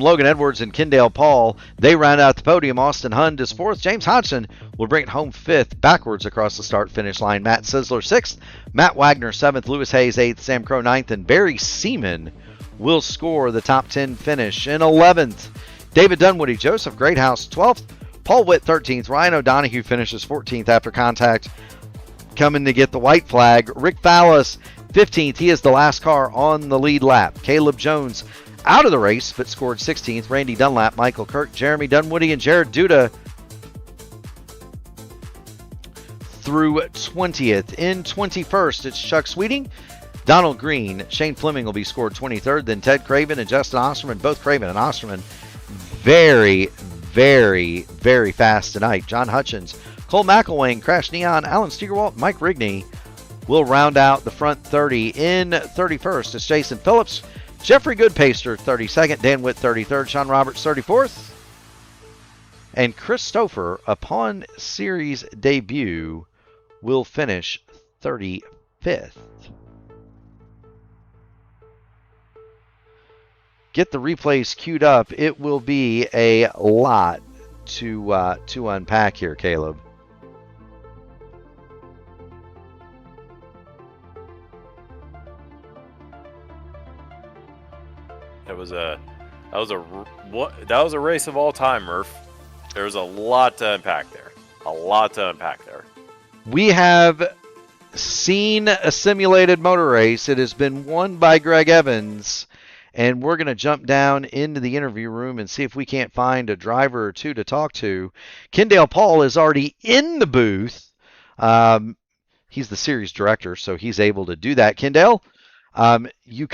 Logan Edwards and Kendall Paul. They round out the podium. Austin Hund is 4th. James Hodgson will bring it home 5th, backwards across the start-finish line. Matt Sizzler 6th. Matt Wagner 7th. Lewis Hayes 8th. Sam Crow 9th. And Barry Seaman will score the top 10 finish in 11th. David Dunwoody, Joseph Greathouse 12th. Paul Witt 13th. Ryan O'Donoghue finishes 14th after contact, coming to get the white flag. Rick Fallis 15th. He is the last car on the lead lap. Caleb Jones out of the race, but scored 16th. Randy Dunlap, Michael Kirk, Jeremy Dunwoody, and Jared Duda through 20th. In 21st, it's Chuck Sweeting, Donald Green, Shane Fleming will be scored 23rd. Then Ted Craven and Justin Osterman, both Craven and Osterman, very, very, very fast tonight. John Hutchins, Cole McElwain, Crash Neon, Alan Steigerwalt, Mike Rigney will round out the front 30. In 31st, it's Jason Phillips, Jeffrey Goodpaster 32nd, Dan Witt 33rd, Sean Roberts 34th, and Chris Stouffer, upon series debut, will finish 35th. Get the replays queued up. It will be a lot to unpack here, Caleb. That was a race of all time, Murph. There was a lot to unpack there. We have seen a simulated motor race. It has been won by Greg Evans. And we're going to jump down into the interview room and see if we can't find a driver or two to talk to. Kendall Paul is already in the booth. He's the series director, so he's able to do that. Kendall, you,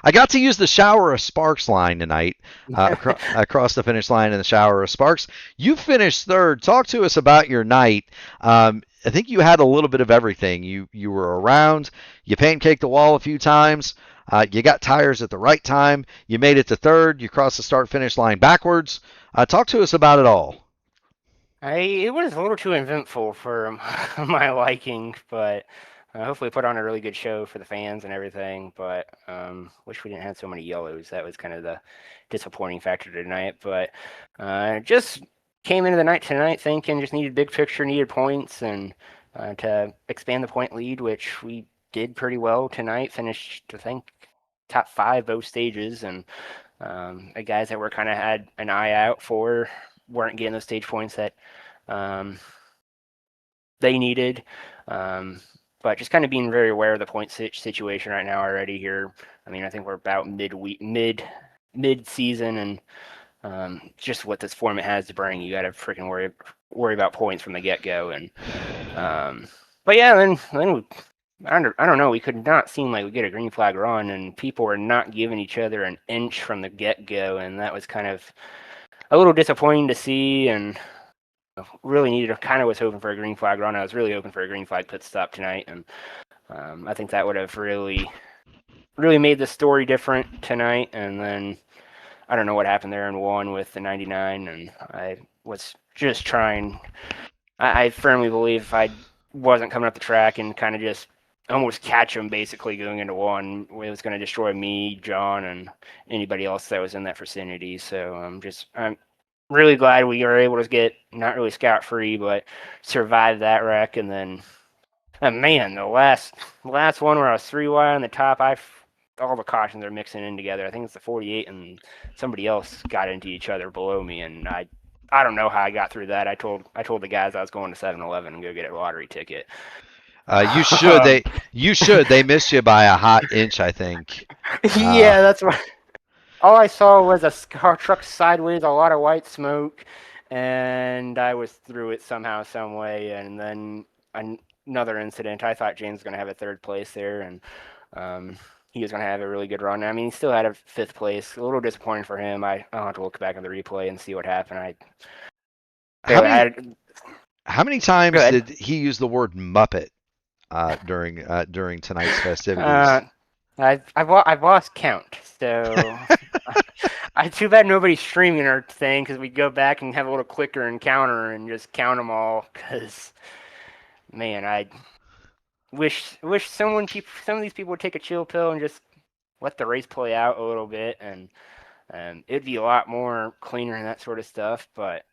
I got to use the shower of sparks line tonight across the finish line in the shower of sparks. You finished third. Talk to us about your night. I think you had a little bit of everything. You were around. You pancaked the wall a few times. You got tires at the right time. You made it to third. You crossed the start-finish line backwards. Talk to us about it all. It was a little too eventful for my liking, but hopefully put on a really good show for the fans and everything. But wish we didn't have so many yellows. That was kind of the disappointing factor tonight. But just came into the night tonight thinking just needed big picture, needed points, and to expand the point lead, which we did pretty well tonight. Finished, I think, top 5 both stages, and the guys that were kind of had an eye out for weren't getting those stage points that they needed. But just kind of being very aware of the point situation right now already here. I mean, I think we're about mid-season, and just what this format has to bring, you got to freaking worry about points from the get-go. And but yeah, then I don't know. We could not seem like we get a green flag run, and people were not giving each other an inch from the get-go, and that was kind of a little disappointing to see. And really needed, kind of was hoping for a green flag run. I was really hoping for a green flag pit stop tonight, and I think that would have really made the story different tonight. And then I don't know what happened there in 1 with the 99, and I was just trying. I firmly believe if I wasn't coming up the track and kind of just almost catch him basically going into 1, it was going to destroy me, John, and anybody else that was in that vicinity. So I'm really glad we were able to get not really scot-free, but survive that wreck. And then, man, the last one where I was 3 wide on the top, all the cautions are mixing in together. I think it's the 48, and somebody else got into each other below me, and I don't know how I got through that. I told the guys I was going to 7-Eleven and go get a lottery ticket. You should. You should. They missed you by a hot inch, I think. Yeah, that's what. All I saw was a car truck sideways, a lot of white smoke, and I was through it somehow, some way. And then another incident. I thought James was going to have a 3rd place there, and he was going to have a really good run. I mean, he still had a 5th place. A little disappointing for him. I'll have to look back on the replay and see what happened. How many times did he use the word Muppet during tonight's festivities? I've lost count, so too bad nobody's streaming our thing, because we'd go back and have a little clicker and counter and just count them all. Because, man, I wish some of these people would take a chill pill and just let the race play out a little bit, and it'd be a lot more cleaner and that sort of stuff. But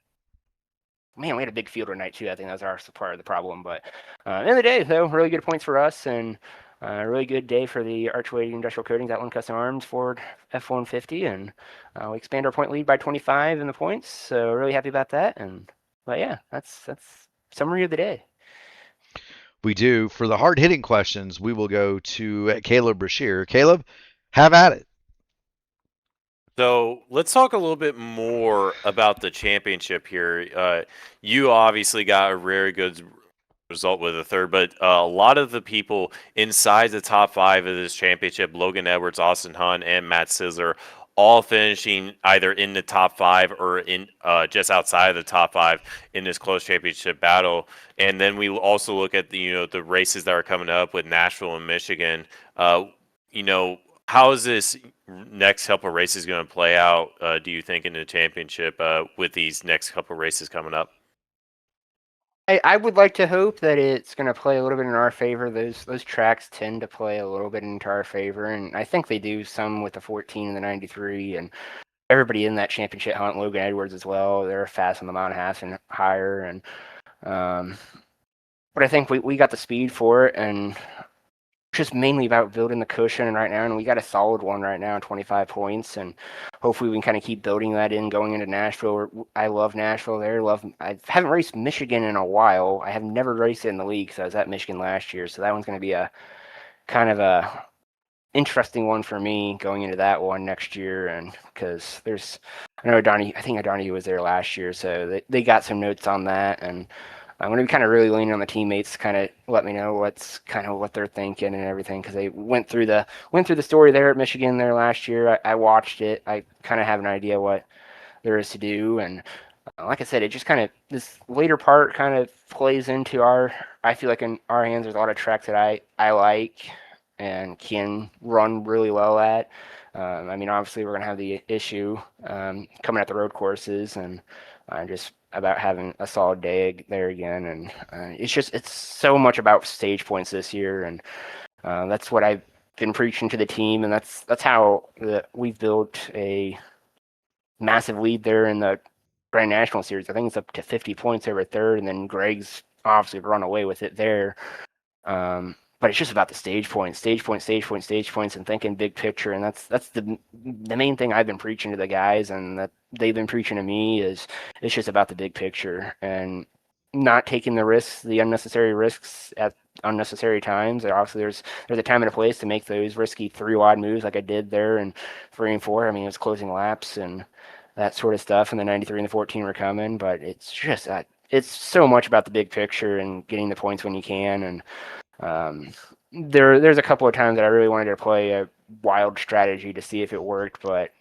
man, we had a big field tonight too. I think that was our part of the problem. But end of the day, though, really good points for us, and a really good day for the Archway Industrial Coatings Outland Custom Arms Ford F-150, and we expand our point lead by 25 in the points. So really happy about that. But yeah, that's summary of the day. We do. For the hard-hitting questions, we will go to Caleb Brashear. Caleb, have at it. So let's talk a little bit more about the championship here. You obviously got a very good result with a 3rd, but a lot of the people inside the top 5 of this championship, Logan Edwards, Austin Hunt, and Matt Sizzler, all finishing either in the top 5 or in just outside of the top 5 in this close championship battle. And then we also look at the races that are coming up with Nashville and Michigan. How is this next couple of races going to play out, do you think, in the championship with these next couple of races coming up? I would like to hope that it's going to play a little bit in our favor. Those tracks tend to play a little bit into our favor, and I think they do some with the 14 and the 93, and everybody in that championship hunt, Logan Edwards as well. They're fast on the mile and a half and higher, and but I think we got the speed for it, and just mainly about building the cushion right now, and we got a solid one right now, 25 points, and hopefully we can kind of keep building that in going into Nashville. I love Nashville there. I haven't raced Michigan in a while. I have never raced it in the league because I was at Michigan last year, so that one's going to be a kind of a interesting one for me going into that one next year, and because I know I think Donnie was there last year, so they got some notes on that, and I'm going to be kind of really leaning on the teammates to kind of let me know what they're thinking and everything, because they went through the story there at Michigan there last year. I watched it. I kind of have an idea what there is to do, and like I said, it just kind of this later part kind of plays into I feel like in our hands there's a lot of tracks that I like and can run really well at. I mean, obviously we're gonna have the issue coming at the road courses, and just about having a solid day there again. And it's so much about stage points this year, and that's what I've been preaching to the team, and that's how we've built a massive lead there in the Grand National Series. I think it's up to 50 points over third, and then Greg's obviously run away with it there. But it's just about the stage points, and thinking big picture. And that's the main thing I've been preaching to the guys, and that they've been preaching to me is it's just about the big picture and not taking the unnecessary risks at unnecessary times. And obviously, there's a time and a place to make those risky 3-wide moves like I did there in 3 and 4. I mean, it was closing laps and that sort of stuff, and the 93 and the 14 were coming. But it's just it's so much about the big picture and getting the points when you can. And there's a couple of times that I really wanted to play a wild strategy to see if it worked, but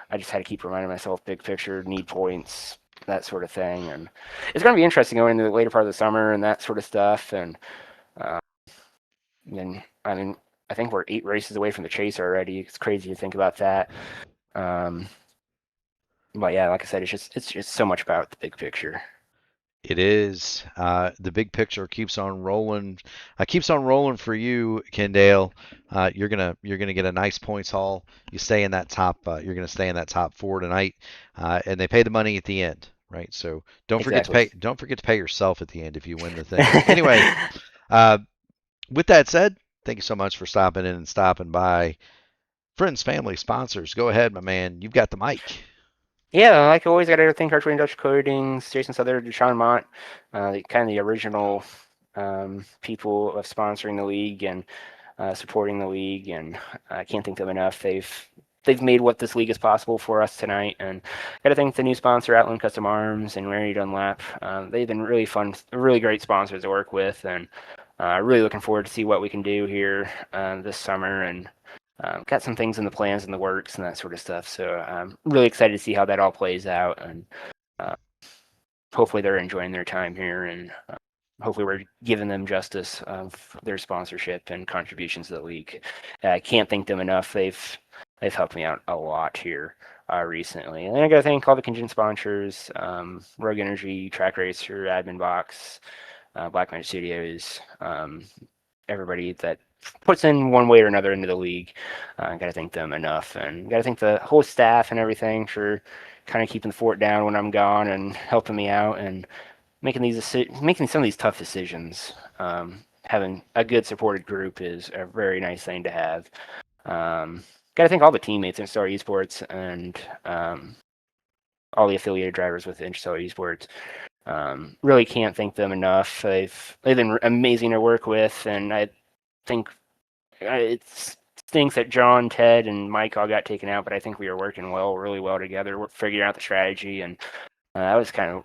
I just had to keep reminding myself big picture, need points, that sort of thing. And it's going to be interesting going into the later part of the summer and that sort of stuff. And then, I mean, I think we're 8 races away from the chase already. It's crazy to think about that. But yeah, like I said, it's just so much about the big picture. It is. The big picture keeps on rolling. Keeps on rolling for you, Kendale. You're gonna get a nice points haul. You stay in that top. You're gonna stay in that top 4 tonight, and they pay the money at the end, right? So don't forget to Exactly. pay. Don't forget to pay yourself at the end if you win the thing. Anyway, uh, with that said, thank you so much for stopping in and stopping by. Friends, family, sponsors, go ahead, my man. You've got the mic. Yeah, like always, got to thank Archway and Dutch Coatings, Jason Souther, Deshaun Mott, kind of the original people of sponsoring the league and supporting the league, and I can't thank them enough. They've made what this league is possible for us tonight, and got to thank the new sponsor, Outland Custom Arms and Larry Dunlap. They've been really fun, really great sponsors to work with, and really looking forward to see what we can do here this summer, and got some things in the plans and the works and that sort of stuff. So I'm really excited to see how that all plays out, and hopefully they're enjoying their time here, and hopefully we're giving them justice of their sponsorship and contributions to the league. I can't thank them enough. They've helped me out a lot here recently. And then I got to thank all the contingent sponsors, Rogue Energy, Track Racer, Admin Box, Black Magic Studios, everybody that puts in one way or another into the league. Got to thank them enough, and got to thank the whole staff and everything for kind of keeping the fort down when I'm gone and helping me out and making some of these tough decisions. Having a good supported group is a very nice thing to have. Got to thank all the teammates in Star Esports and all the affiliated drivers with Interstellar Esports. Really can't thank them enough. They've been amazing to work with, and I think it stinks that John, Ted, and Mike all got taken out, but I think we were working really well together. We're figuring out the strategy, and that was kind of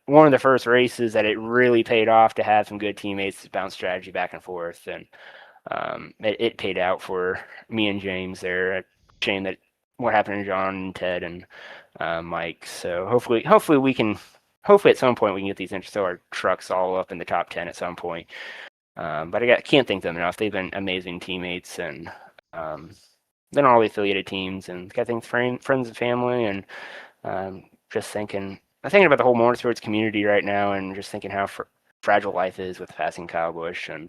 one of the first races that it really paid off to have some good teammates to bounce strategy back and forth, and it paid out for me and James there. Shame that what happened to John and Ted and Mike. So hopefully at some point we can get these Interstellar trucks all up in the top 10 at some point. But I can't thank them enough. They've been amazing teammates, and then all the affiliated teams, and got to thank friends and family, and just thinking about the whole motorsports community right now, and just thinking how fragile life is with passing Kyle Busch, and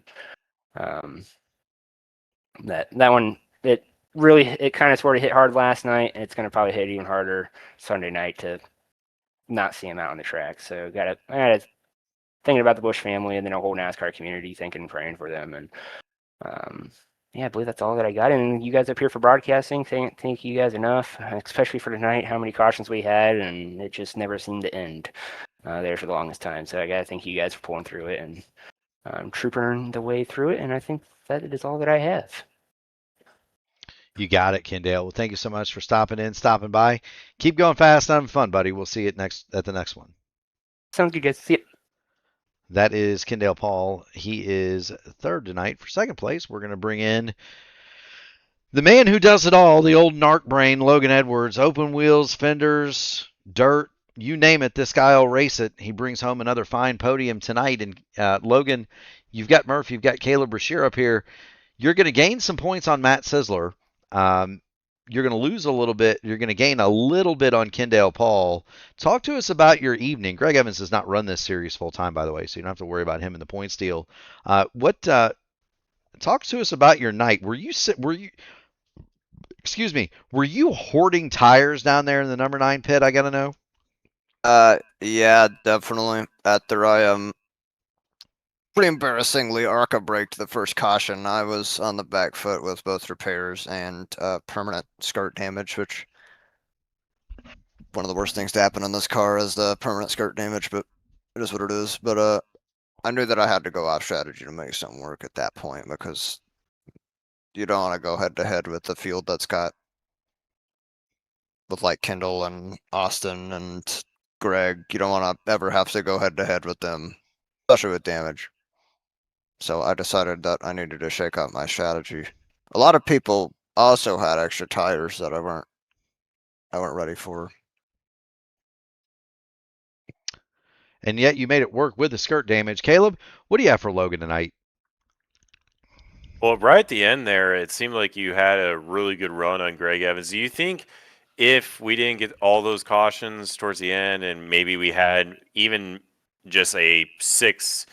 that one it kind of sort of hit hard last night, and it's going to probably hit even harder Sunday night to not see him out on the track. So I got to thinking about the Busch family and then a whole NASCAR community, thinking and praying for them, and Yeah, I believe that's all that I got. And you guys up here for broadcasting, thank you guys enough, especially for tonight, how many cautions we had, and it just never seemed to end there for the longest time. So I got to thank you guys for pulling through it and trooping the way through it. And I think that is all that I have. You got it, Kendall. Well, thank you so much for stopping by. Keep going fast and having fun, buddy. We'll see you at the next one. Sounds good, guys. See ya. That is Kendall Paul. He is third tonight. For second place, we're going to bring in the man who does it all, the old narc brain, Logan Edwards. Open wheels, fenders, dirt, you name it, this guy will race it. He brings home another fine podium tonight. And Logan, you've got Murph, you've got Caleb Brashear up here. You're going to gain some points on Matt Sisler. You're going to lose a little bit. You're going to gain a little bit on Kendall Paul. Talk to us about your evening. Greg Evans does not run this series full time, by the way, so you don't have to worry about him in the points deal. Talk to us about your night. Were you hoarding tires down there in the number 9 pit? I got to know. Yeah, definitely. After I pretty embarrassingly ARCA braked the first caution, I was on the back foot with both repairs and permanent skirt damage, which one of the worst things to happen in this car is the permanent skirt damage, but it is what it is. But I knew that I had to go off strategy to make something work at that point, because you don't want to go head to head with the field that's got with like Kendall and Austin and Greg. You don't want to ever have to go head to head with them, especially with damage. So I decided that I needed to shake up my strategy. A lot of people also had extra tires that I weren't ready for. And yet you made it work with the skirt damage. Caleb, what do you have for Logan tonight? Well, right at the end there, it seemed like you had a really good run on Greg Evans. Do you think if we didn't get all those cautions towards the end, and maybe we had even just a six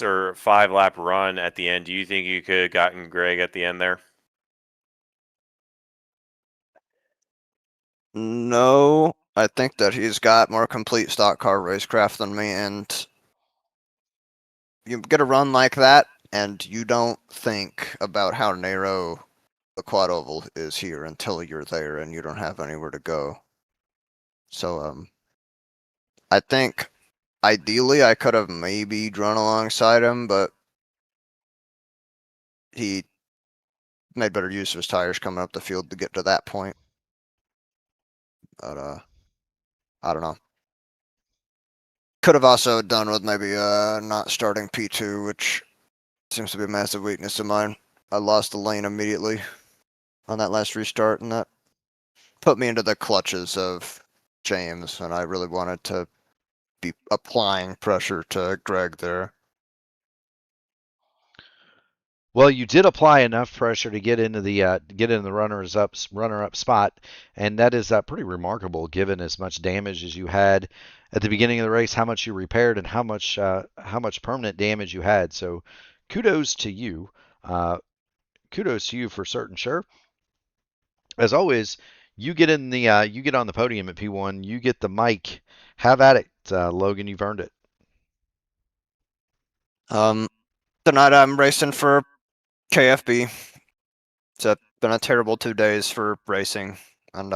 or 5 lap run at the end, do you think you could have gotten Greg at the end there? No, I think that he's got more complete stock car racecraft than me, and you get a run like that, and you don't think about how narrow the quad oval is here until you're there and you don't have anywhere to go. So I think ideally I could have maybe drawn alongside him, but he made better use of his tires coming up the field to get to that point. But I don't know. Could have also done with maybe not starting P2, which seems to be a massive weakness of mine. I lost the lane immediately on that last restart, and that put me into the clutches of James, and I really wanted to be applying pressure to Greg there. Well, you did apply enough pressure to get into the runner-up spot, and that is pretty remarkable given as much damage as you had at the beginning of the race, how much you repaired, and how much permanent damage you had. So, kudos to you. Kudos to you for certain, sure. As always, you get on the podium at P1. You get the mic. Have at it, Logan. You've earned it. Tonight I'm racing for KFB. It's been a terrible 2 days for racing, and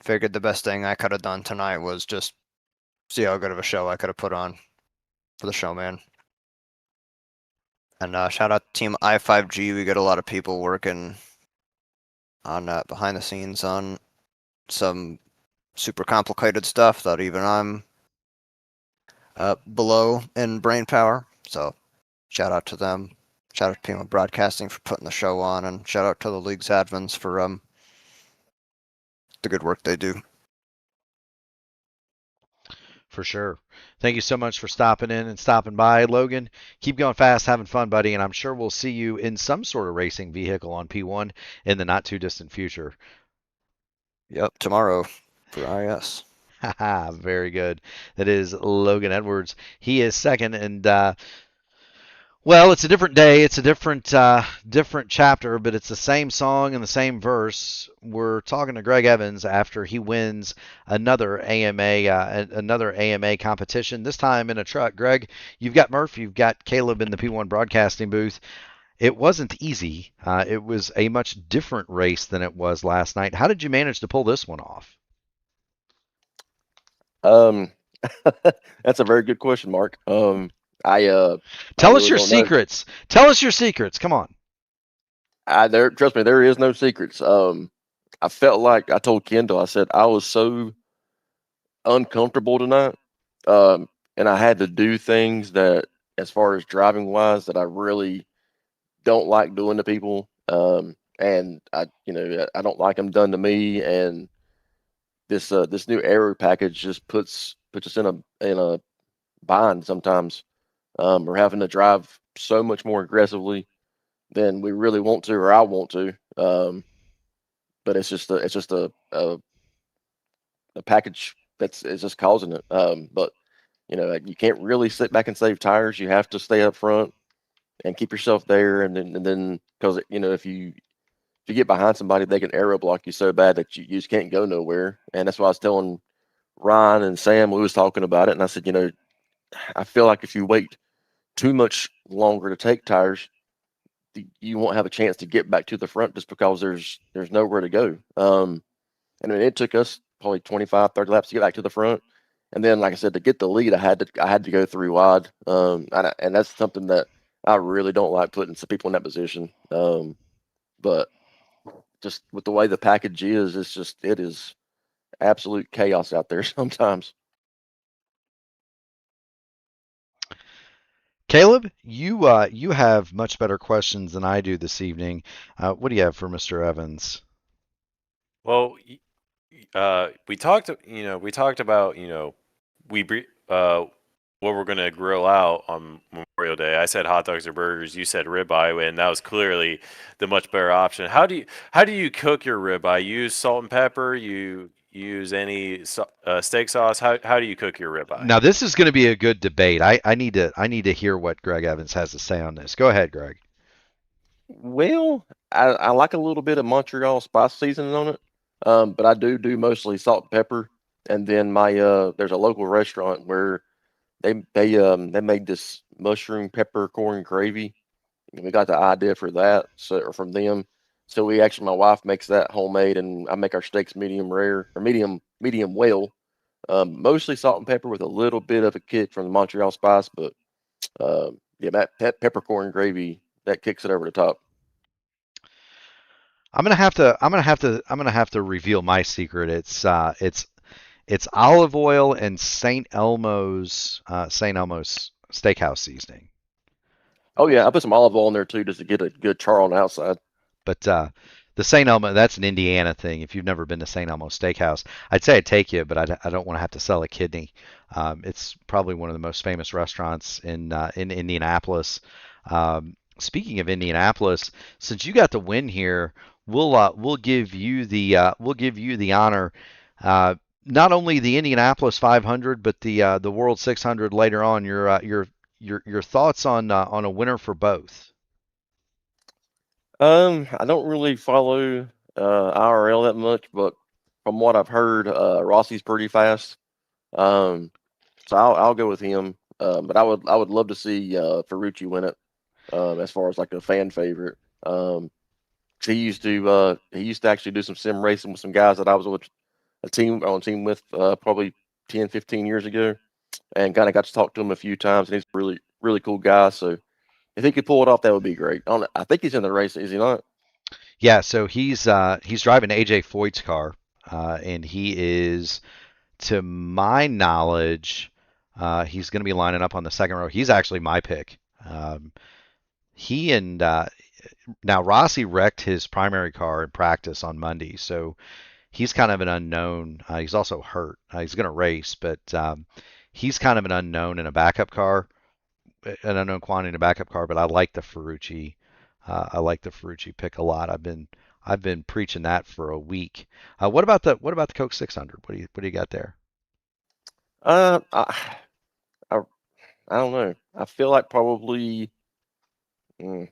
figured the best thing I could have done tonight was just see how good of a show I could have put on for the showman. And shout out to Team I5G. We get a lot of people working on behind the scenes on some super complicated stuff that even I'm below in brain power. So shout out to them. Shout out to P1 Broadcasting for putting the show on, and shout out to the league's admins for the good work they do. For sure. Thank you so much for stopping in and stopping by, Logan. Keep going fast, having fun, buddy, and I'm sure we'll see you in some sort of racing vehicle on P1 in the not too distant future. Yep, tomorrow for IS. Haha, very good. That is Logan Edwards. He is second, and well, it's a different day. It's a different chapter, but it's the same song and the same verse. We're talking to Greg Evans after he wins another AMA competition. This time in a truck. Greg, you've got Murph, you've got Caleb in the P1 broadcasting booth. It wasn't easy. It was a much different race than it was last night. How did you manage to pull this one off? Um, that's a very good question, Mark. I Tell us really your don't know. secrets. Tell us your secrets. Come on. Trust me, there is no secrets. I felt like I told Kendall, I said I was so uncomfortable tonight, and I had to do things that, as far as driving wise, that I really don't like doing to people. And I don't like them done to me. And this new aero package just puts us in a bind sometimes. We're having to drive so much more aggressively than we really want to, or I want to. But it's just a package is just causing it. But you can't really sit back and save tires. You have to stay up front and keep yourself there, and then because if you get behind somebody, they can aero block you so bad that you just can't go nowhere. And that's why I was telling Ryan and Sam, we was talking about it, and I said, I feel like if you wait too much longer to take tires, you won't have a chance to get back to the front just because there's nowhere to go. And I mean, it took us probably 25, 30 laps to get back to the front. And then, like I said, to get the lead, I had to go 3 wide. And that's something that I really don't like, putting some people in that position. But just with the way the package is, it is absolute chaos out there sometimes. Caleb, you have much better questions than I do this evening. What do you have for Mr. Evans? Well, we talked, about, we what we're gonna grill out on Memorial Day. I said hot dogs or burgers. You said ribeye, and that was clearly the much better option. How do you cook your ribeye? You use salt and pepper. You use any steak sauce? How do you cook your ribeye? Now this is going to be a good debate. I need to hear what Greg Evans has to say on this. Go ahead, Greg. Well, I like a little bit of Montreal spice seasoning on it, but I do mostly salt and pepper. And then there's a local restaurant where they made this mushroom peppercorn gravy. And we got the idea for that, or from them. So my wife makes that homemade, and I make our steaks medium rare or medium well. Mostly salt and pepper with a little bit of a kick from the Montreal spice, but yeah, that peppercorn gravy that kicks it over the top. I'm gonna have to reveal my secret. It's olive oil and St. Elmo's steakhouse seasoning. Oh yeah, I put some olive oil in there too, just to get a good char on the outside. But the St. Elmo, that's an Indiana thing. If you've never been to St. Elmo's Steakhouse, I'd say I'd take you, but I don't want to have to sell a kidney. It's probably one of the most famous restaurants in Indianapolis. Speaking of Indianapolis, since you got the win here, we'll give you the honor. Not only the Indianapolis 500, but the World 600 later on. Your thoughts on a winner for both. I don't really follow IRL that much, but from what I've heard, Rossi's pretty fast. Um, so I'll go with him. But I would love to see Ferrucci win it. As far as like a fan favorite. He used to actually do some sim racing with some guys that I was with on team with probably 10, 15 years ago, and kind of got to talk to him a few times. And he's a really really cool guy. So if he could pull it off, that would be great. I think he's in the race, is he not? Yeah, so he's driving AJ Foyt's car, and he is, to my knowledge, he's going to be lining up on the second row. He's actually my pick. He and now Rossi wrecked his primary car in practice on Monday, so he's kind of an unknown. He's also hurt. He's going to race, but he's kind of an unknown in a backup car, an unknown quantity in a backup car. But I like the Ferrucci. I like the Ferrucci pick a lot. I've been preaching that for a week. What about the Coke 600? What do you got there? Uh, I, I I don't know. I feel like probably. mm,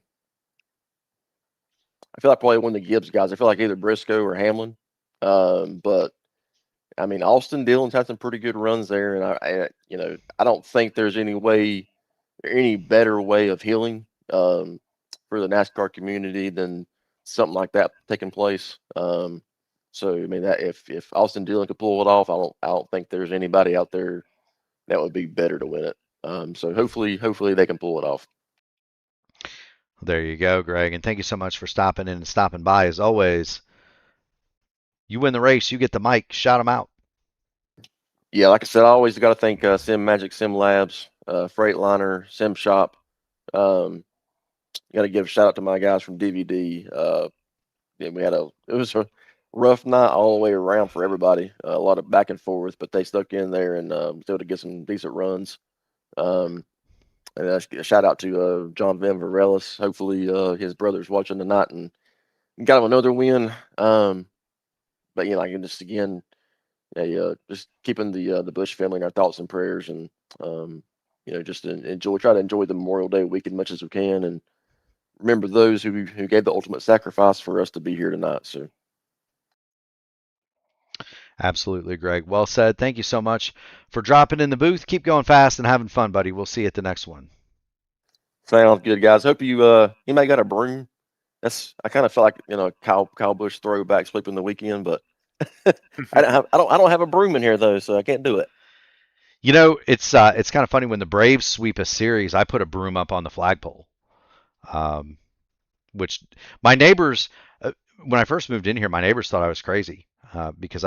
I feel like probably one of the Gibbs guys. I feel like either Briscoe or Hamlin. But I mean, Austin Dillon's had some pretty good runs there, and I don't think there's any better way of healing. for the NASCAR community than something like that taking place. So I mean, that if Austin Dillon could pull it off, I don't think there's anybody out there that would be better to win it. So hopefully they can pull it off. There you go, Greg, and thank you so much for stopping in and stopping by. As always, you win the race, you get the mic, shout them out. Yeah, like I said, I always got to thank Sim Magic Sim Labs, Freightliner, Sim Shop. Got to give a shout out to my guys from DVD. Yeah, it was a rough night all the way around for everybody. A lot of back and forth, but they stuck in there and was able to get some decent runs. And a shout out to John Van Varelis. Hopefully his brother's watching tonight and got him another win. But like just again, just keeping the Bush family in our thoughts and prayers, and just try to enjoy the Memorial Day weekend as much as we can, and remember those who gave the ultimate sacrifice for us to be here tonight. So. Absolutely, Greg. Well said. Thank you so much for dropping in the booth. Keep going fast and having fun, buddy. We'll see you at the next one. Sounds good, guys. Hope you might got a broom. I kind of feel like Kyle Busch throwback sleeping the weekend, but I don't have a broom in here though, so I can't do it. It's kind of funny when the Braves sweep a series. I put a broom up on the flagpole, which my neighbors, when I first moved in here, my neighbors thought I was crazy because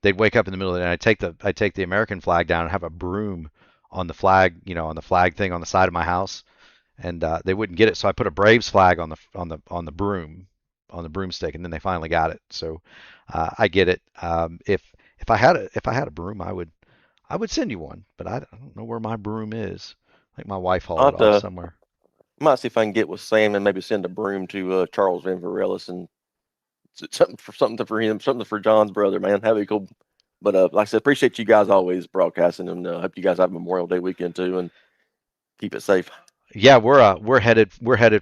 they'd wake up in the middle of the night. I'd take the American flag down and have a broom on the flag, on the flag thing on the side of my house, and they wouldn't get it. So I put a Braves flag on the broomstick, and then they finally got it. So I get it. If I had a broom, I would send you one, but I don't know where my broom is. I think my wife hauled it off somewhere. Might see if I can get with Sam and maybe send a broom to Charles Van Varelis and something for him, something for John's brother, man. That'd be cool. But like I said, appreciate you guys always broadcasting, and hope you guys have Memorial Day weekend too, and keep it safe. Yeah, we're headed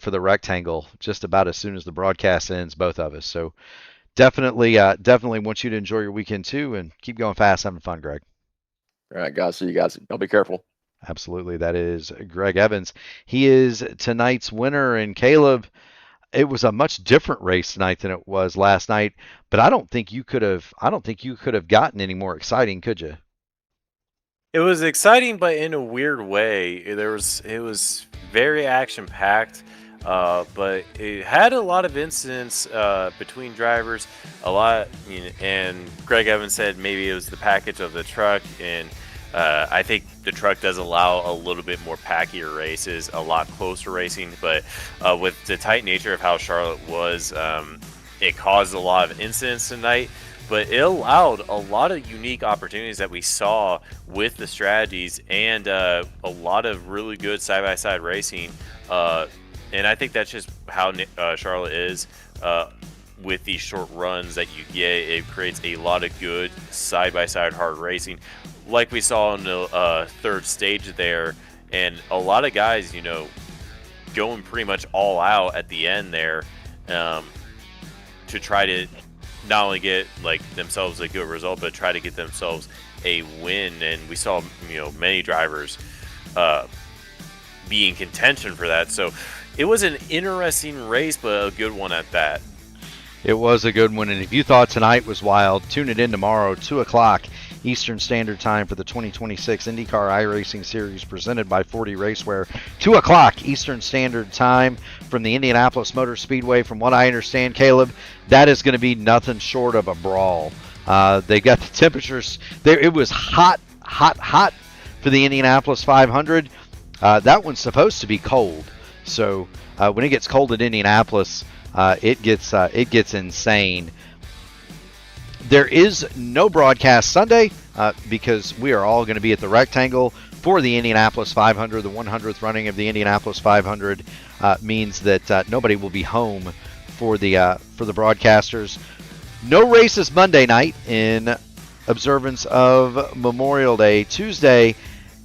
for the rectangle just about as soon as the broadcast ends, both of us. So definitely want you to enjoy your weekend too, and keep going fast, having fun, Greg. All right, guys. See you guys. Y'all be careful. Absolutely. That is Greg Evans. He is tonight's winner. And Caleb, it was a much different race tonight than it was last night, but I don't think you could have gotten any more exciting, could you? It was exciting, but in a weird way. It was very action packed. But it had a lot of incidents between drivers, a lot, and Greg Evans said maybe it was the package of the truck, and I think the truck does allow a little bit more packier races, a lot closer racing, but with the tight nature of how Charlotte was, it caused a lot of incidents tonight, but it allowed a lot of unique opportunities that we saw with the strategies and a lot of really good side-by-side racing. And I think that's just how Charlotte is with these short runs that you get. It creates a lot of good side-by-side hard racing, like we saw in the third stage there. And a lot of guys, going pretty much all out at the end there to try to not only get themselves a good result, but try to get themselves a win. And we saw many drivers be in contention for that. So it was an interesting race, but a good one at that. It was a good one, and if you thought tonight was wild, tune it in tomorrow, 2 o'clock Eastern Standard Time for the 2026 IndyCar iRacing Series presented by 40 Racewear. 2 o'clock Eastern Standard Time from the Indianapolis Motor Speedway. From what I understand, Caleb, that is going to be nothing short of a brawl. They got the temperatures there. It was hot for the Indianapolis 500. That one's supposed to be cold. So when it gets cold at Indianapolis, it gets insane. There is no broadcast Sunday because we are all going to be at the Rectangle for the Indianapolis 500. The 100th running of the Indianapolis 500 means that nobody will be home for the broadcasters. No races Monday night in observance of Memorial Day. Tuesday,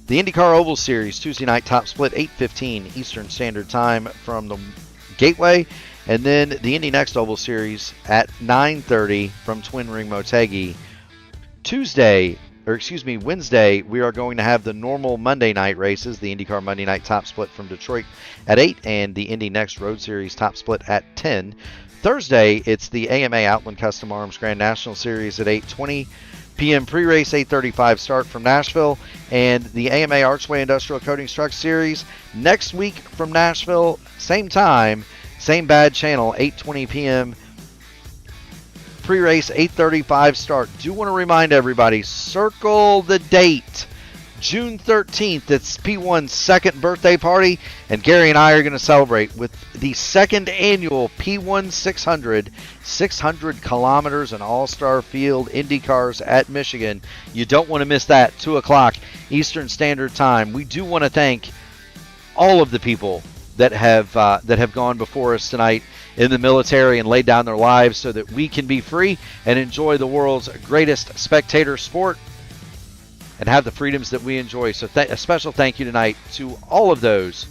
the IndyCar Oval Series, Tuesday night top split, 8:15 Eastern Standard Time from the Gateway. And then the Indy Next Oval Series at 9:30 from Twin Ring Motegi. Tuesday, Wednesday, we are going to have the normal Monday night races, the IndyCar Monday night top split from Detroit at 8 and the Indy Next Road Series top split at 10. Thursday, it's the AMA Outland Custom Arms Grand National Series at 8:20 p.m. pre-race, 8:35 start from Nashville, and the AMA Archway Industrial Coatings Truck Series next week from Nashville, same time, same bad channel, 8:20 p.m. pre-race, 8:35 start. Do want to remind everybody, circle the date. June 13th, it's P1's second birthday party, and Gary and I are going to celebrate with the second annual P1 600 kilometers and all-star field Indy cars at Michigan. You don't want to miss that, 2 o'clock Eastern Standard Time. We do want to thank all of the people that have gone before us tonight in the military and laid down their lives so that we can be free and enjoy the world's greatest spectator sport and have the freedoms that we enjoy. So a special thank you tonight to all of those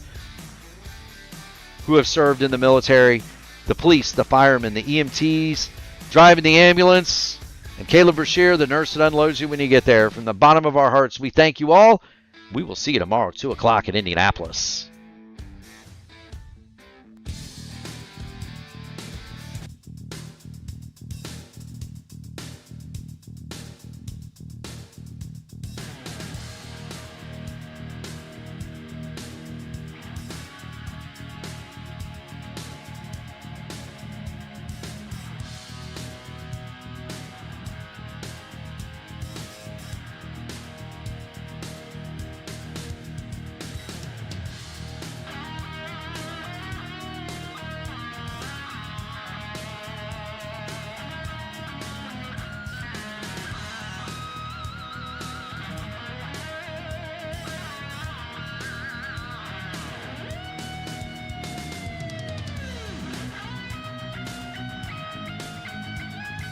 who have served in the military, the police, the firemen, the EMTs, driving the ambulance, and Caleb Brashear, the nurse that unloads you when you get there. From the bottom of our hearts, we thank you all. We will see you tomorrow, 2 o'clock in Indianapolis.